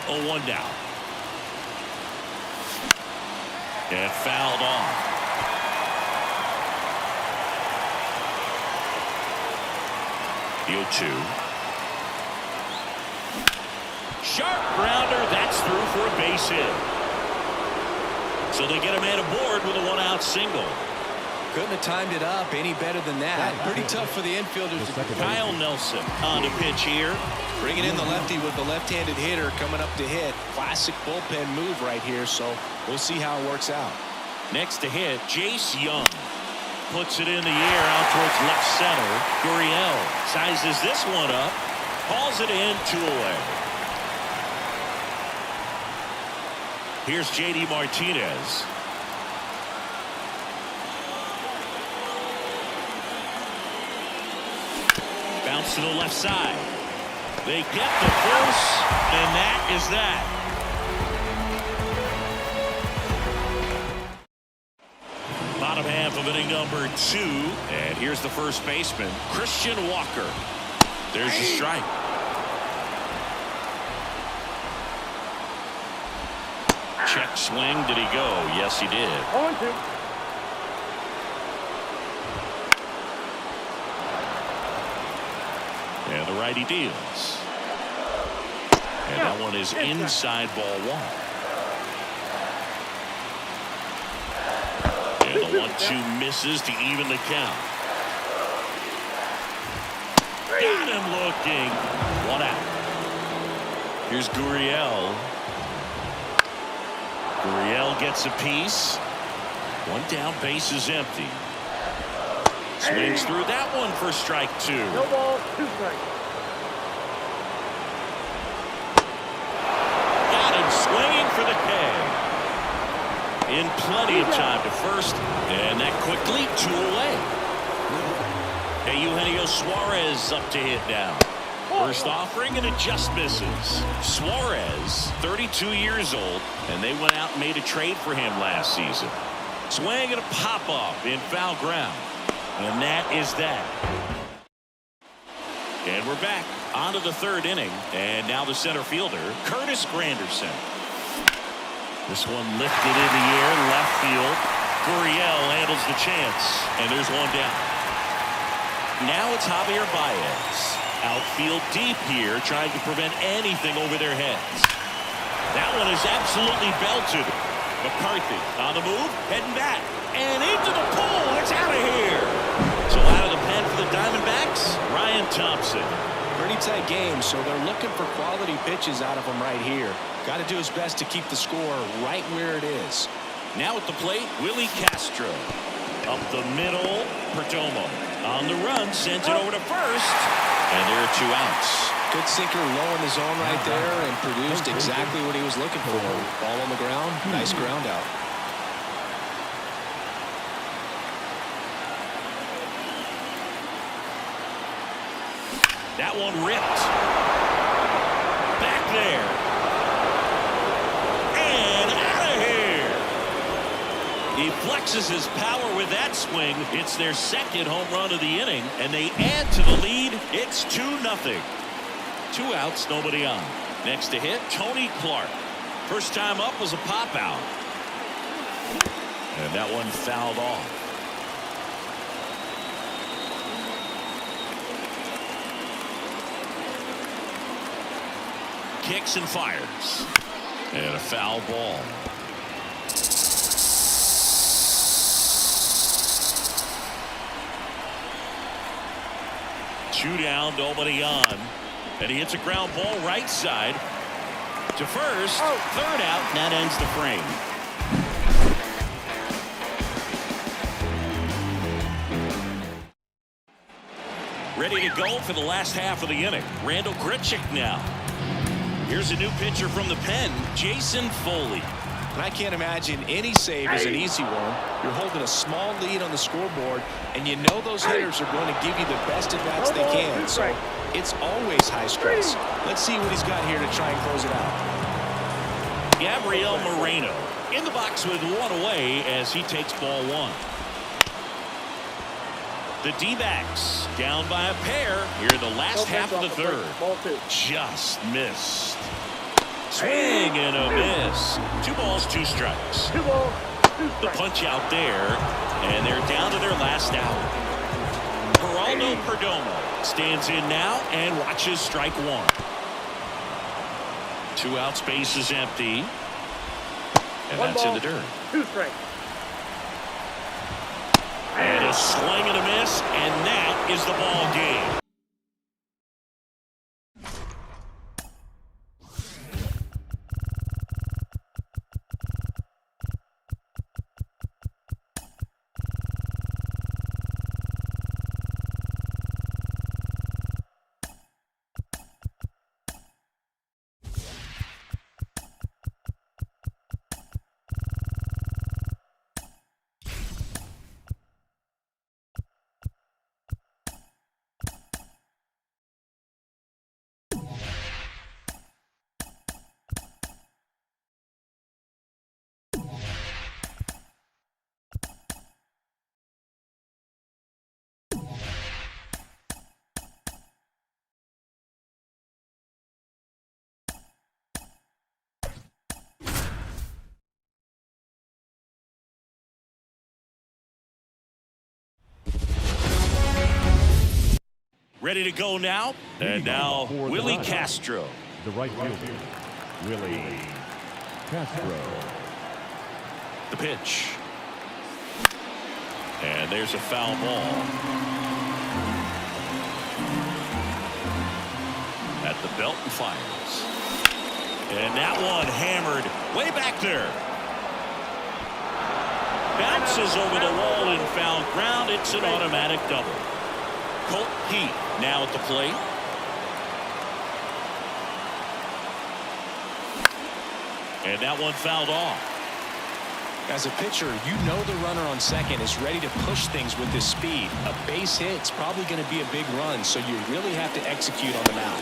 0-1 down. And fouled off. The 0-2. Sharp grounder. That's through for a base hit. So they get a man aboard with a 1-out single. Couldn't have timed it up any better than that. Pretty tough for the infielders. Kyle Nelson on the pitch here. Bringing in the lefty with the left-handed hitter coming up to hit. Classic bullpen move right here, so we'll see how it works out. Next to hit, Jace Young. Puts it in the air out towards left center. Gurriel sizes this one up. Hauls it in, 2 away. Here's J.D. Martinez. Bounce to the left side. They get the first, and that is that. Bottom half of inning number 2. And here's the first baseman, Christian Walker. There's the strike. Check swing. Did he go? Yes, he did. 0-2. And the righty deals. And that one is inside ball 1. And the 1-2 misses to even the count. Got him looking. 1 out. Here's Gurriel. Gurriel gets a piece. 1 down, base is empty. Swings through that one for strike 2. No ball, 2 strikes. Got him swinging for the K. In plenty of time to first, and that quickly 2 away. Hey, Eugenio Suarez up to hit now. First offering, and it just misses. Suarez, 32 years old, and they went out and made a trade for him last season. Swing and a pop-off in foul ground. And that is that. And we're back onto the 3rd inning. And now the center fielder, Curtis Granderson. This one lifted in the air, left field. Gurriel handles the chance. And there's 1 down. Now it's Javier Baez. Outfield deep here, trying to prevent anything over their heads. That one is absolutely belted. McCarthy on the move, heading back. And into the pool. It's out of here. So out of the pen for the Diamondbacks, Ryan Thompson. Pretty tight game, so they're looking for quality pitches out of him right here. Got to do his best to keep the score right where it is. Now at the plate, Willie Castro. Up the middle, Perdomo. On the run, sends it over to first. And there are 2 outs. Good sinker low in the zone right there and produced exactly what he was looking for. Ball on the ground, nice ground out. That one ripped. Back there. And out of here. He flexes his power with that swing. It's their second home run of the inning, and they add to the lead. It's 2-0. 2 outs, nobody on. Next to hit, Tony Clark. First time up was a pop out. And that one fouled off. Kicks and fires. And a foul ball. Two down, nobody on. And he hits a ground ball right side to first. Third out, and that ends the frame. Ready to go for the last half of the inning. Randall Grichuk now. Here's a new pitcher from the pen, Jason Foley. And I can't imagine any save is an easy one. You're holding a small lead on the scoreboard, and you know those hitters are going to give you the best at-bats they can. So it's always high stress. Let's see what he's got here to try and close it out. Gabriel Moreno in the box with one away as he takes ball one. The D-backs down by a pair here in the last half of the third. Just missed. Swing and a miss. 2 balls, 2 strikes. 2 balls, 2 The strikes. punch out there, and they're down to their last out. Geraldo Perdomo stands in now and watches strike one. 2 outs, base is empty. And 1 that's ball, in the dirt. 2 strikes. And a swing and a miss, and that is the ball game. Ready to go now. And now Willie Castro. The right fielder, Willie Castro. The pitch. And there's a foul ball. At the belt and fires. And that one hammered way back there. Bounces over the wall and foul ground. It's an automatic double. Colt Heat now at the plate. And that one fouled off. As a pitcher, you know the runner on second is ready to push things with his speed. A base hit's probably going to be a big run, so you really have to execute on the mound.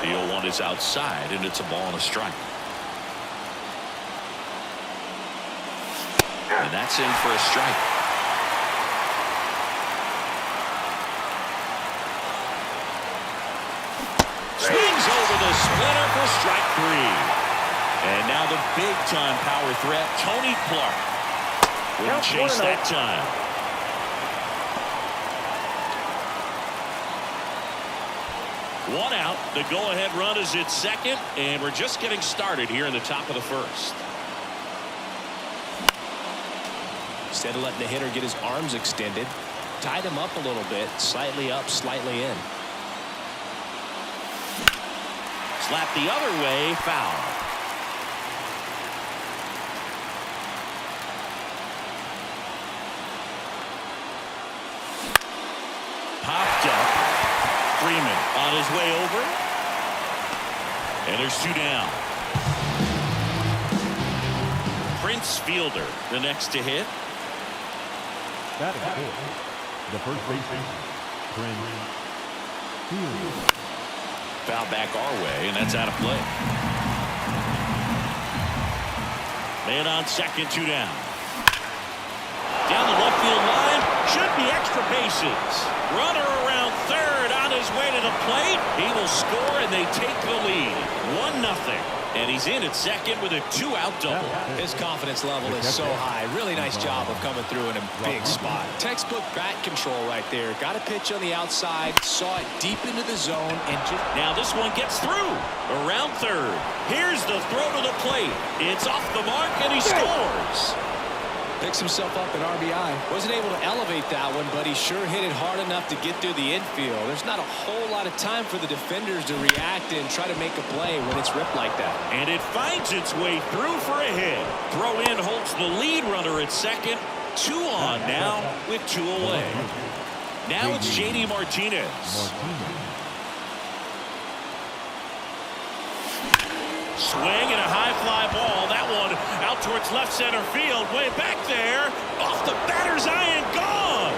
The 0-1 is outside, and it's a ball and a strike. And that's in for a strike. Swings over the splitter for strike 3. And now the big-time power threat, Tony Clark. Wouldn't chase that time. One out. The go-ahead run is at second, and we're just getting started here in the top of the first. Instead of letting the hitter get his arms extended, tied him up a little bit, slightly up, slightly in. Slap the other way, foul. Popped up. Freeman on his way over. And there's 2 down. Prince Fielder, the next to hit. Batting fourth, the first baseman, Prince Fielder. Foul back our way, and that's out of play. Man on second, 2 down. Down the left field line, should be extra bases. Runner around third on his way to the plate. He will score, and they take the lead. 1-0. And he's in at second with a 2-out double. His confidence level is so high. Really nice job of coming through in a big spot. Textbook bat control right there. Got a pitch on the outside, saw it deep into the zone, and just... Now this one gets through. Around third. Here's the throw to the plate. It's off the mark, and he scores. Picks himself up an RBI. Wasn't able to elevate that one, but he sure hit it hard enough to get through the infield. There's not a whole lot of time for the defenders to react and try to make a play when it's ripped like that. And it finds its way through for a hit. Throw in holds the lead runner at second. 2 on now with 2 away. Now it's J.D. Martinez. Swing and a high fly ball. That one out towards left center field. Way back there. Off the batter's eye and gone.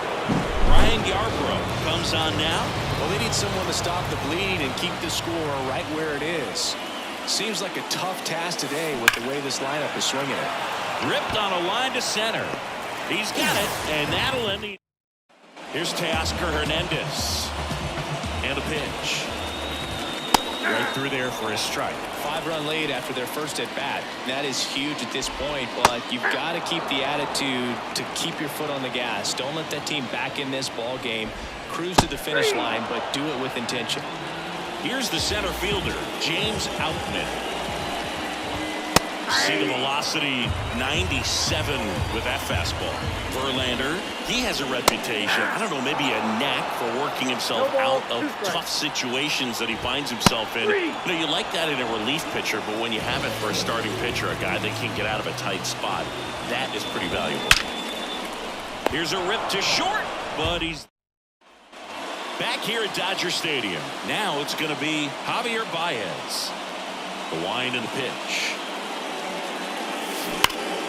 Ryan Yarbrough comes on now. Well, they need someone to stop the bleeding and keep the score right where it is. Seems like a tough task today with the way this lineup is swinging it. Ripped on a line to center. He's got it, and that'll end the... Here's Teoscar Hernandez. And a pitch. Right through there for his strike. 5-run lead after their first at bat. That is huge at this point, but you've got to keep the attitude to keep your foot on the gas. Don't let that team back in this ball game. Cruise to the finish line, but do it with intention. Here's the center fielder, James Outman. See the velocity 97 with that fastball. Verlander, he has a reputation, I don't know, maybe a knack for working himself out of tough situations that he finds himself in. You know, you like that in a relief pitcher, but when you have it for a starting pitcher, a guy that can get out of a tight spot, that is pretty valuable. Here's a rip to short, but he's back here at Dodger Stadium. Now it's going to be Javier Baez. The wind and the pitch.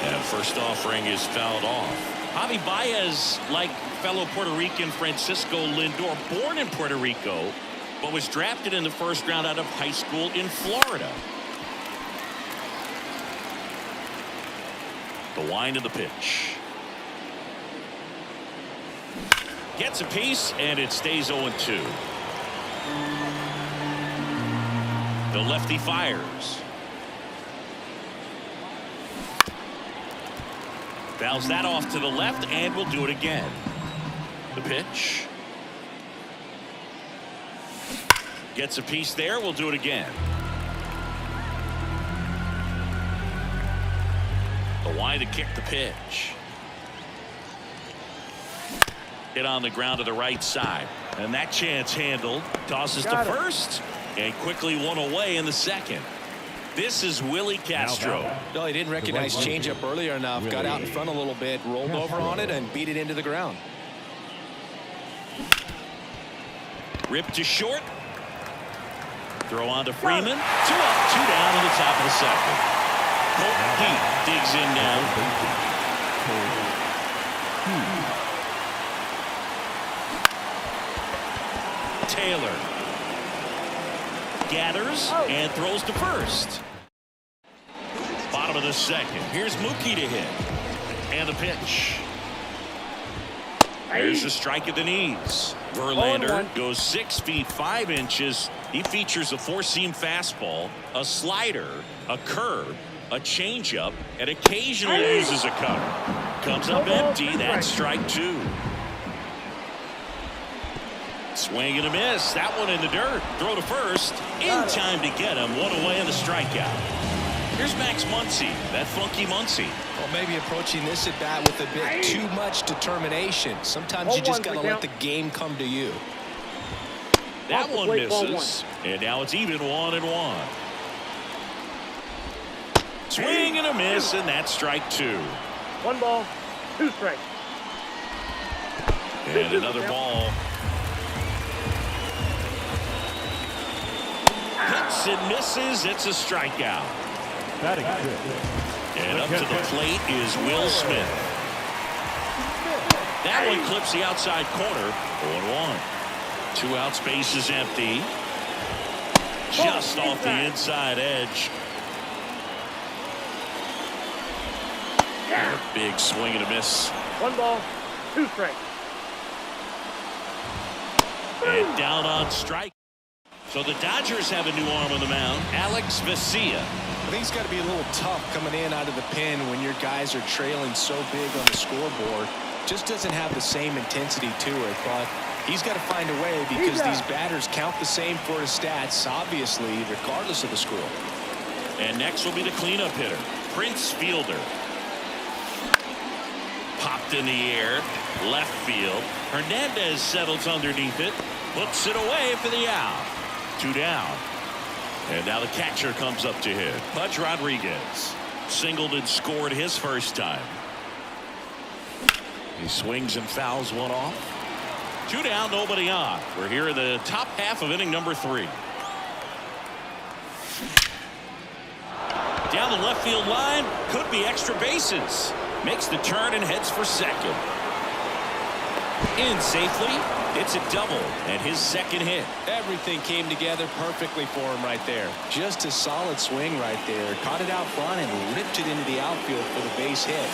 And first offering is fouled off. Javi Baez, like fellow Puerto Rican Francisco Lindor, born in Puerto Rico, but was drafted in the first round out of high school in Florida. The wind of the pitch. Gets a piece, and it stays 0-2. The lefty fires. Fouls that off to the left, and we'll do it again. The pitch. Gets a piece there. We'll do it again. The wind to kick the pitch. Hit on the ground to the right side. And that chance handled. Tosses to first, and quickly one away in the second. This is Willie Castro. No, he didn't recognize changeup earlier enough. Got out in front a little bit, rolled over on it, and beat it into the ground. Ripped to short. Throw on to Freeman. 2 up, 2 down in the top of the second. Colt Pete digs in now. Taylor gathers and throws to first. Bottom of the second. Here's Mookie to hit. And the pitch. There's a strike at the knees. Verlander goes 6 feet 5 inches. He features a 4-seam fastball, a slider, a curve, a changeup, and occasionally uses a cutter. Comes up empty. That's strike 2. Swing and a miss. That one in the dirt. Throw to first. In time to get him. 1 away in the strikeout. Here's Max Muncy. That funky Muncy. Well, maybe approaching this at bat with a bit too much determination. Sometimes you just got to let the game come to you. That one misses. And now it's even 1-1. Swing and a miss, and that's strike 2. 1 ball, 2 strikes. And another ball. Hits and misses. It's a strikeout. Batting good. And up to the plate is Will Smith. That one clips the outside corner. 0-1. 2 out, space is empty. just off the inside edge. A big swing and a miss. 1 ball, 2 strikes. And down on strike. So the Dodgers have a new arm on the mound, Alex Vesia. I think it's got to be a little tough coming in out of the pen when your guys are trailing so big on the scoreboard. Just doesn't have the same intensity to it, but he's got to find a way because these batters count the same for his stats, obviously, regardless of the score. And next will be the cleanup hitter, Prince Fielder. Popped in the air, left field. Hernandez settles underneath it, puts it away for the out. 2 down. And now the catcher comes up to hit. Pudge Rodriguez singled and scored his first time. He swings and fouls one off. 2 down, nobody on. We're here in the top half of inning number 3. Down the left field line, could be extra bases. Makes the turn and heads for second. In safely, it's a double and his second hit. Everything came together perfectly for him right there. Just a solid swing right there. Caught it out front and ripped it into the outfield for the base hit.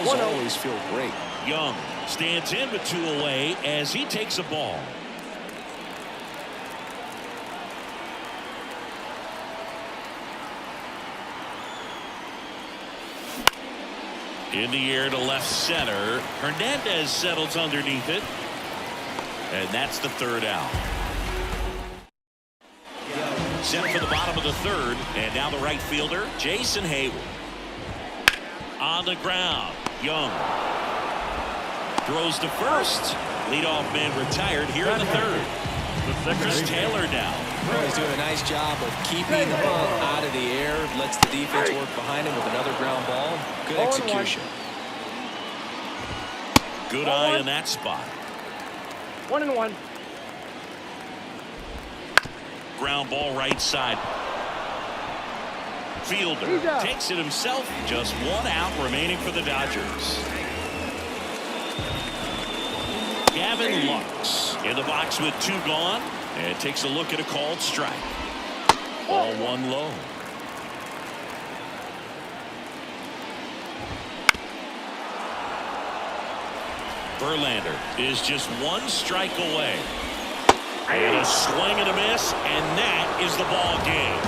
Those always feel great. Young stands in with 2 away as he takes a ball. In the air to left center. Hernandez settles underneath it. And that's the 3rd out. Set for the bottom of the 3rd. And now the right fielder, Jason Hayward. On the ground, Young. Throws to first. Leadoff man retired here in the 3rd. Chris Taylor now. He's doing a nice job of keeping the ball out of the air. Lets the defense work behind him with another ground ball. Good execution. Good eye in that spot. 1-1. Ground ball right side. Fielder takes it himself. Just 1 out remaining for the Dodgers. Gavin Lux in the box with 2 gone. And takes a look at a called strike. Ball 1 low. Verlander is just 1 strike away. And a swing and a miss, and that is the ball game.